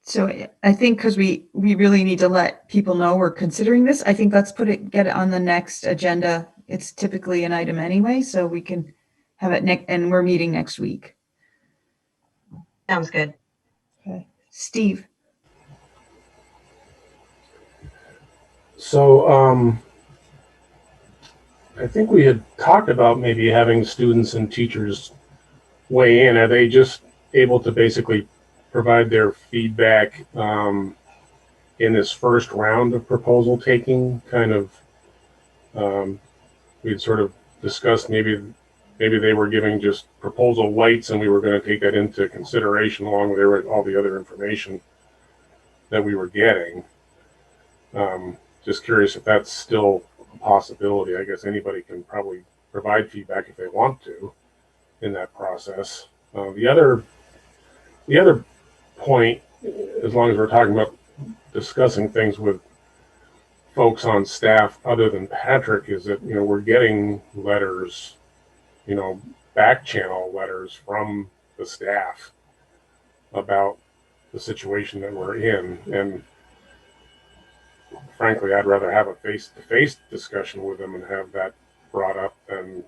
So I think because we really need to let people know we're considering this, I think let's get it on the next agenda. It's typically an item anyway, so we can have it next, and we're meeting next week. Sounds good. Okay. Steve. So, I think we had talked about maybe having students and teachers weigh in. Are they just able to basically provide their feedback in this first round of proposal taking? Kind of, we'd sort of discussed maybe they were giving just proposal whites, and we were going to take that into consideration along with all the other information that we were getting. Just curious if that's still a possibility. I guess anybody can probably provide feedback if they want to in that process. The other point, as long as we're talking about discussing things with folks on staff other than Patrick, is that we're getting letters, back channel letters from the staff about the situation that we're in, and frankly, I'd rather have a face-to-face discussion with them and have that brought up than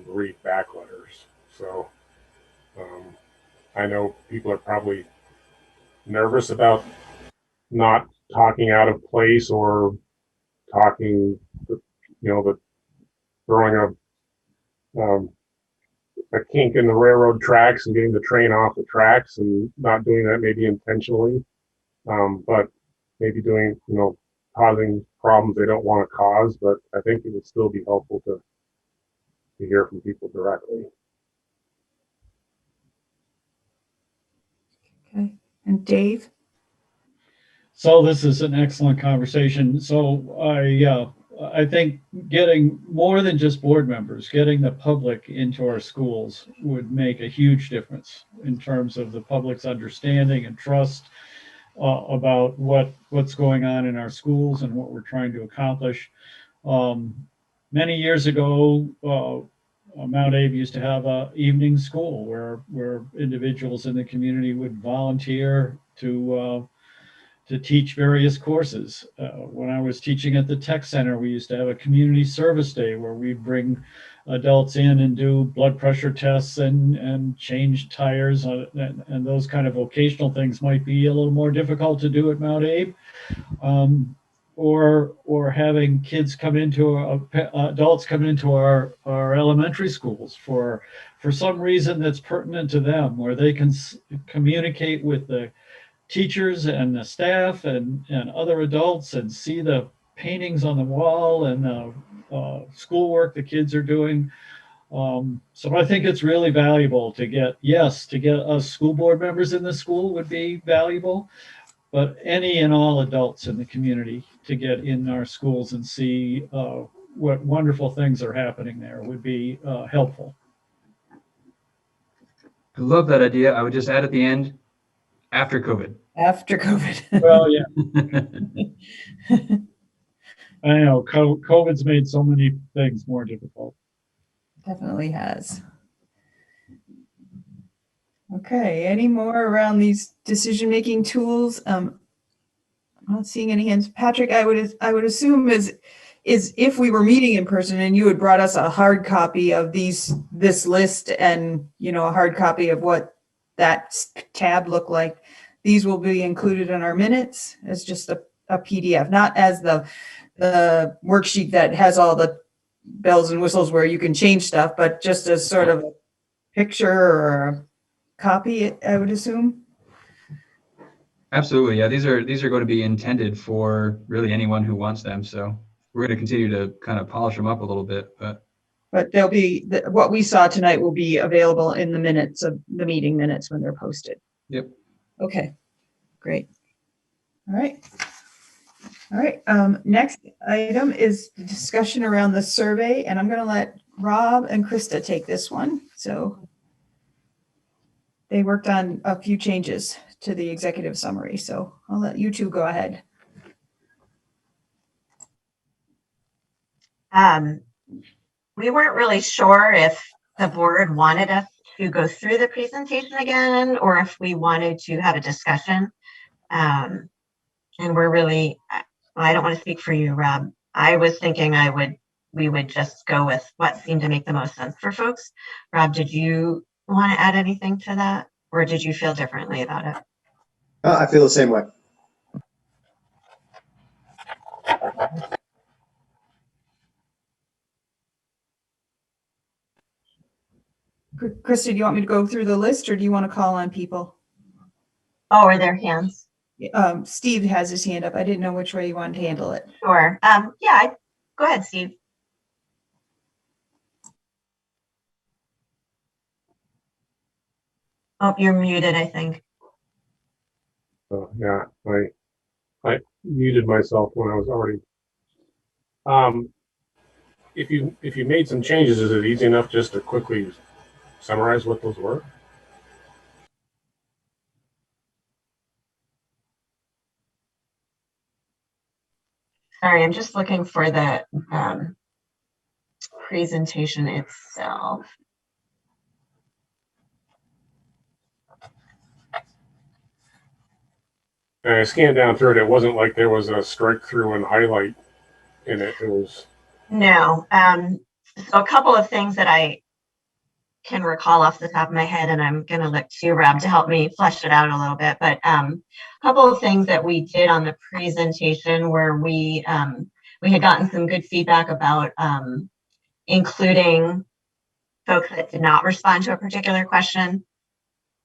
read back letters. So I know people are probably nervous about not talking out of place or talking, the throwing a kink in the railroad tracks and getting the train off the tracks, and not doing that maybe intentionally, but maybe doing, causing problems they don't want to cause. But I think it would still be helpful to hear from people directly. Okay. And Dave? So this is an excellent conversation. So I think getting more than just board members, getting the public into our schools would make a huge difference in terms of the public's understanding and trust about what's going on in our schools and what we're trying to accomplish. Many years ago, Mount Abe used to have a evening school where individuals in the community would volunteer to teach various courses. When I was teaching at the tech center, we used to have a community service day where we'd bring adults in and do blood pressure tests and change tires, and those kind of vocational things might be a little more difficult to do at Mount Abe. Or having kids come into adults come into our elementary schools for some reason that's pertinent to them, where they can communicate with the teachers and the staff and other adults and see the paintings on the wall and the schoolwork the kids are doing. So I think it's really valuable to get us school board members in the school would be valuable, but any and all adults in the community to get in our schools and see what wonderful things are happening there would be helpful. I love that idea. I would just add at the end, after COVID. After COVID. Well, yeah. I know COVID's made so many things more difficult. Definitely has. Okay, any more around these decision-making tools? I'm not seeing any hands. Patrick, I would assume is if we were meeting in person and you had brought us a hard copy of this list and, a hard copy of what that tab looked like, these will be included in our minutes as just a PDF, not as the worksheet that has all the bells and whistles where you can change stuff, but just as sort of a picture or a copy, I would assume. Absolutely. Yeah, these are going to be intended for really anyone who wants them. So we're going to continue to kind of polish them up a little bit, but they'll be what we saw tonight will be available in the minutes of the meeting minutes when they're posted. Yep. Okay, great. All right. Next item is the discussion around the survey, and I'm going to let Rob and Krista take this one. So they worked on a few changes to the executive summary, so I'll let you two go ahead. We weren't really sure if the board wanted us to go through the presentation again, or if we wanted to have a discussion. And we're really, I don't want to speak for you, Rob. I was thinking we would just go with what seemed to make the most sense for folks. Rob, did you want to add anything to that, or did you feel differently about it? I feel the same way. Krista, do you want me to go through the list or do you want to call on people? Oh, are there hands? Steve has his hand up. I didn't know which way you wanted to handle it. Sure. Go ahead, Steve. Oh, you're muted, I think. So yeah, I muted myself when I was already. If you made some changes, is it easy enough just to quickly summarize what those were? Sorry, I'm just looking for the presentation itself. And I scanned down through it. It wasn't like there was a strike through and highlight in it. It was. No. So a couple of things that I can recall off the top of my head, and I'm going to look to Rob to help me flesh it out a little bit. But a couple of things that we did on the presentation where we had gotten some good feedback about including folks that did not respond to a particular question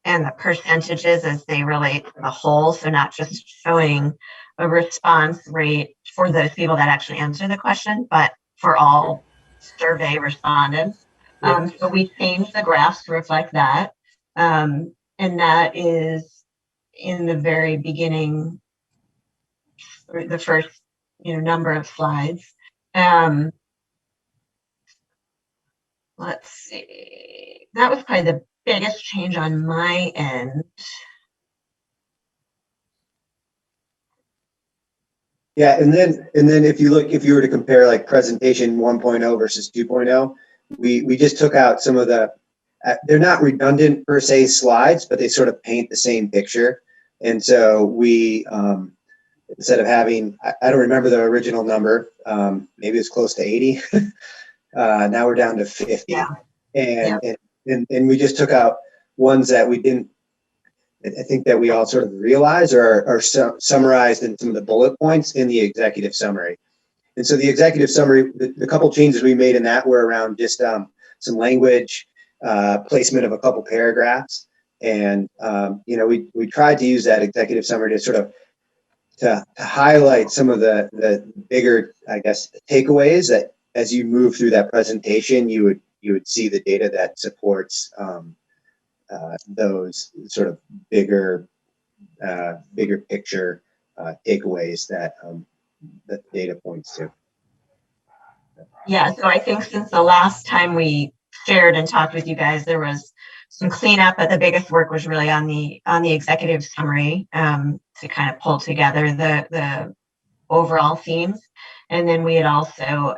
and the percentages as they relate to the whole. So not just showing a response rate for those people that actually answer the question, but for all survey respondents. So we changed the graphs to reflect that. And that is in the very beginning, the first number of slides. Let's see. That was probably the biggest change on my end. Yeah, and then if you were to compare like presentation 1.0 versus 2.0, we just took out some of the, they're not redundant per se slides, but they sort of paint the same picture. And so we, instead of having, I don't remember the original number, maybe it's close to 80. Now we're down to 50. Yeah. And we just took out ones that we didn't, I think that we all sort of realize or are summarized in some of the bullet points in the executive summary. And so the executive summary, the couple changes we made in that were around just some language, placement of a couple paragraphs. And, we tried to use that executive summary to sort of to highlight some of the bigger, I guess, takeaways that as you move through that presentation, you would see the data that supports those sort of bigger picture takeaways that the data points to. Yeah, so I think since the last time we shared and talked with you guys, there was some cleanup, but the biggest work was really on the executive summary to kind of pull together the overall themes. And then we had also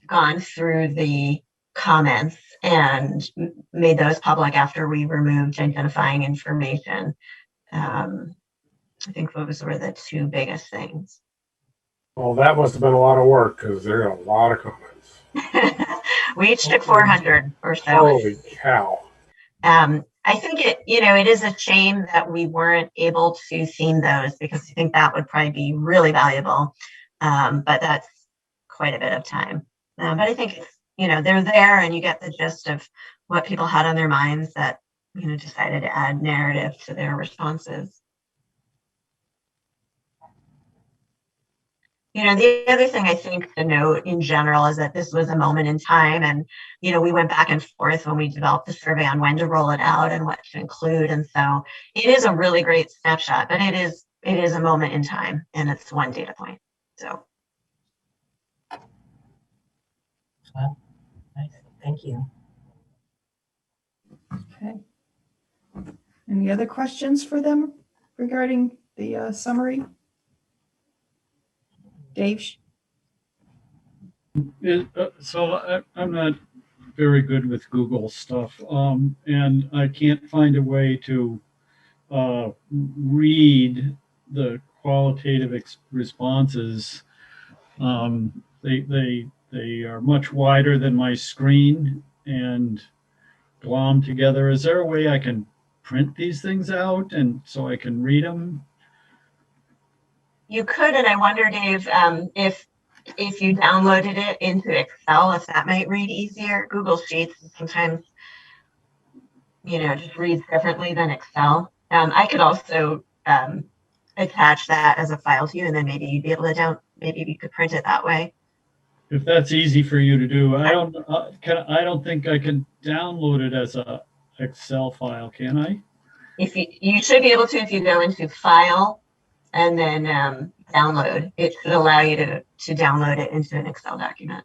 gone through the comments and made those public after we removed identifying information. I think those were the two biggest things. Well, that must have been a lot of work because there are a lot of comments. We each took 400 or so. Holy cow. I think it is a shame that we weren't able to theme those because I think that would probably be really valuable. But that's quite a bit of time. But I think they're there and you get the gist of what people had on their minds that decided to add narrative to their responses. The other thing I think to note in general is that this was a moment in time and, we went back and forth when we developed the survey on when to roll it out and what to include. And so it is a really great snapshot, but it is a moment in time and it's one data point. So. Well, nice. Thank you. Okay. Any other questions for them regarding the summary? Dave? So I'm not very good with Google stuff. And I can't find a way to read the qualitative responses. They are much wider than my screen and glom together. Is there a way I can print these things out and so I can read them? You could, and I wonder, Dave, if you downloaded it into Excel, if that might read easier. Google Sheets sometimes, just reads differently than Excel. I could also attach that as a file to you, and then maybe you'd be able to maybe you could print it that way. If that's easy for you to do, I don't think I can download it as a Excel file, can I? If you should be able to, if you go into File and then Download, it should allow you to download it into an Excel document.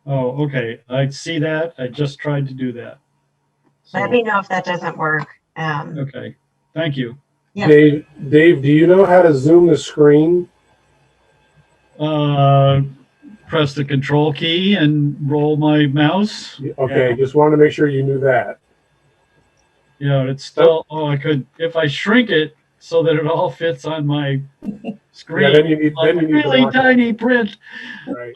Oh, okay. I see that. I just tried to do that. So, let me know if that doesn't work. Okay. Thank you. Yeah. Dave, do you know how to zoom the screen? Press the control key and roll my mouse. Okay, just wanted to make sure you knew that. Yeah, it's still, I could, if I shrink it so that it all fits on my screen. Yeah, then you need really tiny print. Right.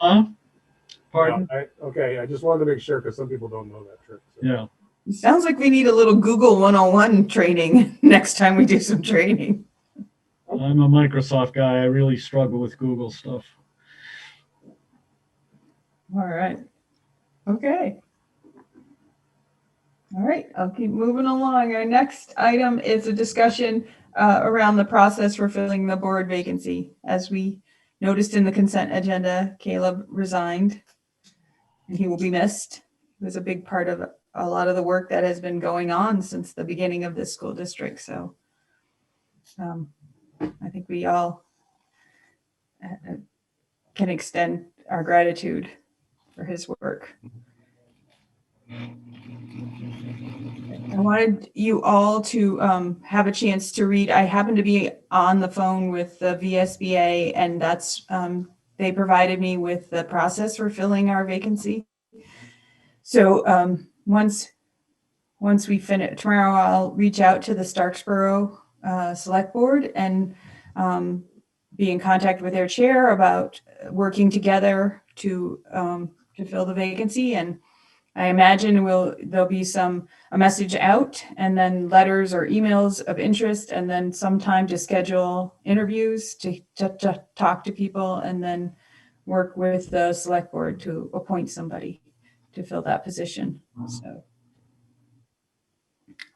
Pardon? Okay, I just wanted to make sure because some people don't know that trick. So. Yeah. It sounds like we need a little Google 101 training next time we do some training. I'm a Microsoft guy. I really struggle with Google stuff. All right. Okay. All right, I'll keep moving along. Our next item is a discussion around the process for filling the board vacancy. As we noticed in the consent agenda, Caleb resigned and he will be missed. He was a big part of a lot of the work that has been going on since the beginning of this school district. So I think we all can extend our gratitude for his work. I wanted you all to have a chance to read. I happen to be on the phone with the VSBA, and that's they provided me with the process for filling our vacancy. So once we finish tomorrow, I'll reach out to the Starksboro Select Board and be in contact with their chair about working together to fill the vacancy. And I imagine there'll be a message out and then letters or emails of interest and then some time to schedule interviews to talk to people and then work with the select board to appoint somebody to fill that position. So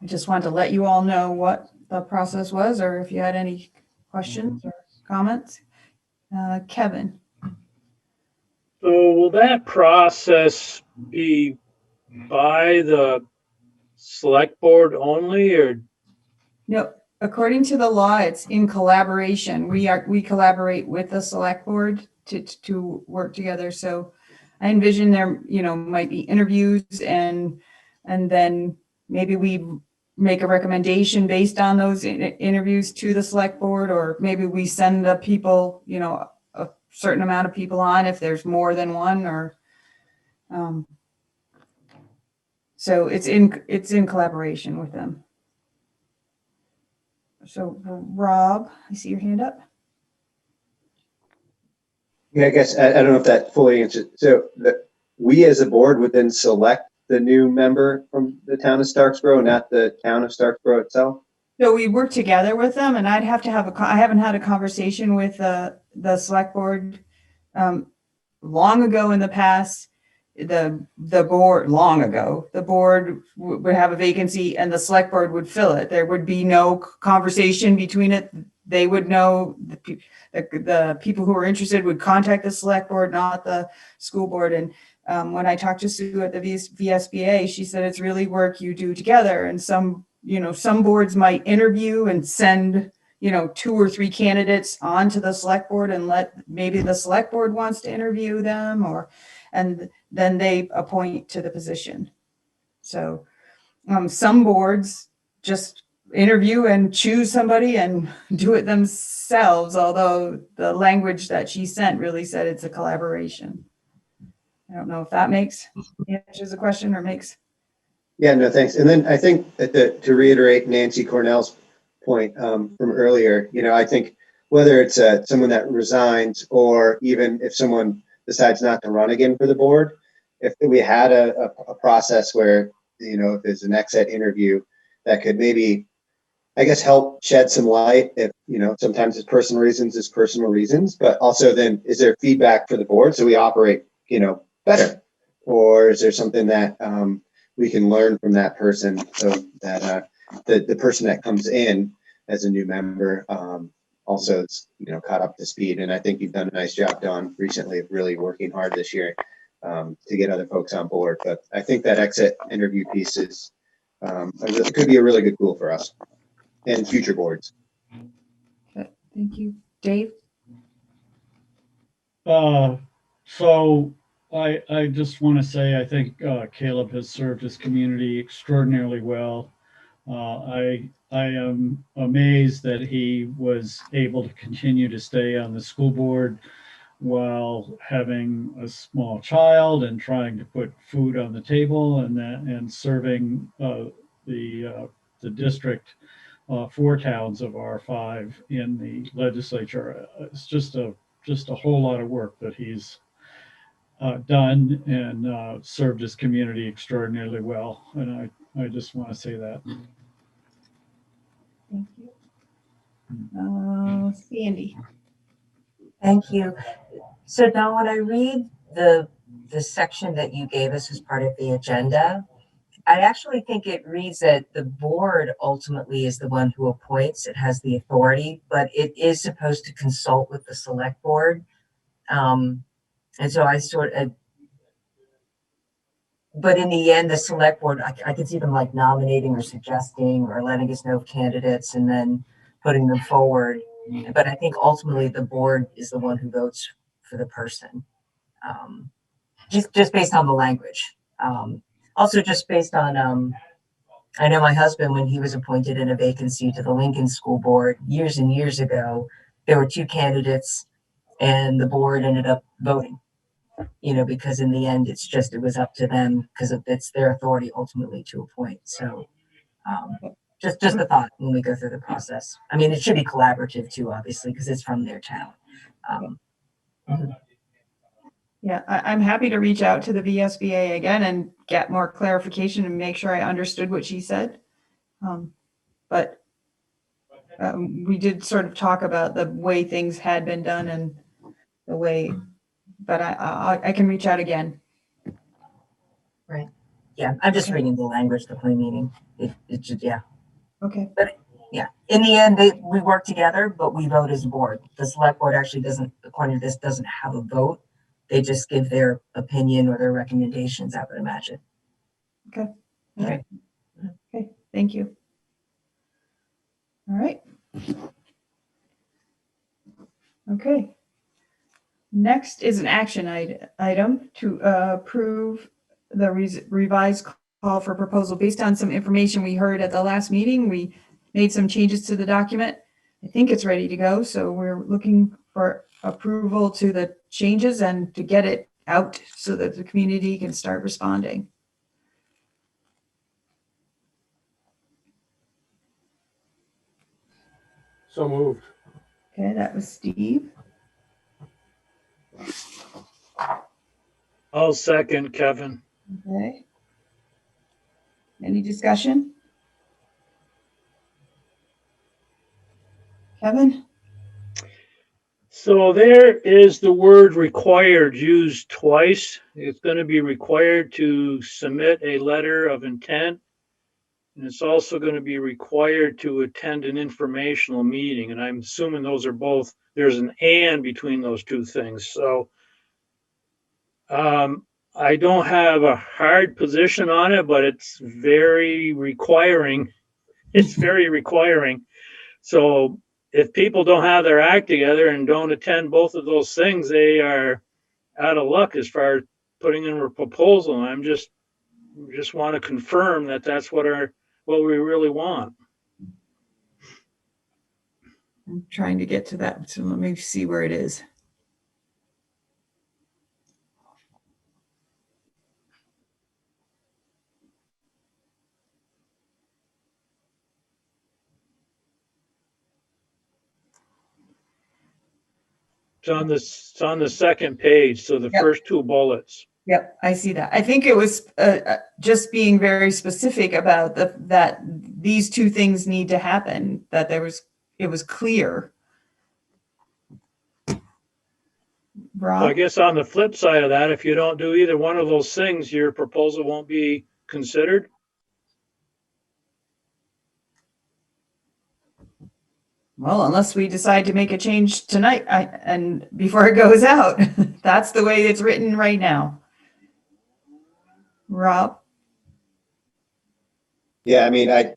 I just wanted to let you all know what the process was, or if you had any questions or comments. Kevin. So will that process be by the select board only, or? No, according to the law, it's in collaboration. We collaborate with the select board to work together. So I envision there, might be interviews and then maybe we make a recommendation based on those interviews to the select board, or maybe we send the people, a certain amount of people on if there's more than one, or so it's in collaboration with them. So Rob, I see your hand up. Yeah, I guess I don't know if that fully answers. So we as a board would then select the new member from the town of Starksboro, not the town of Starksboro itself? So we work together with them, and I'd have to I haven't had a conversation with the select board long ago in the past. The board long ago, the board would have a vacancy and the select board would fill it. There would be no conversation between it. They would know the people who were interested would contact the select board, not the school board. And when I talked to Sue at the VSBA, she said it's really work you do together. And some boards might interview and send 2 or 3 candidates onto the select board and maybe the select board wants to interview them, and then they appoint to the position. So some boards just interview and choose somebody and do it themselves, although the language that she sent really said it's a collaboration. I don't know if that answers the question or makes. Yeah, no, thanks. And then I think that to reiterate Nancy Cornell's point from earlier, I think whether it's someone that resigns or even if someone decides not to run again for the board, if we had a process where, if there's an exit interview that could maybe, I guess, help shed some light if, sometimes it's personal reasons, but also then is there feedback for the board so we operate, better? Or is there something that we can learn from that person so that the person that comes in as a new member also is, caught up to speed? And I think you've done a nice job, Dawn, recently of really working hard this year to get other folks on board. But I think that exit interview piece is it could be a really good tool for us and future boards. Okay, thank you. Dave? So I just want to say, I think Caleb has served his community extraordinarily well. I am amazed that he was able to continue to stay on the school board while having a small child and trying to put food on the table and serving the district, 4 towns of R5 in the legislature. It's just a whole lot of work that he's done and served his community extraordinarily well. And I just want to say that. Thank you. Sandy? Thank you. So now when I read the section that you gave us as part of the agenda, I actually think it reads that the board ultimately is the one who appoints. It has the authority, but it is supposed to consult with the select board. And so but in the end, the select board, I could see them like nominating or suggesting or letting us know of candidates and then putting them forward. But I think ultimately the board is the one who votes for the person. Just based on the language. Also just based on, I know my husband, when he was appointed in a vacancy to the Lincoln School Board years and years ago, there were 2 candidates and the board ended up voting, because in the end, it was up to them because it's their authority ultimately to appoint. So just a thought when we go through the process. I mean, it should be collaborative too, obviously, because it's from their town. Yeah, I'm happy to reach out to the VSBA again and get more clarification and make sure I understood what she said. But we did sort of talk about the way things had been done and the way, but I can reach out again. Right. Yeah, I'm just reading the language, the plain meaning. It should, yeah. Okay. But yeah, in the end, we work together, but we vote as a board. The select board actually doesn't, according to this, doesn't have a vote. They just give their opinion or their recommendations, I would imagine. Okay. All right. Okay. Thank you. All right. Okay. Next is an action item to approve the revised call for proposal based on some information we heard at the last meeting. We made some changes to the document. I think it's ready to go. So we're looking for approval to the changes and to get it out so that the community can start responding. So moved. Okay, that was Steve. I'll second, Kevin. Okay. Any discussion? Kevin? So there is the word required used twice. It's going to be required to submit a letter of intent. And it's also going to be required to attend an informational meeting. And I'm assuming those are both, there's an and between those 2 things. So I don't have a hard position on it, but it's very requiring. It's very requiring. So if people don't have their act together and don't attend both of those things, they are out of luck as far as putting in a proposal. And I'm just want to confirm that that's what we really want. I'm trying to get to that. So let me see where it is. It's on the second page, so the Yep. first two bullets. Yep, I see that. I think it was just being very specific about that these two things need to happen, that it was clear. So I Rob? guess on the flip side of that, if you don't do either one of those things, your proposal won't be considered. Well, unless we decide to make a change tonight and before it goes out. That's the way it's written right now. Rob? Yeah, I mean, I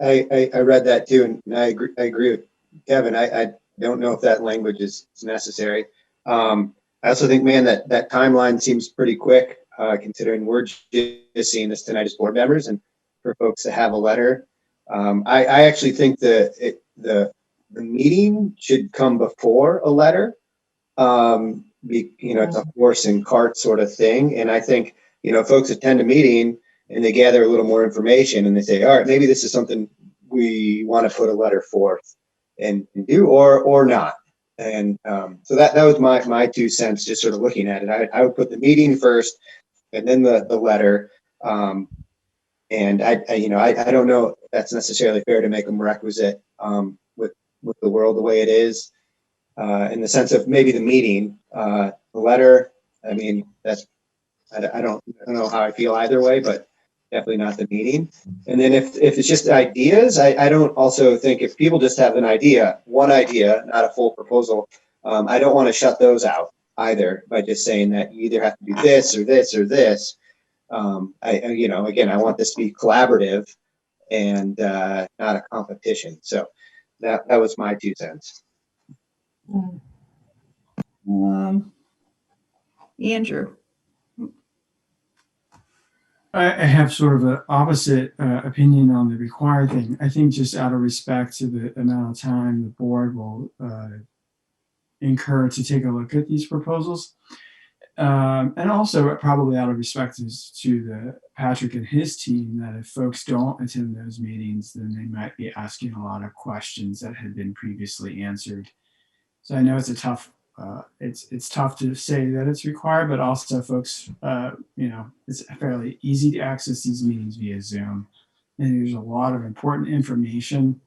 read that too, and I agree with Kevin. I don't know if that language is necessary. I also think, man, that timeline seems pretty quick, considering we're just seeing this tonight as board members, and for folks to have a letter. I actually think the meeting should come before a letter. It's a horse and cart sort of thing, and I think folks attend a meeting and they gather a little more information and they say, all right, maybe this is something we want to put a letter forth and do or not. And so that was my 2 cents, just sort of looking at it. I would put the meeting first and then the letter. And I don't know if that's necessarily fair to make them requisite with the world the way it is, in the sense of maybe the meeting, the letter. I mean, I don't know how I feel either way, but definitely not the meeting. And then if it's just ideas, I don't also think if people just have one idea, not a full proposal, I don't want to shut those out either by just saying that you either have to do this or this or this. Again, I want this to be collaborative and not a competition. So that was my 2 cents. Andrew? I have sort of an opposite opinion on the required thing. I think just out of respect to the amount of time the board will incur to take a look at these proposals. And also probably out of respect to Patrick and his team, that if folks don't attend those meetings, then they might be asking a lot of questions that had been previously answered. So I know it's a tough, it's tough to say that it's required, but also folks, it's fairly easy to access these meetings via Zoom. And there's a lot of important information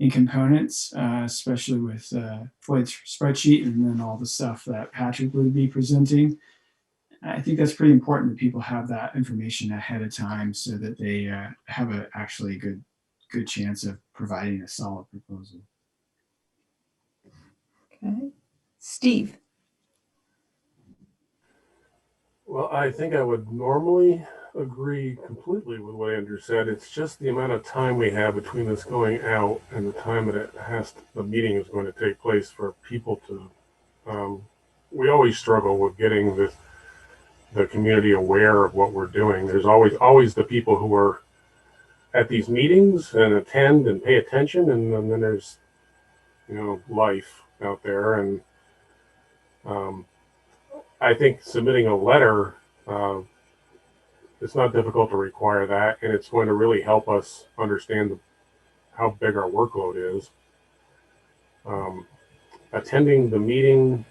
in components, especially with Floyd's spreadsheet and then all the stuff that Patrick would be presenting. I think that's pretty important that people have that information ahead of time so that they have a actually good chance of providing a solid proposal. Okay. Steve? Well, I think I would normally agree completely with what Andrew said. It's just the amount of time we have between this going out and the time that the meeting is going to take place for people to. We always struggle with getting the community aware of what we're doing. There's always the people who are at these meetings and attend and pay attention, and then there's life out there. And I think submitting a letter, it's not difficult to require that, and it's going to really help us understand how big our workload is. Attending the meeting,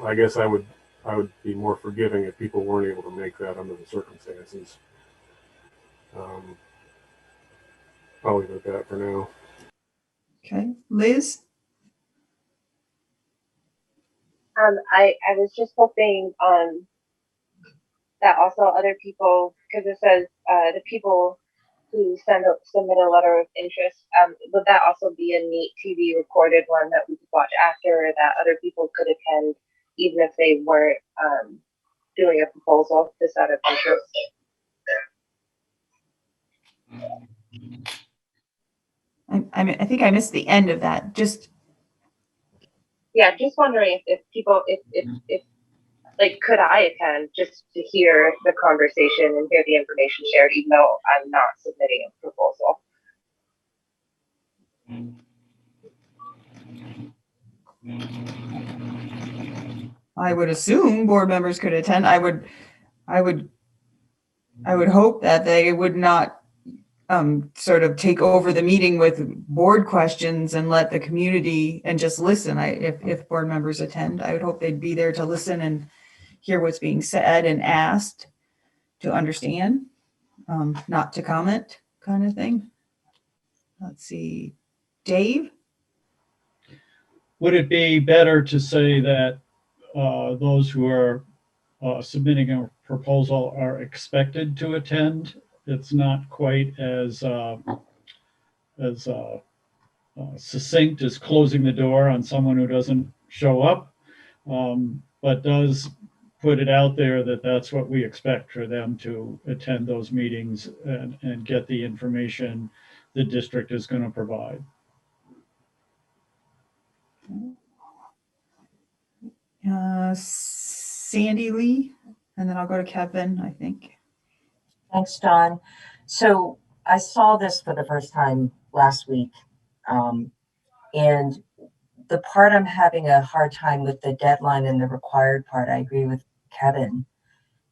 I guess I would be more forgiving if people weren't able to make that under the circumstances. I'll leave it at that for now. Okay. Liz? I was just hoping that also other people, because it says the people who submit a letter of interest, would that also be a neat TV recorded one that we could watch after, or that other people could attend even if they weren't doing a proposal just out of interest? I think I missed the end of that. Just Wondering if people, if like, could I attend just to hear the conversation and hear the information shared, even though I'm not submitting a proposal? I would assume board members could attend. I would hope that they would not sort of take over the meeting with board questions and let the community and just listen. If board members attend, I would hope they'd be there to listen and hear what's being said and asked to understand, not to comment, kind of thing. Let's see, Dave? Would it be better to say that those who are submitting a proposal are expected to attend? It's not quite as succinct as closing the door on someone who doesn't show up, but does put it out there that that's what we expect for them to attend those meetings and get the information the district is going to provide. Sandy Lee, and then I'll go to Kevin, I think. Thanks, John. So I saw this for the first time last week. And the part I'm having a hard time with, the deadline and the required part, I agree with Kevin,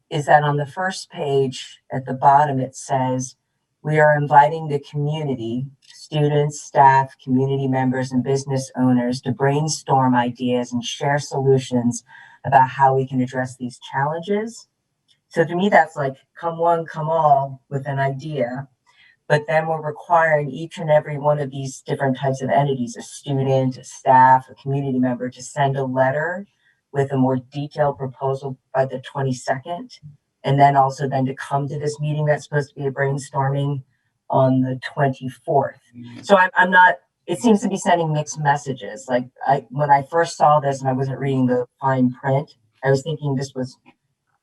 is that on the first page at the bottom, it says, we are inviting the community, students, staff, community members, and business owners to brainstorm ideas and share solutions about how we can address these challenges. So to me, that's like, come one, come all with an idea. But then we're requiring each and every one of these different types of entities, a student, a staff, a community member, to send a letter with a more detailed proposal by the 22nd. And then also then to come to this meeting that's supposed to be a brainstorming on the 24th. So I'm not, it seems to be sending mixed messages. Like when I first saw this and I wasn't reading the fine print, I was thinking this was,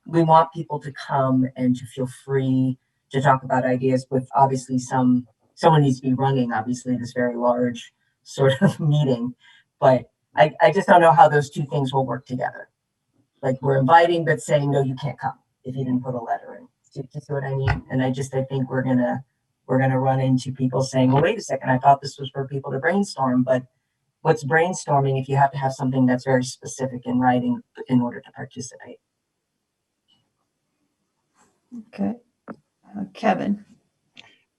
we want people to come and to feel free to talk about ideas with obviously someone needs to be running, obviously, this very large sort of meeting. But I just don't know how those two things will work together. Like we're inviting, but saying, no, you can't come if you didn't put a letter in. Do you see what I mean? And I think we're gonna run into people saying, well, wait a second, I thought this was for people to brainstorm, but what's brainstorming if you have to have something that's very specific in writing in order to participate? Okay. Kevin?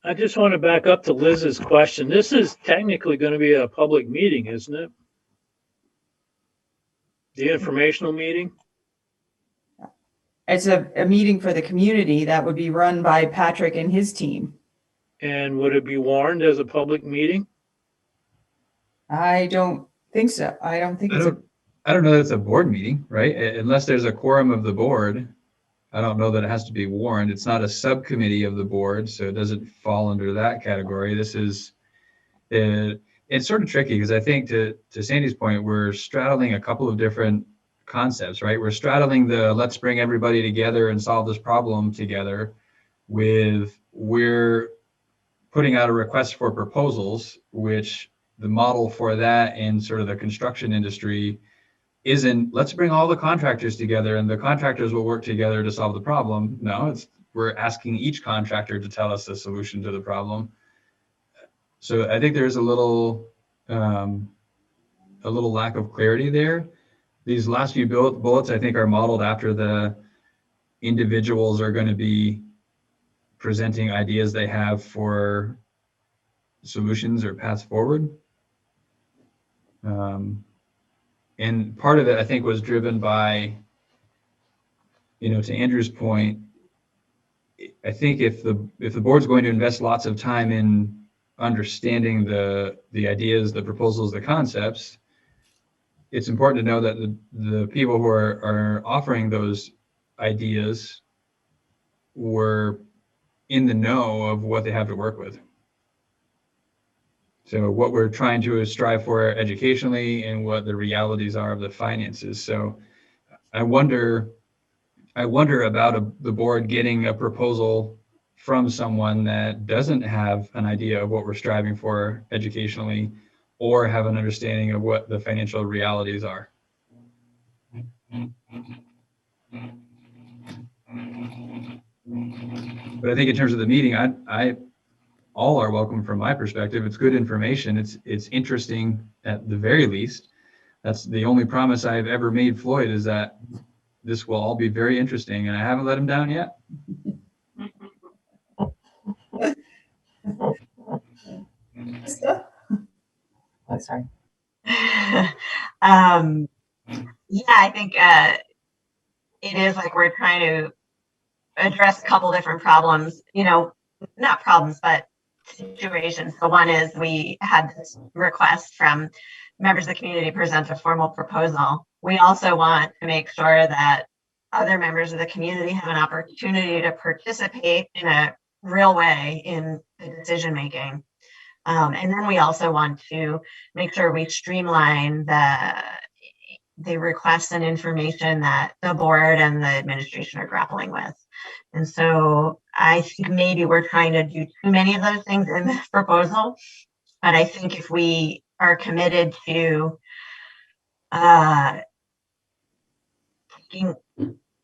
I just want to back up to Liz's question. This is technically going to be a public meeting, isn't it? The informational meeting? It's a meeting for the community that would be run by Patrick and his team. And would it be warned as a public meeting? I don't think so. I don't know that it's a board meeting, right? Unless there's a quorum of the board. I don't know that it has to be warned. It's not a subcommittee of the board, so it doesn't fall under that category. This is, it's sort of tricky because I think to Sandy's point, we're straddling a couple of different concepts, right? We're straddling the let's bring everybody together and solve this problem together with we're putting out a request for proposals, which the model for that in sort of the construction industry isn't let's bring all the contractors together and the contractors will work together to solve the problem. No, it's we're asking each contractor to tell us the solution to the problem. So I think there's a little lack of clarity there. These last few bullets I think are modeled after the individuals are going to be presenting ideas they have for solutions or paths forward. And part of it, I think, was driven by, to Andrew's point, I think if the board's going to invest lots of time in understanding the ideas, the proposals, the concepts, it's important to know that the people who are offering those ideas were in the know of what they have to work with. So what we're trying to strive for educationally and what the realities are of the finances. So I wonder about the board getting a proposal from someone that doesn't have an idea of what we're striving for educationally or have an understanding of what the financial realities are. But I think in terms of the meeting, I all are welcome from my perspective. It's good information. It's interesting at the very least. That's the only promise I've ever made Floyd, is that this will all be very interesting, and I haven't let him down yet. Krista? I'm sorry. Yeah, I think it is like we're trying to address a couple different problems, not problems, but situations. So one is we had this request from members of the community to present a formal proposal. We also want to make sure that other members of the community have an opportunity to participate in a real way in the decision making. And then we also want to make sure we streamline the requests and information that the board and the administration are grappling with. And so I think maybe we're trying to do too many of those things in this proposal. But I think if we are committed to taking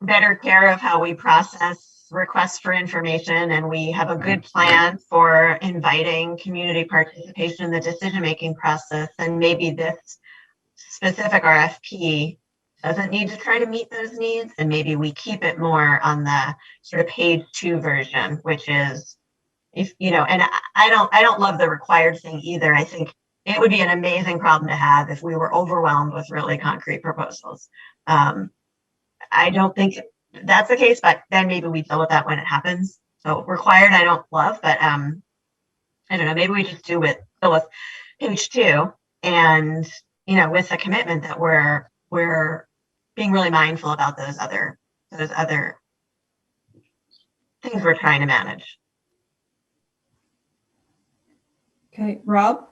better care of how we process requests for information, and we have a good plan for inviting community participation in the decision-making process, and maybe this specific RFP doesn't need to try to meet those needs, and maybe we keep it more on the sort of page 2 version, which is, if and I don't love the required thing either. I think it would be an amazing problem to have if we were overwhelmed with really concrete proposals. I don't think that's the case, but then maybe we deal with that when it happens. So required, I don't love, but I don't know, maybe we just deal with page 2, and with the commitment that we're being really mindful about those other things we're trying to manage. Okay, Rob?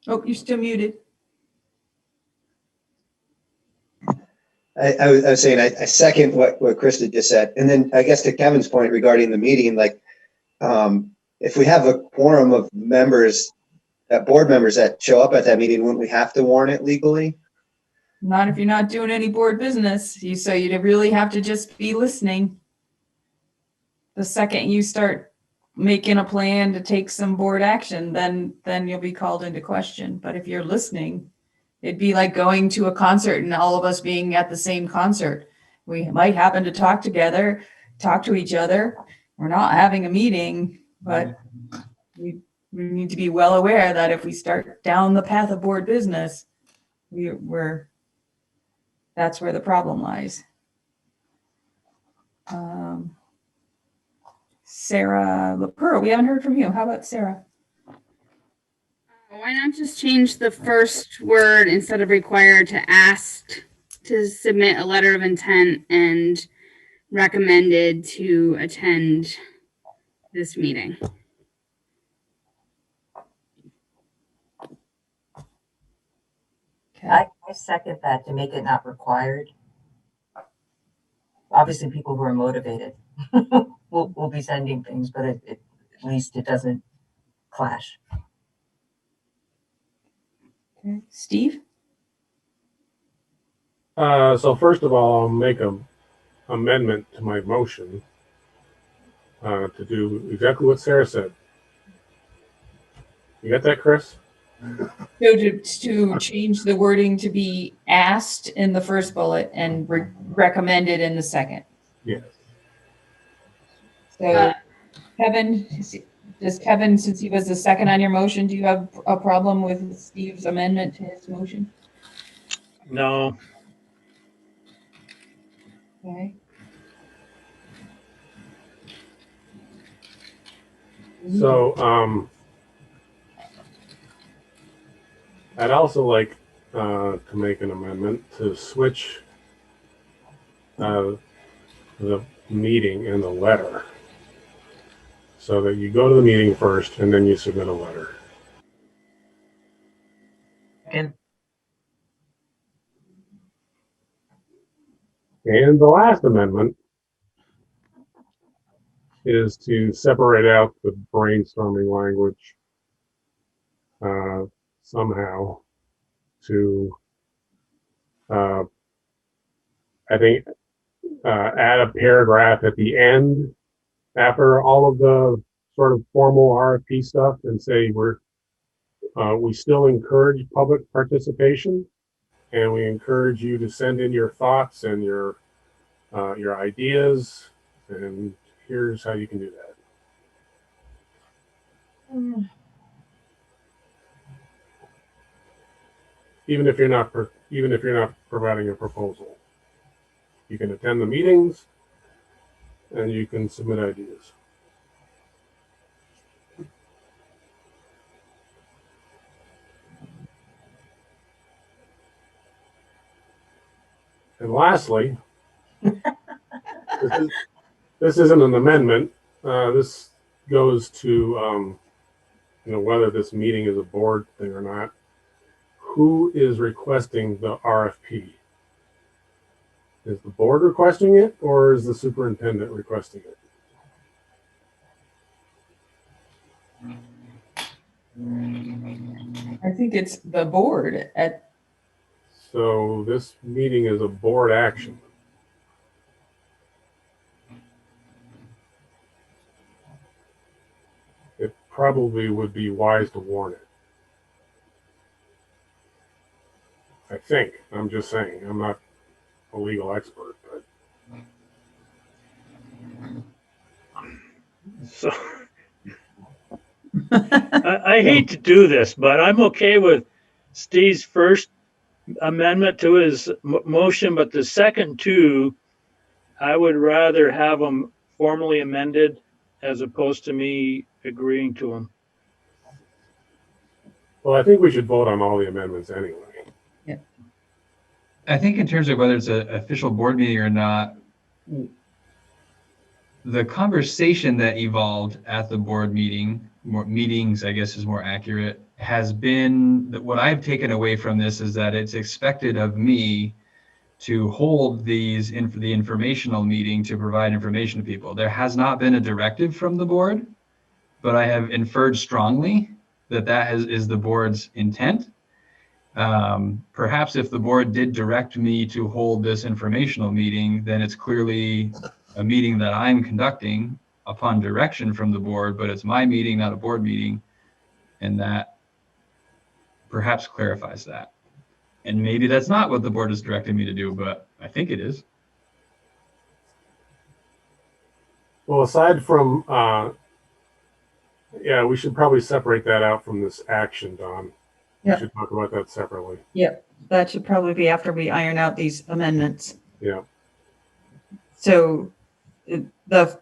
Oh, you're still muted. I was saying, I second what Krista just said. And then I guess to Kevin's point regarding the meeting, like, if we have a quorum of members, board members that show up at that meeting, wouldn't we have to warn it legally? Not if you're not doing any board business. So you'd really have to just be listening. The second you start making a plan to take some board action, then you'll be called into question. But if you're listening, it'd be like going to a concert and all of us being at the same concert. We might happen to talk together, talk to each other. We're not having a meeting, but we need to be well aware that if we start down the path of board business, that's where the problem lies. Sarah LaPearl, we haven't heard from you. How about Sarah? Why not just change the first word instead of required to asked to submit a letter of intent and recommended to attend this meeting? Okay. I second that, to make it not required. Obviously, people who are motivated will be sending things, but at least it doesn't clash. Okay. Steve? So first of all, I'll make an amendment to my motion to do exactly what Sarah said. You got that, Chris? So to change the wording to be asked in the first bullet and recommended in the second. Yes. So Kevin, since he was the second on your motion, do you have a problem with Steve's amendment to his motion? No. Okay. So I'd also like to make an amendment to switch the meeting and the letter, so that you go to the meeting first and then you submit a letter. And And the last amendment is to separate out the brainstorming language somehow to, I think, add a paragraph at the end after all of the sort of formal RFP stuff and say we still encourage public participation, and we encourage you to send in your thoughts and your ideas, and here's how you can do that. Even if you're not providing a proposal, you can attend the meetings and you can submit ideas. And lastly, this isn't an amendment. This goes to whether this meeting is a board thing or not. Who is requesting the RFP? Is the board requesting it, or is the superintendent requesting it? I think it's the board at, So this meeting is a board action. It probably would be wise to warn it. I think. I'm just saying. I'm not a legal expert, but So I hate to do this, but I'm okay with Steve's first amendment to his motion, but the second two, I would rather have them formally amended as opposed to me agreeing to them. well, I think we should vote on all the amendments anyway. I think in terms of whether it's an official board meeting or not, the conversation that evolved at the board meetings, I guess is more accurate, has been that what I've taken away from this is that it's expected of me to hold the informational meeting to provide information to people. There has not been a directive from the board, but I have inferred strongly that is the board's intent. Perhaps if the board did direct me to hold this informational meeting, then it's clearly a meeting that I'm conducting upon direction from the board, but it's my meeting, not a board meeting, and that perhaps clarifies that. And maybe that's not what the board is directing me to do, but I think it is. Well, aside from, yeah, we should probably separate that out from this action, Don. Yeah. We should talk about that separately. Yep, that should probably be after we iron out these amendments. Yeah. So the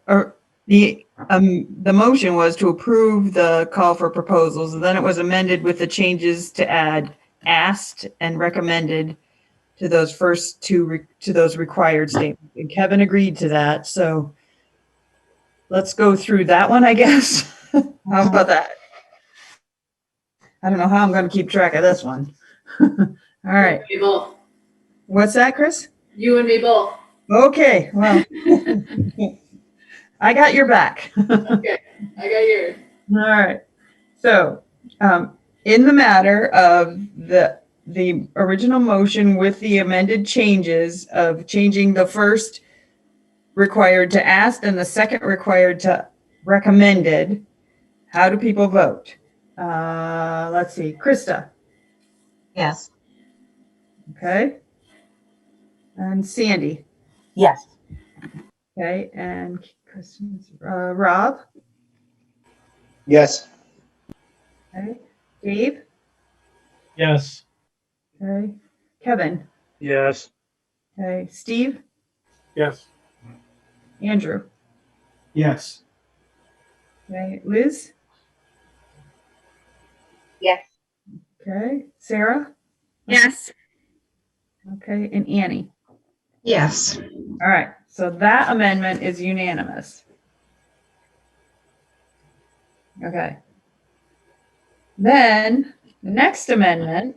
motion was to approve the call for proposals, and then it was amended with the changes to add asked and recommended to those first two, to those required statements. And Kevin agreed to that, so let's go through that one, I guess. How about that? I don't know how I'm going to keep track of this one. All right. You and me both. What's that, Chris? You and me both. Okay, well, I got your back. Okay, I got yours. All right. So, in the matter of the original motion with the amended changes of changing the first required to asked and the second required to recommended, how do people vote? Let's see, Krista. Yes. Okay. And Sandy. Yes. Okay, and Rob. Yes. Okay, Dave. Yes. Okay, Kevin. Yes. Okay, Steve. Yes. Andrew. Yes. Okay, Liz. Yes. Okay, Sarah. Yes. Okay, and Annie. Yes. All right, so that amendment is unanimous. Okay. Then the next amendment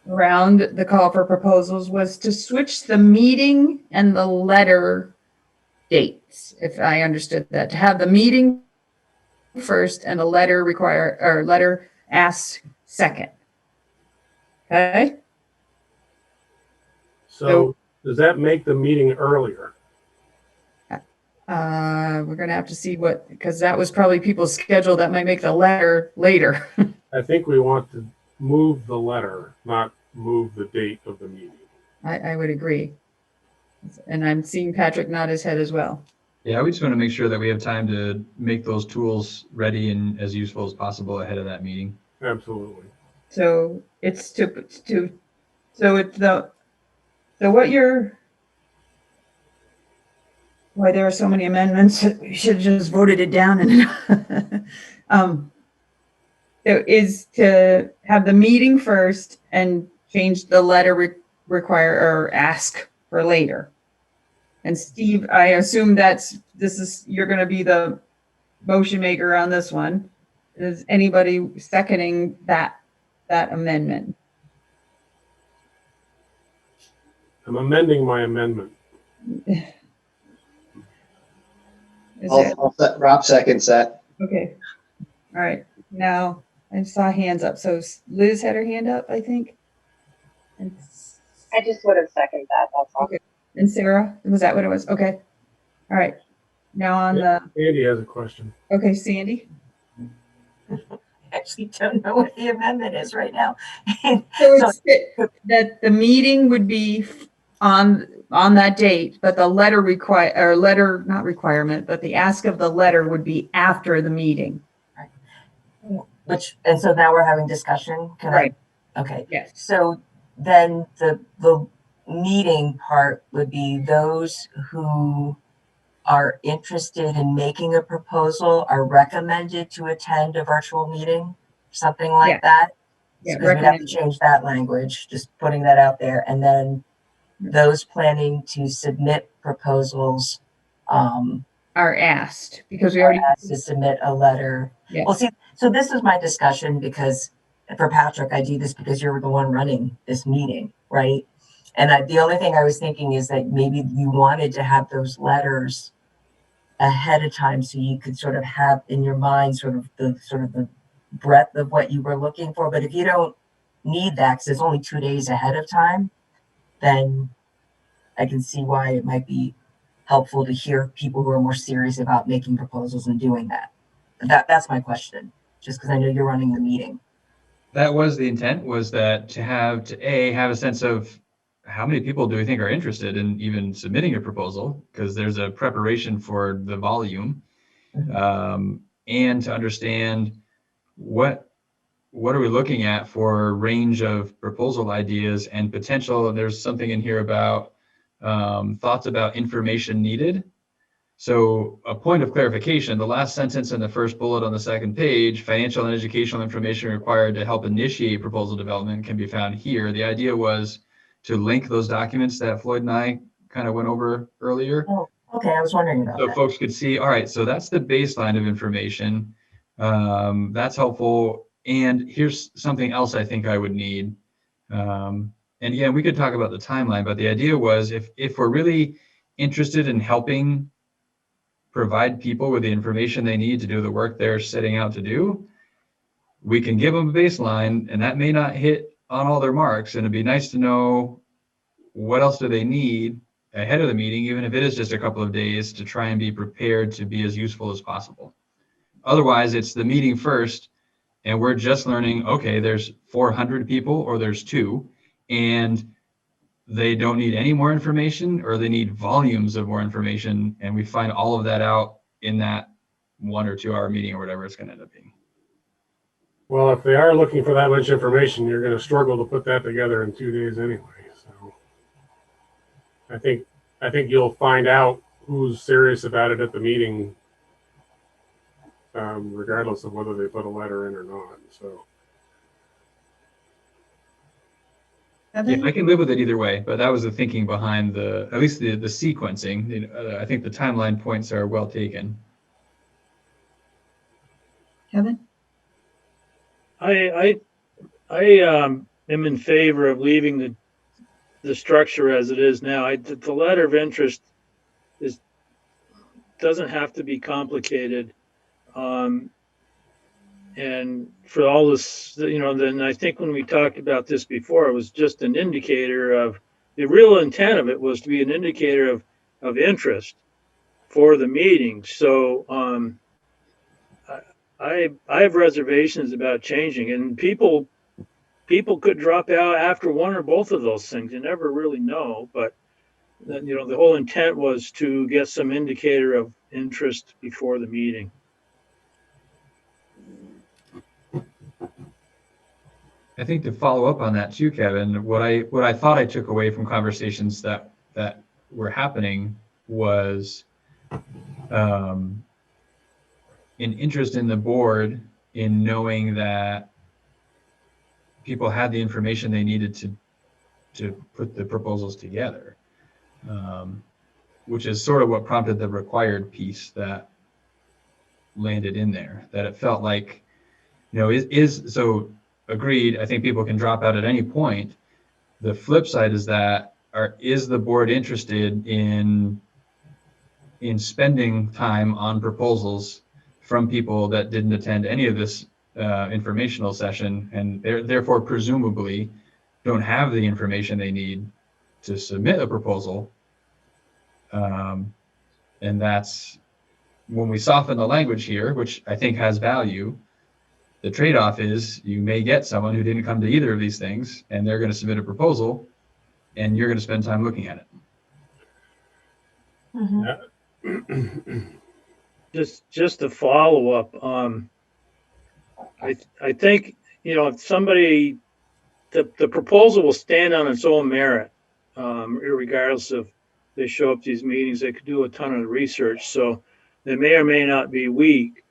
around the call for proposals was to switch the meeting and the letter dates, if I understood that, to have the meeting first and the letter asked second. Okay? So does that make the meeting earlier? We're gonna have to see what, because that was probably people's schedule that might make the letter later. I think we want to move the letter, not move the date of the meeting. I would agree. And I'm seeing Patrick nod his head as well. Yeah, we just want to make sure that we have time to make those tools ready and as useful as possible ahead of that meeting. Absolutely. So it's so it's so what you're, why there are so many amendments, we should have just voted it down and so is to have the meeting first and change the letter require or ask for later. And Steve, I assume you're going to be the motion maker on this one. Is anybody seconding that amendment? I'm amending my amendment. Rob seconds that. Okay. All right. Now I saw hands up. So Liz had her hand up, I think. And, I just would have seconded that. That's all. okay. And Sarah, was that what it was? Okay. All right. Now on Andy has a question. Okay, Sandy. I actually don't know what the amendment is right now. So it's that the meeting would be on that date, but the letter not requirement, but the ask of the letter would be after the meeting. And so now we're having discussion. Okay. Yes. So then the meeting part would be those who are interested in making a proposal are recommended to attend a virtual meeting, something like that. Yeah, because we'd have to change that language, just putting that out there. And then those planning to submit proposals are asked, because we already asked to submit a letter. Yes. Well, see, so this is my discussion because for Patrick, I do this because you're the one running this meeting, right? And the only thing I was thinking is that maybe you wanted to have those letters ahead of time so you could sort of have in your mind sort of the breadth of what you were looking for. But if you don't need that because it's only 2 days ahead of time, then I can see why it might be helpful to hear people who are more serious about making proposals and doing that. That's my question, just because I know you're running the meeting. That was the intent, was that to have a sense of how many people do we think are interested in even submitting a proposal, because there's a preparation for the volume, and to understand what are we looking at for range of proposal ideas and potential. There's something in here about thoughts about information needed. So a point of clarification, the last sentence in the first bullet on the second page, financial and educational information required to help initiate proposal development, can be found here. The idea was to link those documents that Floyd and I kind of went over earlier. Oh, okay, I was wondering about so that. Folks could see, all right, so that's the baseline of information. That's helpful. And here's something else I think I would need. And again, we could talk about the timeline, but the idea was if we're really interested in helping provide people with the information they need to do the work they're setting out to do, we can give them a baseline, and that may not hit on all their marks. And it'd be nice to know what else do they need ahead of the meeting, even if it is just a couple of days, to try and be prepared to be as useful as possible. Otherwise, it's the meeting first, and we're just learning, okay, there's 400 people or there's 2, and they don't need any more information, or they need volumes of more information, and we find all of that out in that 1 or 2 hour meeting or whatever it's going to end up being. Well, if they are looking for that much information, you're going to struggle to put that together in 2 days anyway. So I think you'll find out who's serious about it at the meeting, regardless of whether they put a letter in or not. So. Yeah, I can live with it either way, but that was the thinking behind at least the sequencing. I think the timeline points are well taken. Kevin? I am in favor of leaving the structure as it is now. The letter of interest doesn't have to be complicated. And for all this, then I think when we talked about this before, it was just an indicator of, the real intent of it was to be an indicator of interest for the meeting. So I have reservations about changing, and people people could drop out after one or both of those things. You never really know, but then, the whole intent was to get some indicator of interest before the meeting. I think to follow up on that too, Kevin, what I thought I took away from conversations that were happening was an interest in the board in knowing that people had the information they needed to put the proposals together, which is sort of what prompted the required piece that landed in there. That it felt like, so agreed. I think people can drop out at any point. The flip side is that is the board interested in spending time on proposals from people that didn't attend any of this informational session, and therefore presumably don't have the information they need to submit a proposal. And that's when we soften the language here, which I think has value. The trade-off is you may get someone who didn't come to either of these things, and they're going to submit a proposal, and you're going to spend time looking at it. Just to follow up, I think, if somebody, the proposal will stand on its own merit, regardless of they show up to these meetings. They could do a ton of research, so they may or may not be weak.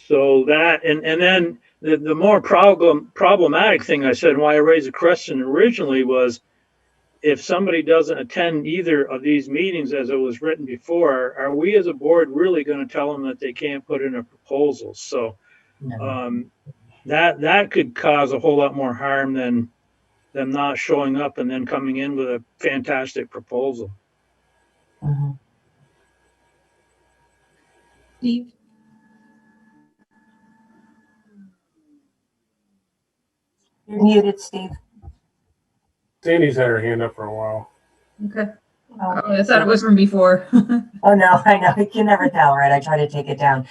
So that, and then the more problematic thing I said, and why I raised the question originally, was if somebody doesn't attend either of these meetings as it was written before, are we as a board really going to tell them that they can't put in a proposal? So that could cause a whole lot more harm than them not showing up and then coming in with a fantastic proposal. Steve? You're muted, Steve. Sandy's had her hand up for a while. Okay. I thought it was from before. Oh, no, I know. You can never tell, right? I try to take it down.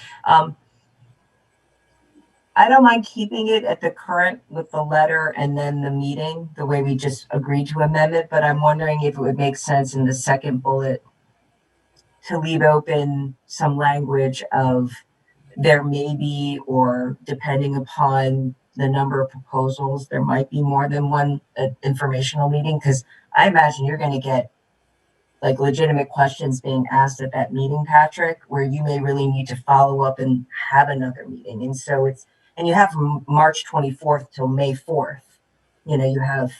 I don't mind keeping it at the current with the letter and then the meeting, the way we just agreed to amend it. But I'm wondering if it would make sense in the second bullet to leave open some language of there may be, or depending upon the number of proposals, there might be more than one informational meeting. Because I imagine you're going to get like legitimate questions being asked at that meeting, Patrick, where you may really need to follow up and have another meeting. And so and you have from March 24th till May 4th, you have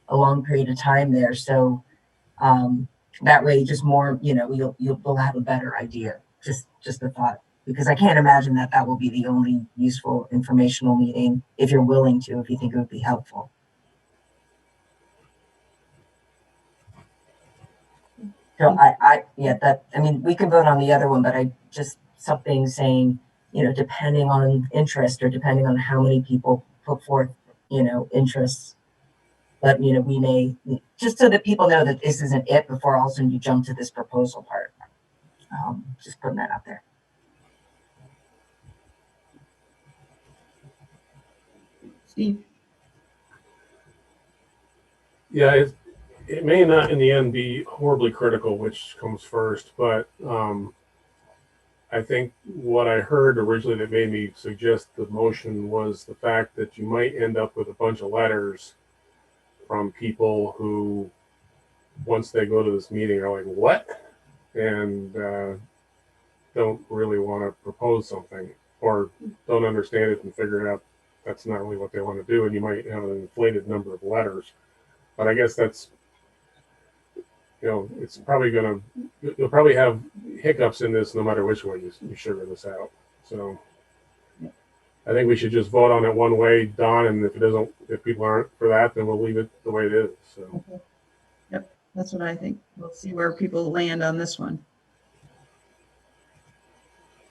a long period of time there. So that way, just more, you'll have a better idea. Just a thought, because I can't imagine that will be the only useful informational meeting if you're willing to, if you think it would be helpful. So we can vote on the other one, but I just something saying, depending on interest or depending on how many people put forth, interests. But, we may, just so that people know that this isn't it before all of a sudden you jump to this proposal part. Just putting that out there. Steve? Yeah, it may not in the end be horribly critical which comes first, but I think what I heard originally that made me suggest the motion was the fact that you might end up with a bunch of letters from people who, once they go to this meeting, are like, what? And don't really want to propose something, or don't understand it and figure out that's not really what they want to do. And you might have an inflated number of letters. But I guess that's, it's probably you'll probably have hiccups in this no matter which way you sugar this out. So I think we should just vote on it one way, Don, and if people aren't for that, then we'll leave it the way it is. So. Okay. Yep, that's what I think. We'll see where people land on this one.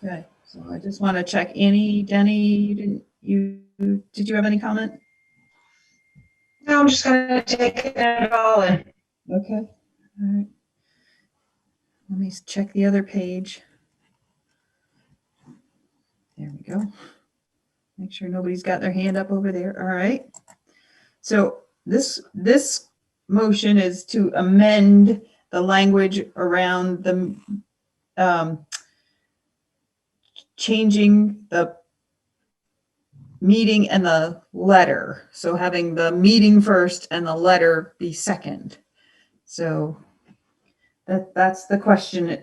Okay, so I just want to check. Annie, Denny, did you have any comment? No, I'm just going to take it all in. Okay, all right. Let me check the other page. There we go. Make sure nobody's got their hand up over there. All right. So this motion is to amend the language around the changing the meeting and the letter. So having the meeting first and the letter be second. So that's the question.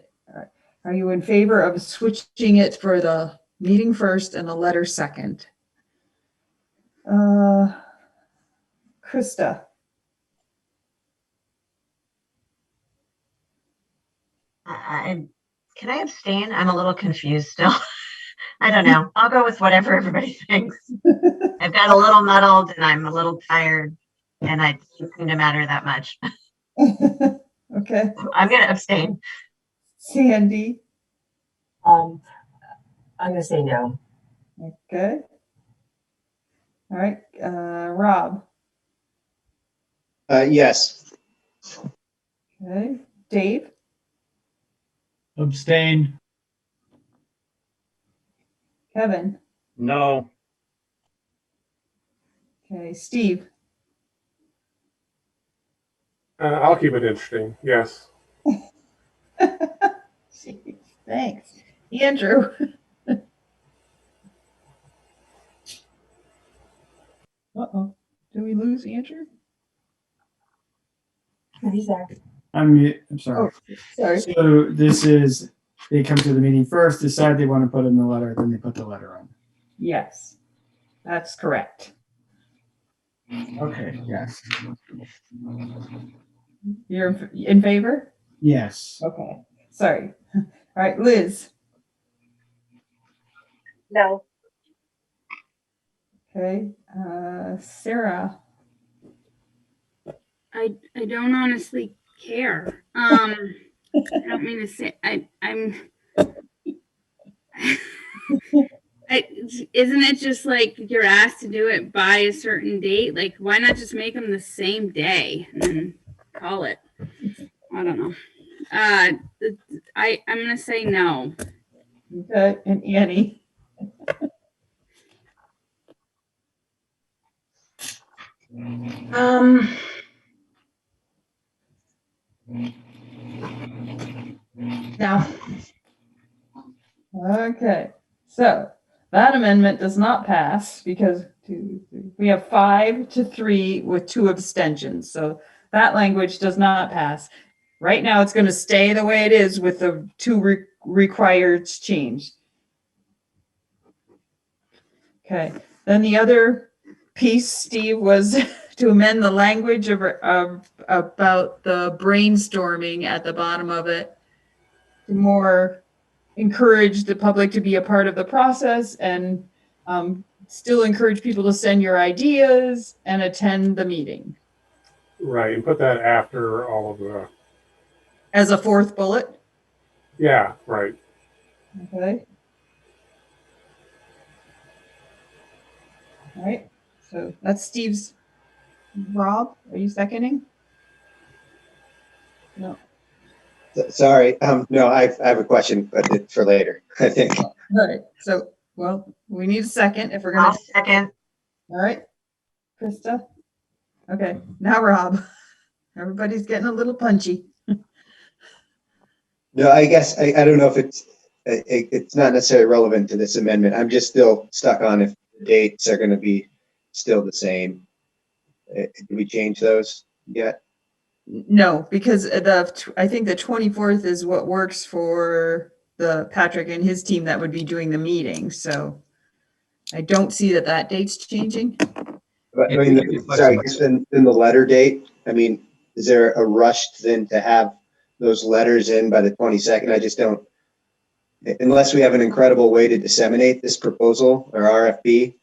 Are you in favor of switching it for the meeting first and the letter second? Krista? Can I abstain? I'm a little confused still. I don't know. I'll go with whatever everybody thinks. I've got a little muddled and I'm a little tired and it doesn't seem to matter that much. Okay. I'm going to abstain. Sandy? I'm going to say no. Okay. All right. Rob? Yes. Okay. Dave? Abstain. Kevin? No. Okay. Steve? I'll keep it interesting. Yes. Jeez, thanks. Andrew? Uh-oh. Did we lose Andrew? He's there. I'm sorry. Oh, sorry. So this is, they come to the meeting first, decide they want to put in the letter, then they put the letter on. Yes, that's correct. Okay, yes. You're in favor? Yes. Okay, sorry. All right, Liz? No. Okay, Sarah? I don't honestly care. I don't mean to say isn't it just like you're asked to do it by a certain date? Like, why not just make them the same day and then call it? I don't know. I'm gonna say no. Okay, and Annie? No. Okay, so that amendment does not pass because we have 5-3 with 2 abstentions. So that language does not pass. Right now, it's going to stay the way it is with the 2 required change. Okay, then the other piece, Steve, was to amend the language about the brainstorming at the bottom of it to more encourage the public to be a part of the process and still encourage people to send your ideas and attend the meeting. Right, and put that after all of the. As a 4th bullet? Yeah, right. Okay. All right, so that's Steve's. Rob, are you seconding? No. Sorry. No, I have a question, but it's for later, I think. All right, so, well, we need a second if we're I'll gonna. second. All right, Krista? Okay, now Rob. Everybody's getting a little punchy. No, I guess, I don't know if it's not necessarily relevant to this amendment. I'm just still stuck on if the dates are going to be still the same. Did we change those yet? No, because I think the 24th is what works for the Patrick and his team that would be doing the meeting, so I don't see that date's changing. But I mean, sorry, in the letter date, I mean, is there a rush then to have those letters in by the 22nd? I just don't, unless we have an incredible way to disseminate this proposal or RFP,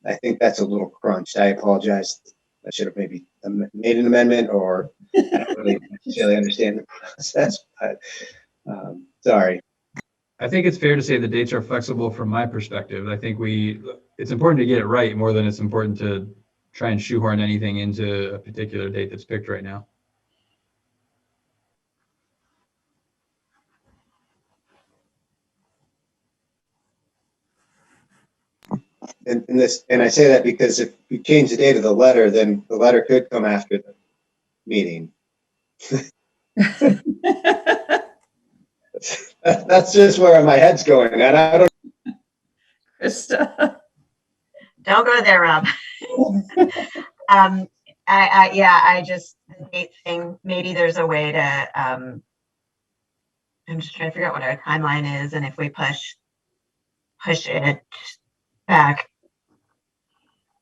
I think that's a little crunched. I apologize. I should have maybe made an amendment, or I don't really necessarily understand the process, but sorry. I think it's fair to say the dates are flexible from my perspective. I think it's important to get it right more than it's important to try and shoehorn anything into a particular date that's picked right now. and I say that because if you change the date of the letter, then the letter could come after the meeting. That's just where my head's going, and I don't. Krista. Don't go there, Rob. I just, the date thing, maybe there's a way to, I'm just trying to figure out what our timeline is and if we push it back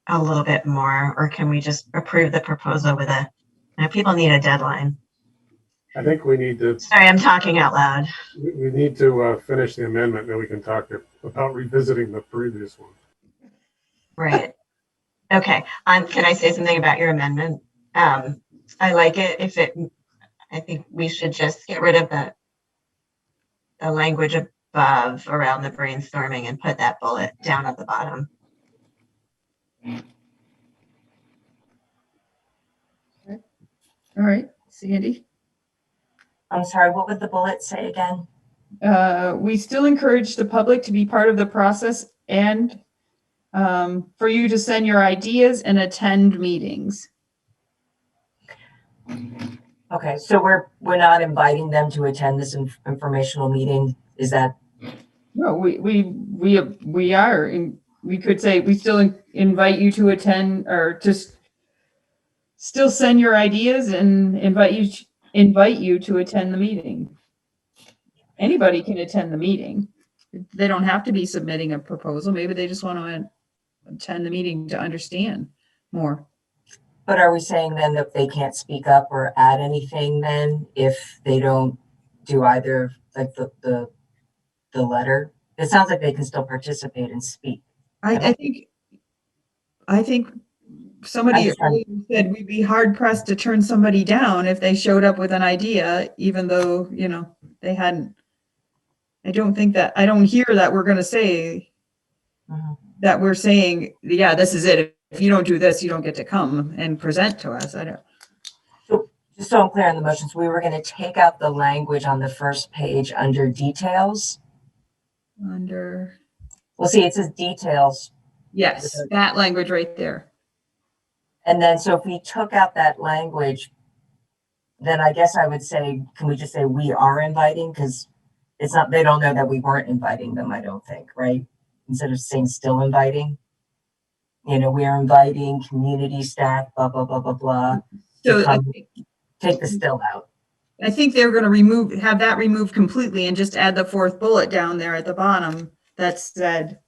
a little bit more, or can we just approve the proposal with people need a deadline. I think we need to. Sorry, I'm talking out loud. We need to finish the amendment, then we can talk about revisiting the previous one. Right. Okay. Can I say something about your amendment? I like it. I think we should just get rid of the language above around the brainstorming and put that bullet down at the bottom. All right, Sandy. I'm sorry, what would the bullet say again? We still encourage the public to be part of the process and for you to send your ideas and attend meetings. Okay, so we're not inviting them to attend this informational meeting. Is that? No, we are. We could say we still invite you to attend, or just still send your ideas and invite you to attend the meeting. Anybody can attend the meeting. They don't have to be submitting a proposal. Maybe they just want to attend the meeting to understand more. But are we saying then that they can't speak up or add anything then if they don't do either, like the letter? It sounds like they can still participate and speak. I think somebody said we'd be hard pressed to turn somebody down if they showed up with an idea, even though, they hadn't. I don't hear that we're going to say that we're saying, yeah, this is it. If you don't do this, you don't get to come and present to us. I don't. So just so I'm clear on the motions, we were going to take out the language on the first page under details. Well, see, it says details. Yes, that language right there. And then, so if we took out that language, then I guess I would say, can we just say we are inviting? Because it's not, they don't know that we weren't inviting them, I don't think, right? Instead of saying still inviting. We are inviting community staff, blah, blah, blah, blah, blah. So Take the still out. I think they're going to have that removed completely and just add the fourth bullet down there at the bottom that said,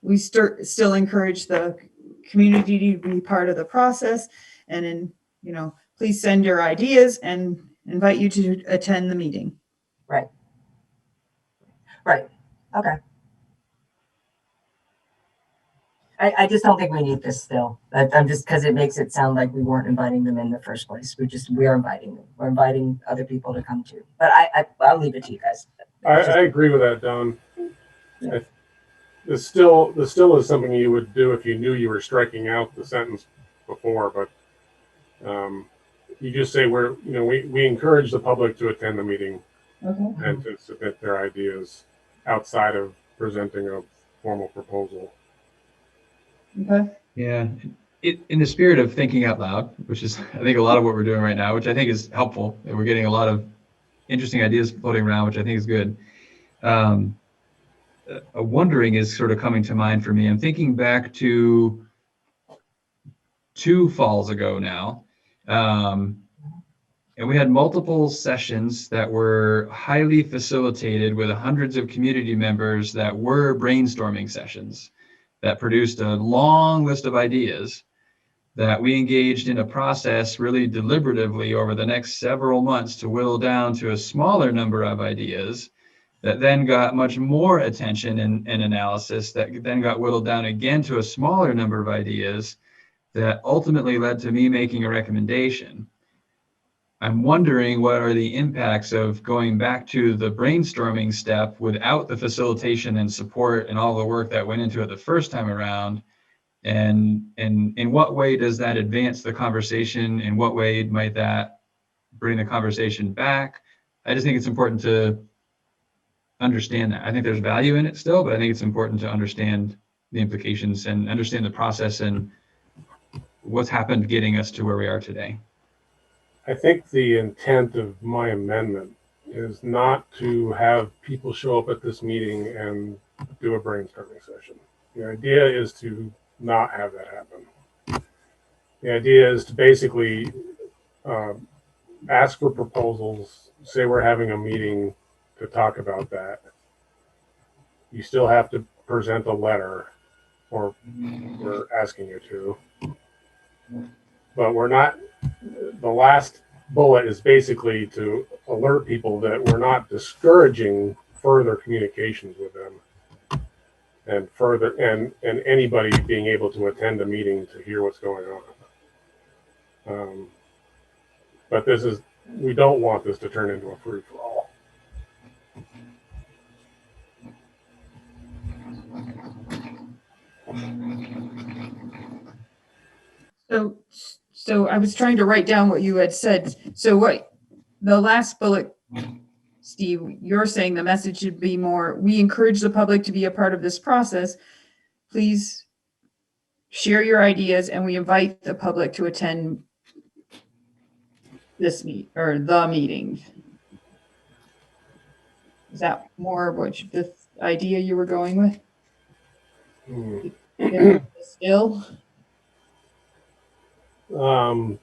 we still encourage the community to be part of the process, and please send your ideas and invite you to attend the meeting. Right. Okay. I just don't think we need this still. I'm just, because it makes it sound like we weren't inviting them in the first place. We are inviting them. We're inviting other people to come too. But I'll leave it to you guys. I agree with that, Don. Yeah. The still is something you would do if you knew you were striking out the sentence before, but you just say we encourage the public to attend the meeting and to submit their ideas outside of presenting a formal proposal. Okay. Yeah. In the spirit of thinking out loud, which is, I think, a lot of what we're doing right now, which I think is helpful, and we're getting a lot of interesting ideas floating around, which I think is good. A wondering is sort of coming to mind for me. I'm thinking back to 2 falls ago now. And we had multiple sessions that were highly facilitated with hundreds of community members that were brainstorming sessions that produced a long list of ideas that we engaged in a process really deliberatively over the next several months to whittle down to a smaller number of ideas that then got much more attention and analysis, that then got whittled down again to a smaller number of ideas that ultimately led to me making a recommendation. I'm wondering what are the impacts of going back to the brainstorming step without the facilitation and support and all the work that went into it the first time around, and in what way does that advance the conversation? In what way might that bring the conversation back? I just think it's important to understand that. I think there's value in it still, but I think it's important to understand the implications and understand the process and what's happened getting us to where we are today. I think the intent of my amendment is not to have people show up at this meeting and do a brainstorming session. The idea is to not have that happen. The idea is to basically ask for proposals, say we're having a meeting to talk about that. You still have to present a letter, or we're asking you to. But we're not, the last bullet is basically to alert people that we're not discouraging further communications with them and further, and anybody being able to attend a meeting to hear what's going on. But this is, we don't want this to turn into a free-for-all. So I was trying to write down what you had said. So what, the last bullet, Steve, you're saying the message should be more, we encourage the public to be a part of this process. Please share your ideas, and we invite the public to attend this the meeting. Is that more what the idea you were going with? Still? I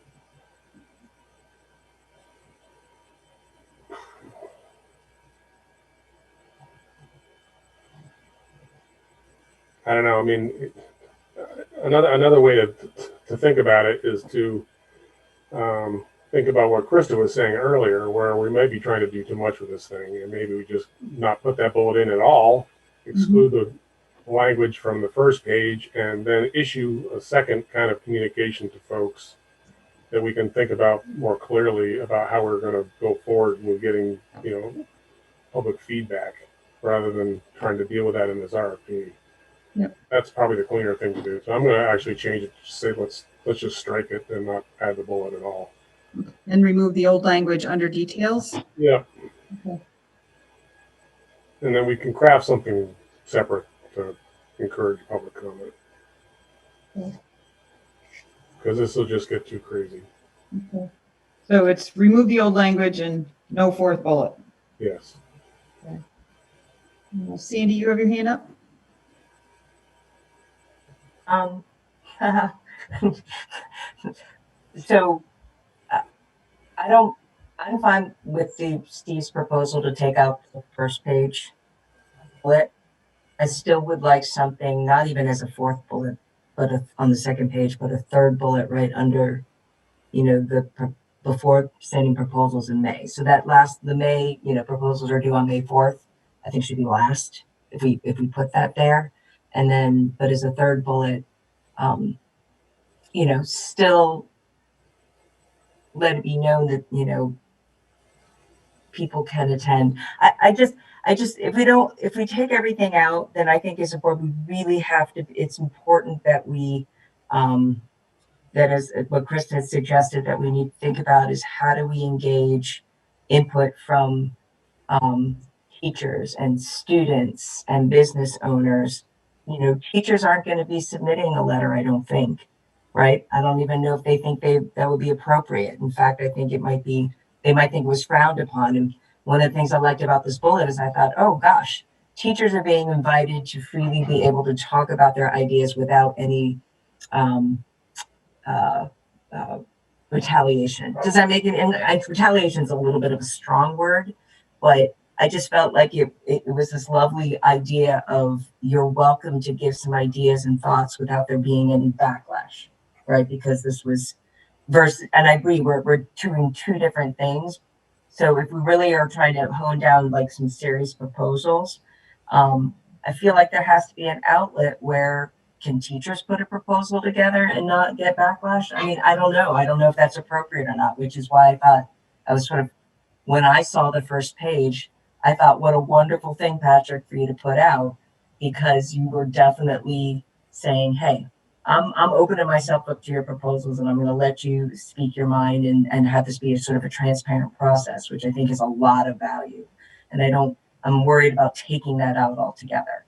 don't know. I mean, another way to think about it is to think about what Krista was saying earlier, where we might be trying to do too much with this thing, and maybe we just not put that bullet in at all, exclude the language from the first page, and then issue a second kind of communication to folks that we can think about more clearly about how we're going to go forward with getting, public feedback, rather than trying to deal with that in this RFP. Yep. That's probably the cleaner thing to do. So I'm going to actually change it to say let's just strike it and not add the bullet at all. And remove the old language under details? Yeah. Okay. And then we can craft something separate to encourage public comment. Okay. Because this will just get too crazy. Okay. So it's remove the old language and no fourth bullet. Yes. Okay. Well, Sandy, you have your hand up? So I'm fine with Steve's proposal to take out the first page bullet. I still would like something, not even as a fourth bullet, but on the second page, but a third bullet right under, before sending proposals in May. So that the May, proposals are due on May 4th, I think should be last if we put that there. And then, but as a third bullet, still let it be known that, people can attend. I just, if we take everything out, then I think as a board, we really have to, it's important that we, that is what Chris has suggested that we need to think about is how do we engage input from teachers and students and business owners. Teachers aren't going to be submitting a letter, I don't think, right? I don't even know if they think that would be appropriate. In fact, I think they might think it was frowned upon. And one of the things I liked about this bullet is I thought, oh gosh, teachers are being invited to freely be able to talk about their ideas without any retaliation. Does that make it? And retaliation is a little bit of a strong word, but I just felt like it was this lovely idea of you're welcome to give some ideas and thoughts without there being any backlash, right? Because this was versus, and I agree, we're doing two different things. So if we really are trying to hone down like some serious proposals, I feel like there has to be an outlet where can teachers put a proposal together and not get backlash? I mean, I don't know. I don't know if that's appropriate or not, which is why I thought I was sort of, when I saw the first page, I thought, what a wonderful thing, Patrick, for you to put out, because you were definitely saying, hey, I'm opening myself up to your proposals and I'm going to let you speak your mind and have this be a sort of a transparent process, which I think is a lot of value. And I'm worried about taking that out altogether.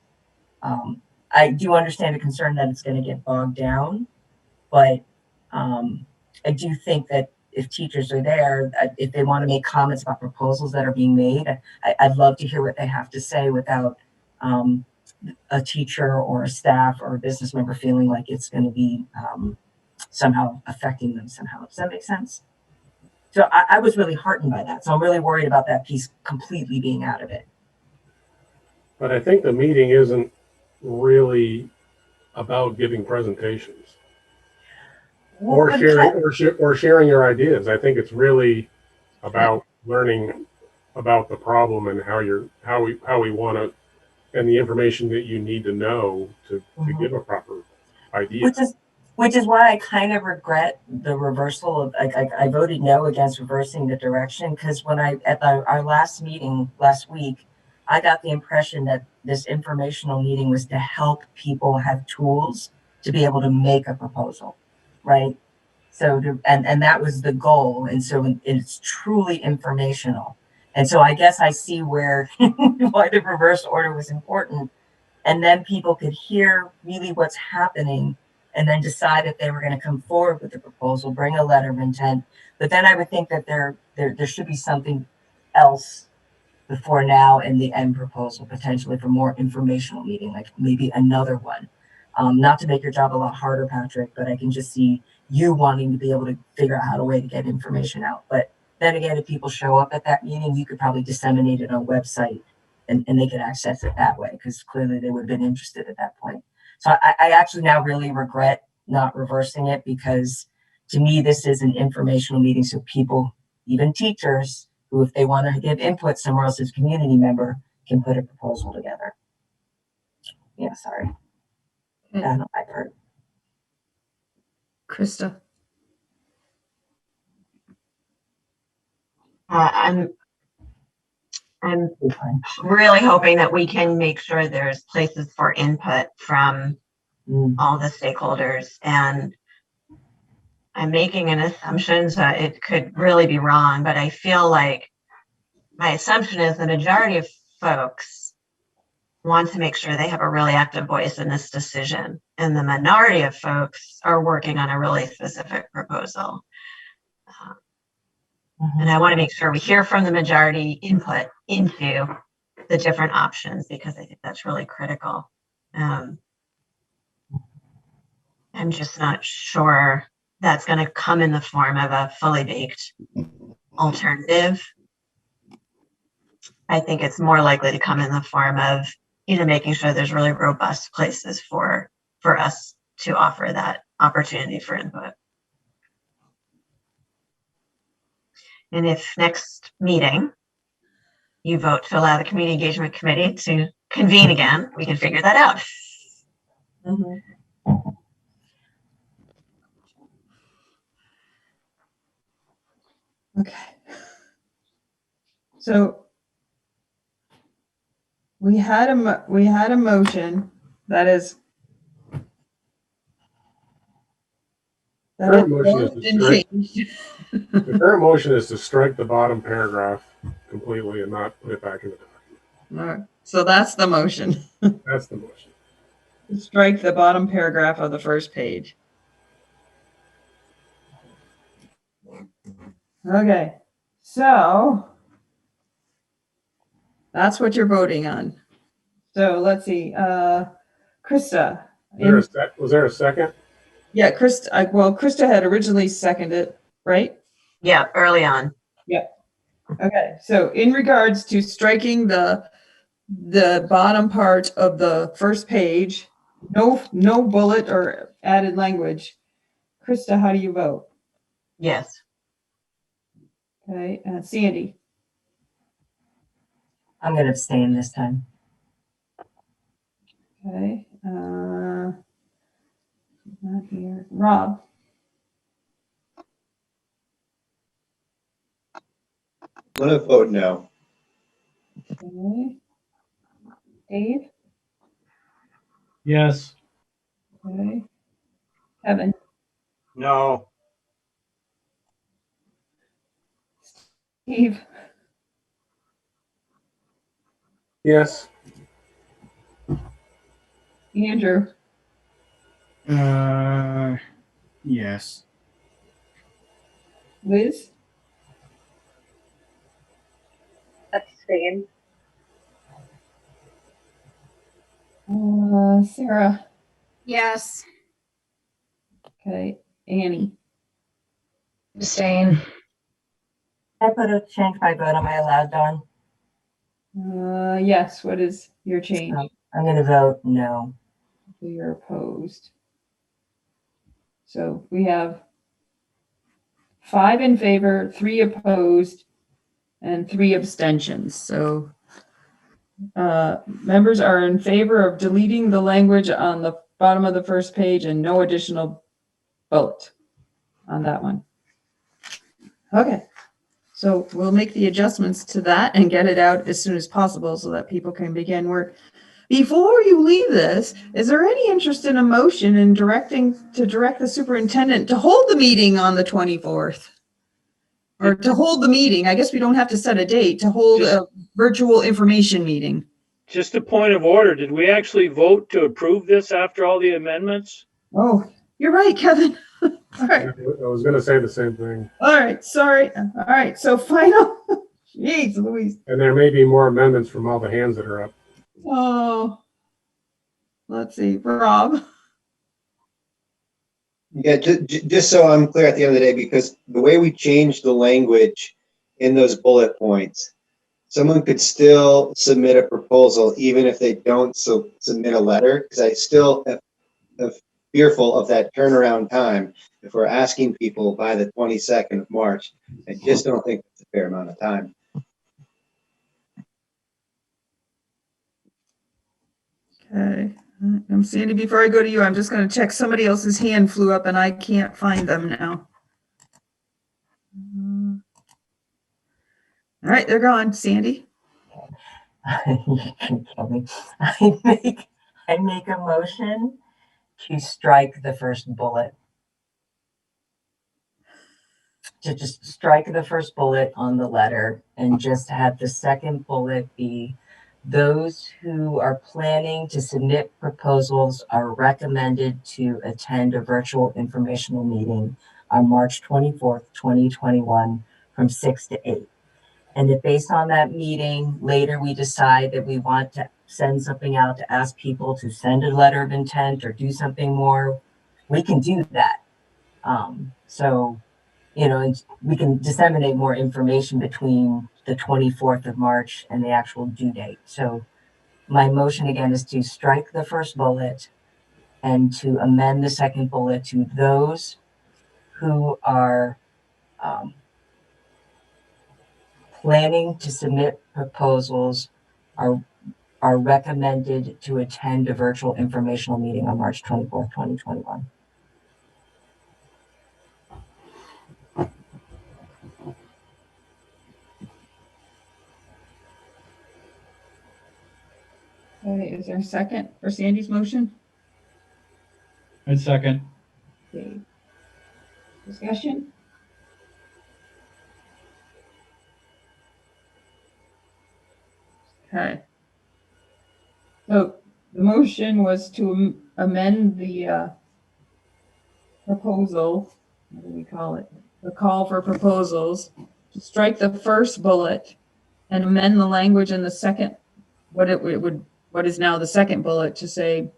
I do understand the concern that it's going to get bogged down, but I do think that if teachers are there, if they want to make comments about proposals that are being made, I'd love to hear what they have to say without a teacher or a staff or a business member feeling like it's going to be somehow affecting them somehow. Does that make sense? So I was really heartened by that. So I'm really worried about that piece completely being out of it. But I think the meeting isn't really about giving presentations or sharing your ideas. I think it's really about learning about the problem and how we want to, and the information that you need to know to give a proper idea. Which is why I kind of regret the reversal of, I voted no against reversing the direction, because when at our last meeting last week, I got the impression that this informational meeting was to help people have tools to be able to make a proposal, right? So, and that was the goal. And so it's truly informational. And so I guess I see where, why the reverse order was important. And then people could hear really what's happening and then decide if they were going to come forward with the proposal, bring a letter of intent. But then I would think that there should be something else before now and the end proposal, potentially for more informational meeting, like maybe another one. Not to make your job a lot harder, Patrick, but I can just see you wanting to be able to figure out how to way to get information out. But then again, if people show up at that meeting, you could probably disseminate it on a website and they could access it that way, because clearly they would have been interested at that point. So I actually now really regret not reversing it, because to me, this is an informational meeting. So people, even teachers, who if they want to give input somewhere else as a community member, can put a proposal together. Yeah, sorry. I've heard. Krista. I'm really hoping that we can make sure there's places for input from all the stakeholders. And I'm making an assumption, so it could really be wrong, but I feel like my assumption is the majority of folks want to make sure they have a really active voice in this decision. And the minority of folks are working on a really specific proposal. And I want to make sure we hear from the majority input into the different options, because I think that's really critical. I'm just not sure that's going to come in the form of a fully baked alternative. I think it's more likely to come in the form of, making sure there's really robust places for us to offer that opportunity for input. And if next meeting you vote to allow the Community Engagement Committee to convene again, we can figure that out. Okay. So we had a motion that is The current motion is to strike the bottom paragraph completely and not put it back in the document. All right. So that's the motion. That's the motion. Strike the bottom paragraph of the first page. Okay. So that's what you're voting on. So let's see. Krista. Was there a second? Yeah, Krista had originally seconded, right? Yeah, early on. Yeah. Okay. So in regards to striking the bottom part of the first page, no bullet or added language. Krista, how do you vote? Yes. Okay. Sandy. I'm going to abstain this time. Okay. Not here. Rob. I'm going to vote no. Okay. Dave. Yes. Okay. Kevin. No. Steve. Yes. Andrew, Yes. Liz, Abstain. Sarah, Yes. okay, Annie, Abstain. I put a change my vote. Am I allowed, Dawn? yes, what is your change? I'm going to vote no. So you're opposed. So we have 5 in favor, 3 opposed, and 3 abstentions. So members are in favor of deleting the language on the bottom of the first page and no additional bullet on that one. Okay, so we'll make the adjustments to that and get it out as soon as possible so that people can begin work. Before you leave this, is there any interest in a motion in direct the superintendent to hold the meeting on the 24th? Or to hold the meeting, I guess we don't have to set a date, to hold a virtual information meeting. Just a point of order. Did we actually vote to approve this after all the amendments? Oh, you're right, Kevin. All right. I was going to say the same thing. All right, sorry. All right, so final, jeez, Louise. And there may be more amendments from all the hands that are up. Oh, let's see, Rob. Yeah, just so I'm clear at the end of the day, because the way we changed the language in those bullet points, someone could still submit a proposal even if they don't submit a letter, because I still am fearful of that turnaround time. If we're asking people by the 22nd of March, I just don't think it's a fair amount of time. Okay, Sandy, before I go to you, I'm just going to check. Somebody else's hand flew up and I can't find them now. All right, they're gone. Sandy? I make a motion to strike the first bullet. To just strike the first bullet on the letter and just have the second bullet be those who are planning to submit proposals are recommended to attend a virtual informational meeting on March 24th, 2021 from 6 to 8. And if based on that meeting, later we decide that we want to send something out to ask people to send a letter of intent or do something more, we can do that. So, you know, we can disseminate more information between the 24th of March and the actual due date. So my motion again is to strike the first bullet and to amend the second bullet to those who are planning to submit proposals are recommended to attend a virtual informational meeting on March 24th, 2021. Okay, is there a second for Sandy's motion? I'd second. Okay. Discussion? Okay. So the motion was to amend the proposal, what do we call it? The call for proposals, to strike the first bullet and amend the language in the second, what is now the second bullet to say,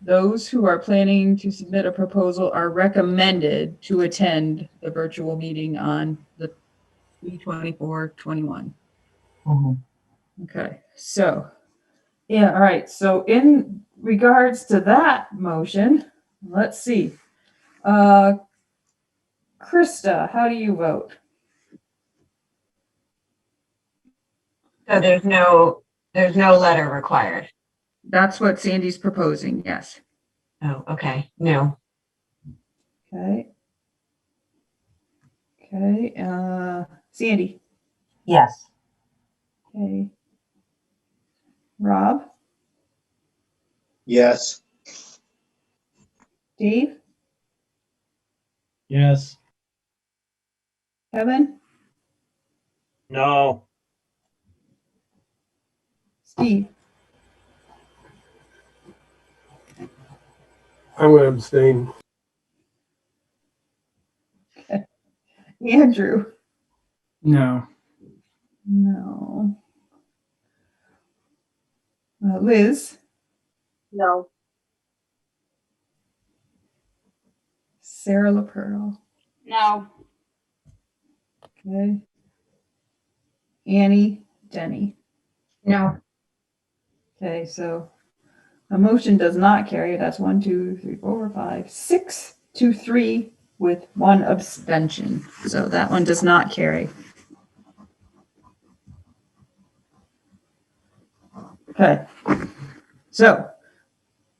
those who are planning to submit a proposal are recommended to attend the virtual meeting on the 3/24/21. Okay, so, yeah, all right. So in regards to that motion, let's see. Krista, how do you vote? So there's no letter required. That's what Sandy's proposing, yes. Oh, okay. No. Okay. Okay, Sandy? Yes. Okay. Rob? Yes. Dave? Yes. Kevin? No. Steve? I'm going to abstain. Andrew? No. No. Liz? No. Sarah LaPearl? No. Okay. Annie? Denny? No. Okay, so a motion does not carry. That's 1, 2, 3, 4, 5, 6 to 3 with 1 abstention. So that one does not carry. Okay. So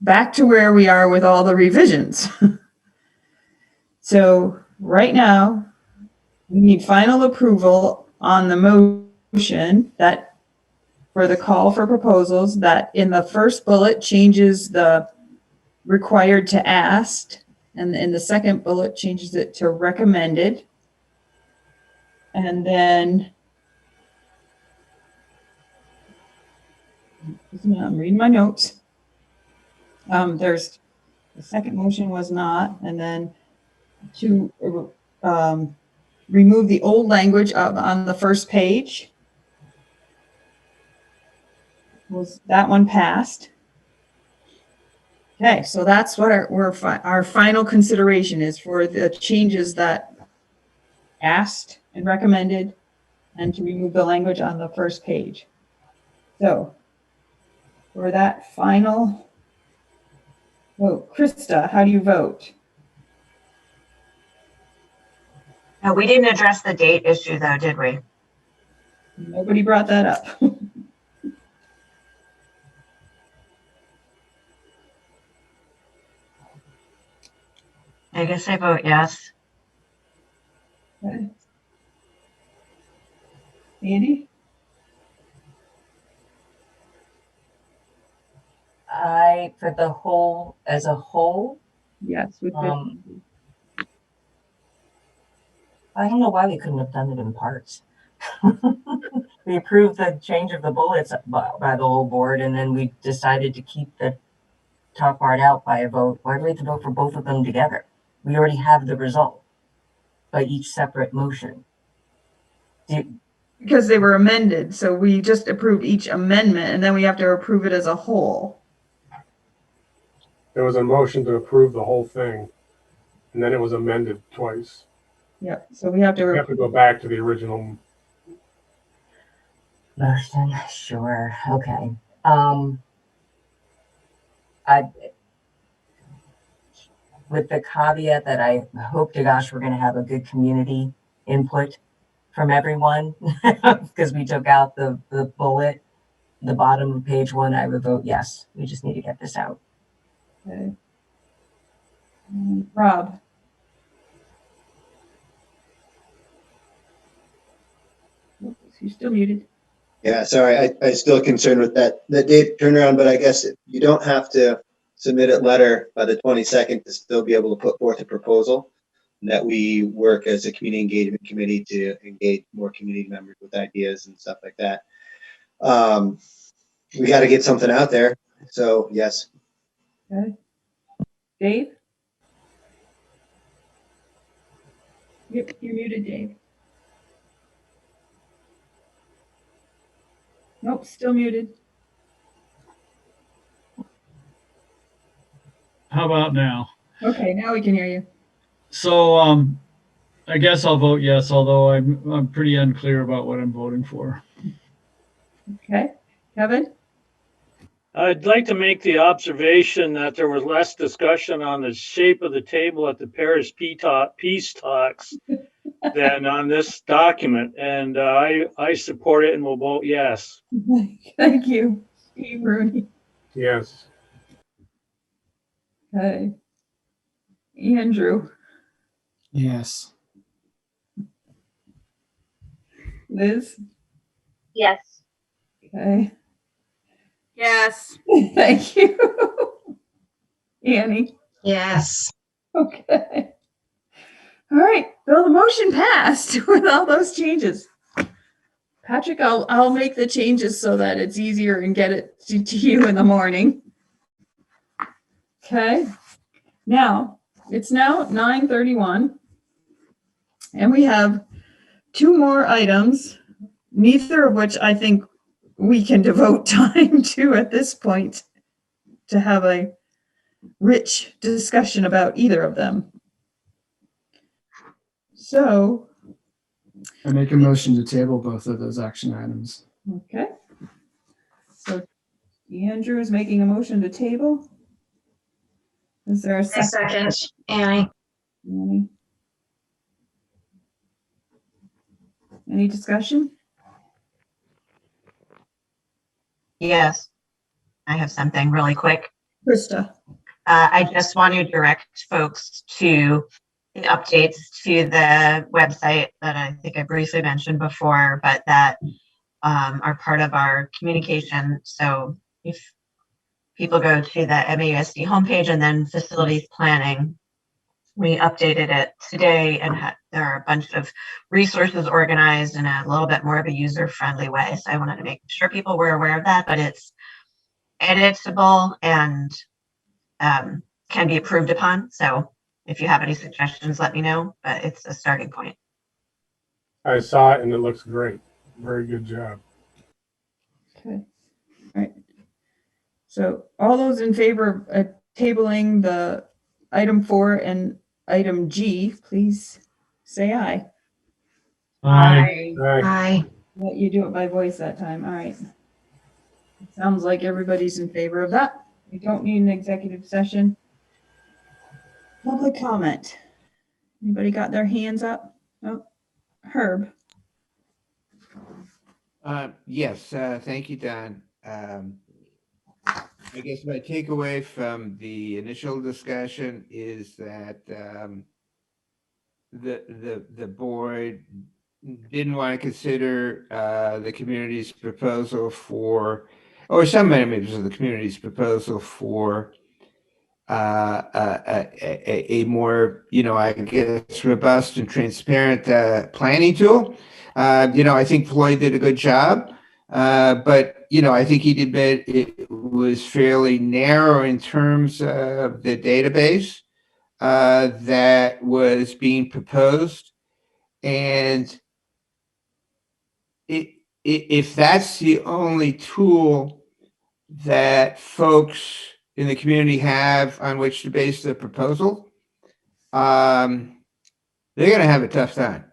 back to where we are with all the revisions. So right now, we need final approval on the motion that for the call for proposals, that in the first bullet changes the required to asked, and in the second bullet changes it to recommended. And then I'm reading my notes. There's the second motion was not, and then to remove the old language up on the first page. Was that one passed? Okay, so that's what our final consideration is for the changes that asked and recommended, and to remove the language on the first page. So for that final vote, Krista, how do you vote? We didn't address the date issue though, did we? Nobody brought that up. I guess I vote yes. Okay. Andy? For the whole, as a whole, Yes. I don't know why we couldn't have done it in parts. We approved the change of the bullets by the whole board, and then we decided to keep the top part out by a vote. Why do we have to vote for both of them together? We already have the result by each separate motion. Because they were amended, so we just approved each amendment, and then we have to approve it as a whole. There was a motion to approve the whole thing, and then it was amended twice. Yep, so we have to go back to the original motion. Sure. Okay. With the caveat that I hope to gosh we're going to have a good community input from everyone, because we took out the bullet, the bottom of page 1, I would vote yes. We just need to get this out. Okay. Rob? You're still muted. Yeah, sorry, I still concerned with that date turnaround, but I guess you don't have to submit a letter by the 22nd to still be able to put forth a proposal, that we work as a community engagement committee to engage more community members with ideas and stuff like that. We got to get something out there. So yes. Okay. Dave? You're muted, Dave. Nope, still muted. How about now? Okay, now we can hear you. So I guess I'll vote yes, although I'm pretty unclear about what I'm voting for. Okay, Kevin? I'd like to make the observation that there was less discussion on the shape of the table at the Paris peace talks than on this document, and I support it and will vote yes. Thank you, Steve Rooney. Yes. Okay. Andrew? Yes. Liz? Yes. Okay. Yes. Thank you. Annie? Yes. Okay. All right. Well, the motion passed with all those changes. Patrick, I'll make the changes so that it's easier and get it to you in the morning. Okay. Now, it's now 9:31, and we have two more items, neither of which I think we can devote time to at this point to have a rich discussion about either of them. So, I make a motion to table both of those action items. okay. So Andrew is making a motion to table. Is there a second? Annie. Annie? Any discussion? Yes, I have something really quick. Krista? I just want to direct folks to the updates to the website that I think I briefly mentioned before, but that are part of our communication. So if people go to the MAUSD homepage and then facilities planning, we updated it today, and there are a bunch of resources organized in a little bit more of a user-friendly way. So I wanted to make sure people were aware of that, but it's editable and can be approved upon. So if you have any suggestions, let me know, but it's a starting point. I saw it and it looks great. Very good job. Okay. All right. So all those in favor of tabling the item 4 and item G, please say aye. Aye. Aye. Let you do it by voice that time. All right. Sounds like everybody's in favor of that. We don't need an executive session. Public comment. Anybody got their hands up? Oh, Herb. Yes, thank you, Don. I guess my takeaway from the initial discussion is that the board didn't want to consider the community's proposal for, or some members of the community's proposal for a more, I guess, robust and transparent planning tool. I think Floyd did a good job, but I think he'd admit it was fairly narrow in terms of the database that was being proposed. And if that's the only tool that folks in the community have on which to base the proposal, they're going to have a tough time.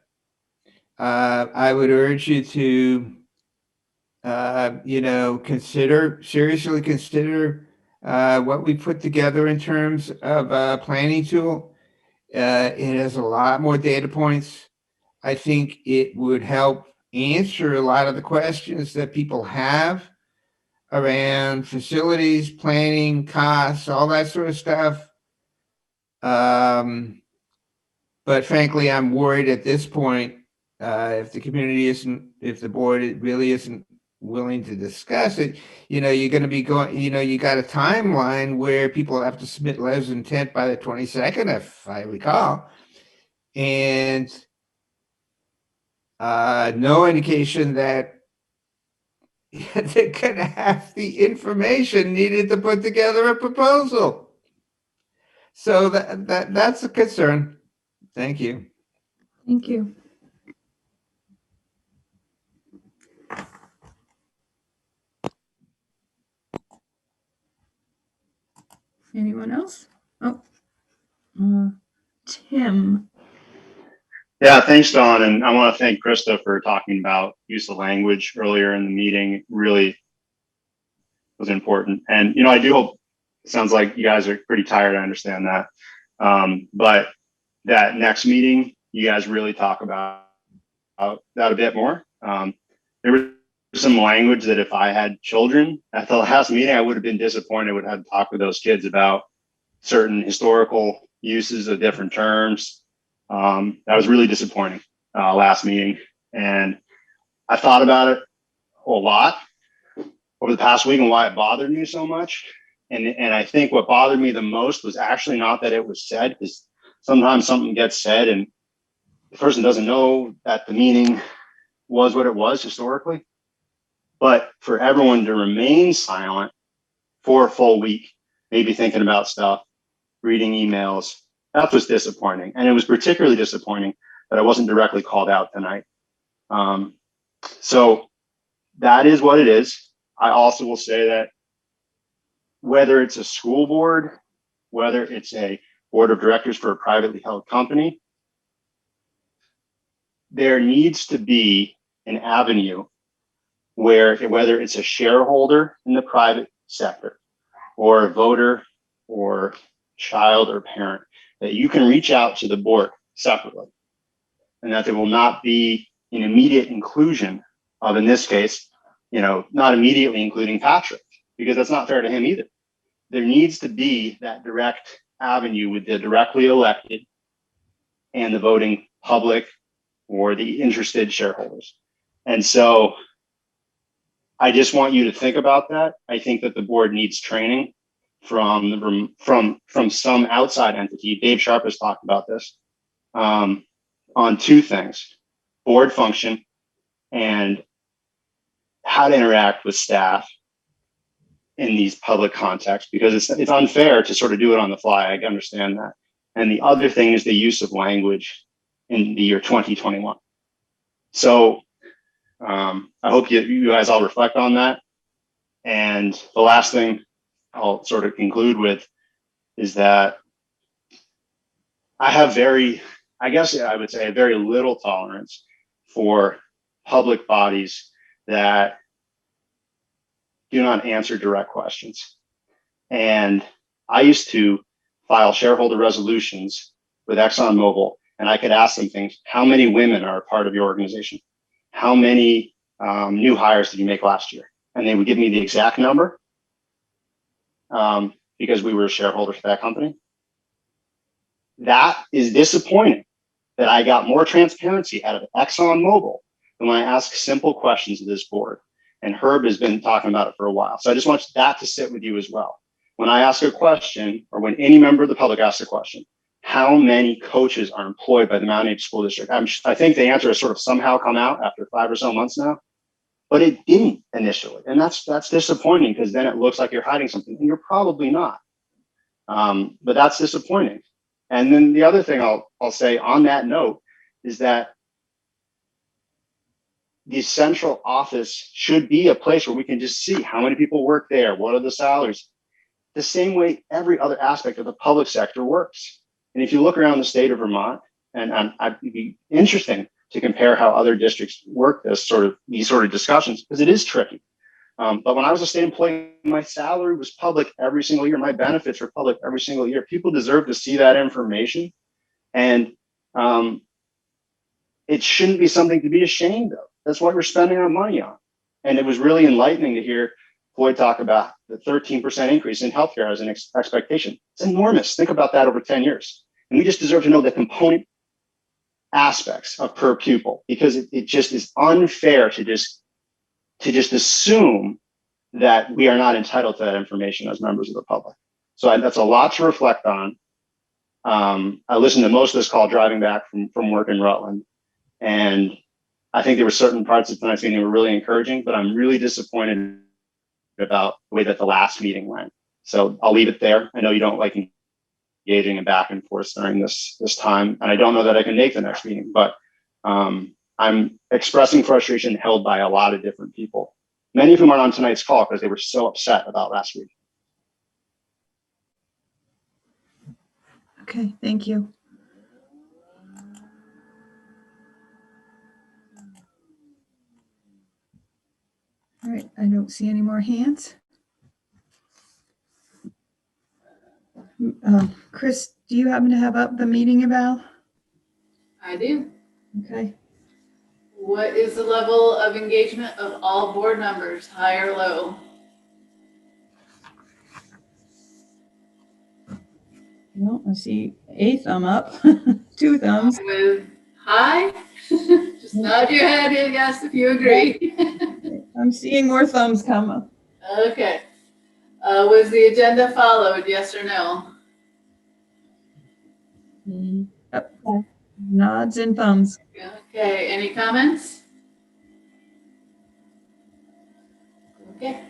I would urge you to, seriously consider what we put together in terms of a planning tool. It has a lot more data points. I think it would help answer a lot of the questions that people have around facilities, planning, costs, all that sort of stuff. But frankly, I'm worried at this point, if the board really isn't willing to discuss it, you're going to be going, you got a timeline where people have to submit letters of intent by the 22nd, if I recall. And no indication that they're going to have the information needed to put together a proposal. So that's a concern. Thank you. Thank you. Anyone else? Oh, Tim. Yeah, thanks, Dawn. And I want to thank Krista for talking about use of language earlier in the meeting. It really was important. And, I do hope, it sounds like you guys are pretty tired. I understand that. But that next meeting, you guys really talk about that a bit more. There was some language that if I had children at the last meeting, I would have been disappointed, would have to talk with those kids about certain historical uses of different terms. That was really disappointing last meeting. And I thought about it a lot over the past week and why it bothered me so much. And I think what bothered me the most was actually not that it was said, because sometimes something gets said and the person doesn't know that the meaning was what it was historically. But for everyone to remain silent for a full week, maybe thinking about stuff, reading emails. That was disappointing. And it was particularly disappointing that I wasn't directly called out tonight. So that is what it is. I also will say that whether it's a school board, whether it's a board of directors for a privately held company, there needs to be an avenue where, whether it's a shareholder in the private sector or a voter or child or parent, that you can reach out to the board separately, and that there will not be an immediate inclusion of, in this case, not immediately including Patrick, because that's not fair to him either. There needs to be that direct avenue with the directly elected and the voting public or the interested shareholders. And so I just want you to think about that. I think that the board needs training from some outside entity. Dave Sharp has talked about this on two things: board function and how to interact with staff in these public contexts, because it's unfair to sort of do it on the fly. I understand that. And the other thing is the use of language in the year 2021. So I hope you guys all reflect on that. And the last thing I'll sort of conclude with is that I have I guess I would say very little tolerance for public bodies that do not answer direct questions. And I used to file shareholder resolutions with ExxonMobil, and I could ask them things: how many women are a part of your organization? How many new hires did you make last year? And they would give me the exact number because we were a shareholder for that company. That is disappointing, that I got more transparency out of ExxonMobil than when I ask simple questions of this board. And Herb has been talking about it for a while. So I just want that to sit with you as well. When I ask a question, or when any member of the public asks a question, how many coaches are employed by the Mount Airy School District? I think the answer has sort of somehow come out after 5 or so months now, but it didn't initially. And that's disappointing, because then it looks like you're hiding something, and you're probably not. But that's disappointing. And then the other thing I'll say on that note is that the central office should be a place where we can just see how many people work there, what are the salaries, the same way every other aspect of the public sector works. And if you look around the state of Vermont, and it'd be interesting to compare how other districts work these sort of discussions, because it is tricky. But when I was a state employee, my salary was public every single year. My benefits were public every single year. People deserve to see that information. And it shouldn't be something to be ashamed of. That's what we're spending our money on. And it was really enlightening to hear Floyd talk about the 13% increase in healthcare as an expectation. It's enormous. Think about that over 10 years. And we just deserve to know the component aspects of per pupil, because it just is unfair to just assume that we are not entitled to that information as members of the public. So that's a lot to reflect on. I listened to most of this call driving back from work in Rutland, and I think there were certain parts of tonight's meeting that were really encouraging, but I'm really disappointed about the way that the last meeting went. So I'll leave it there. I know you don't like engaging in back and forth during this time, and I don't know that I can make the next meeting, but I'm expressing frustration held by a lot of different people, many of whom are on tonight's call because they were so upset about last week. Okay, thank you. All right, I don't see any more hands. Chris, do you happen to have up the meeting eval? I do. Okay. What is the level of engagement of all board members, high or low? Well, I see a thumb up, 2 thumbs. With high? Just nod your head, yes, if you agree. I'm seeing more thumbs come up. Okay. Was the agenda followed, yes or no? Yep. Nods and thumbs. Okay, any comments? Okay.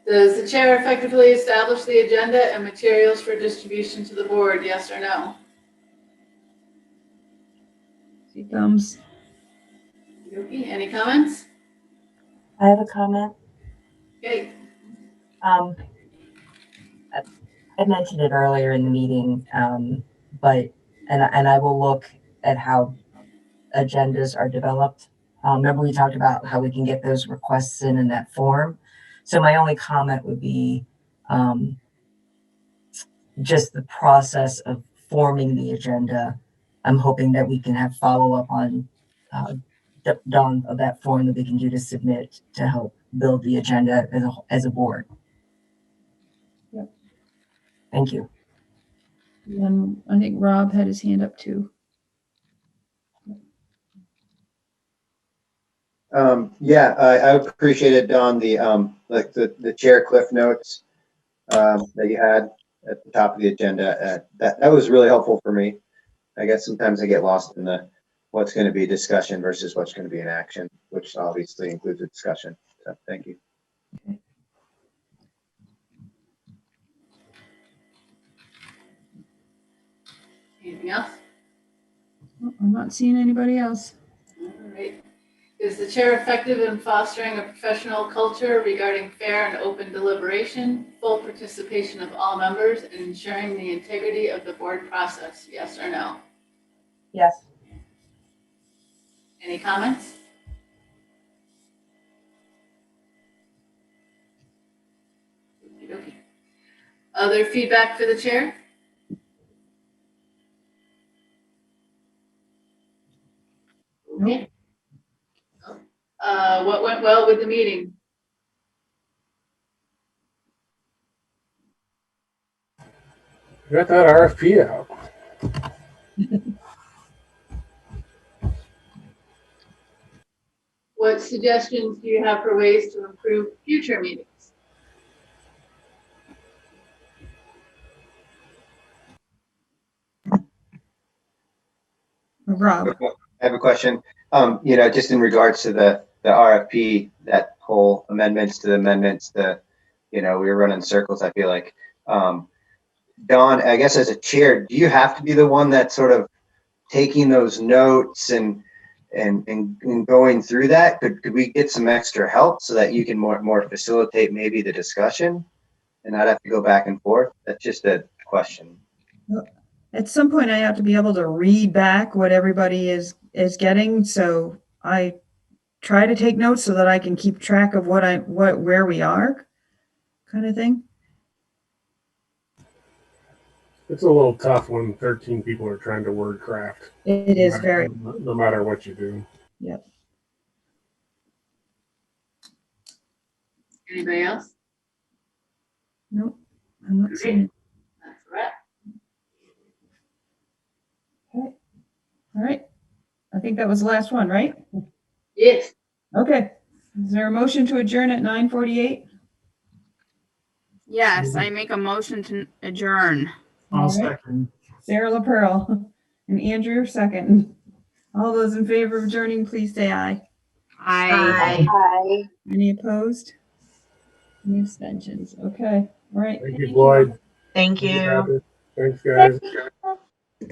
Does the chair effectively establish the agenda and materials for distribution to the board? Yes or no? See thumbs. Okey-dokey. Any comments? I have a comment. Okay. I mentioned it earlier in the meeting, but I will look at how agendas are developed. Remember we talked about how we can get those requests in that form. So my only comment would be just the process of forming the agenda. I'm hoping that we can have follow up on Dawn of that form that we can do to submit to help build the agenda as a board. Yep. Thank you. And I think Rob had his hand up too. Yeah, I appreciated, Don, the like the chair cliff notes that you had at the top of the agenda. That was really helpful for me. I guess sometimes I get lost in the what's going to be discussion versus what's going to be an action, which obviously includes a discussion. So thank you. Anything else? Oh, I'm not seeing anybody else. All right. Is the chair effective in fostering a professional culture regarding fair and open deliberation, full participation of all members, and ensuring the integrity of the board process? Yes or no? Yes. Any comments? Okey-dokey. Other feedback for the chair? Okay. What went well with the meeting? Got that RFP out. What suggestions do you have for ways to improve future meetings? Rob. I have a question. Just in regards to the RFP, that whole amendments to the amendments, we were running circles, I feel like. Don, I guess as a chair, do you have to be the one that's sort of taking those notes and going through that? Could we get some extra help so that you can more facilitate maybe the discussion and not have to go back and forth? That's just a question. At some point, I have to be able to read back what everybody is getting. So I try to take notes so that I can keep track of where we are, kind of thing. It's a little tough when 13 people are trying to word craft. It is very. No matter what you do. Yep. Anybody else? Nope, I'm not seeing it. That's a wrap. Okay. All right. I think that was the last one, right? Yes. Okay. Is there a motion to adjourn at 9:48? Yes, I make a motion to adjourn. I'll second. Sarah LaPearl and Andrew second. All those in favor of adjourning, please say aye. Aye. Hi. Any opposed? Any abstentions? Okay. All right. Thank you, Floyd. Thank you. Thanks, guys.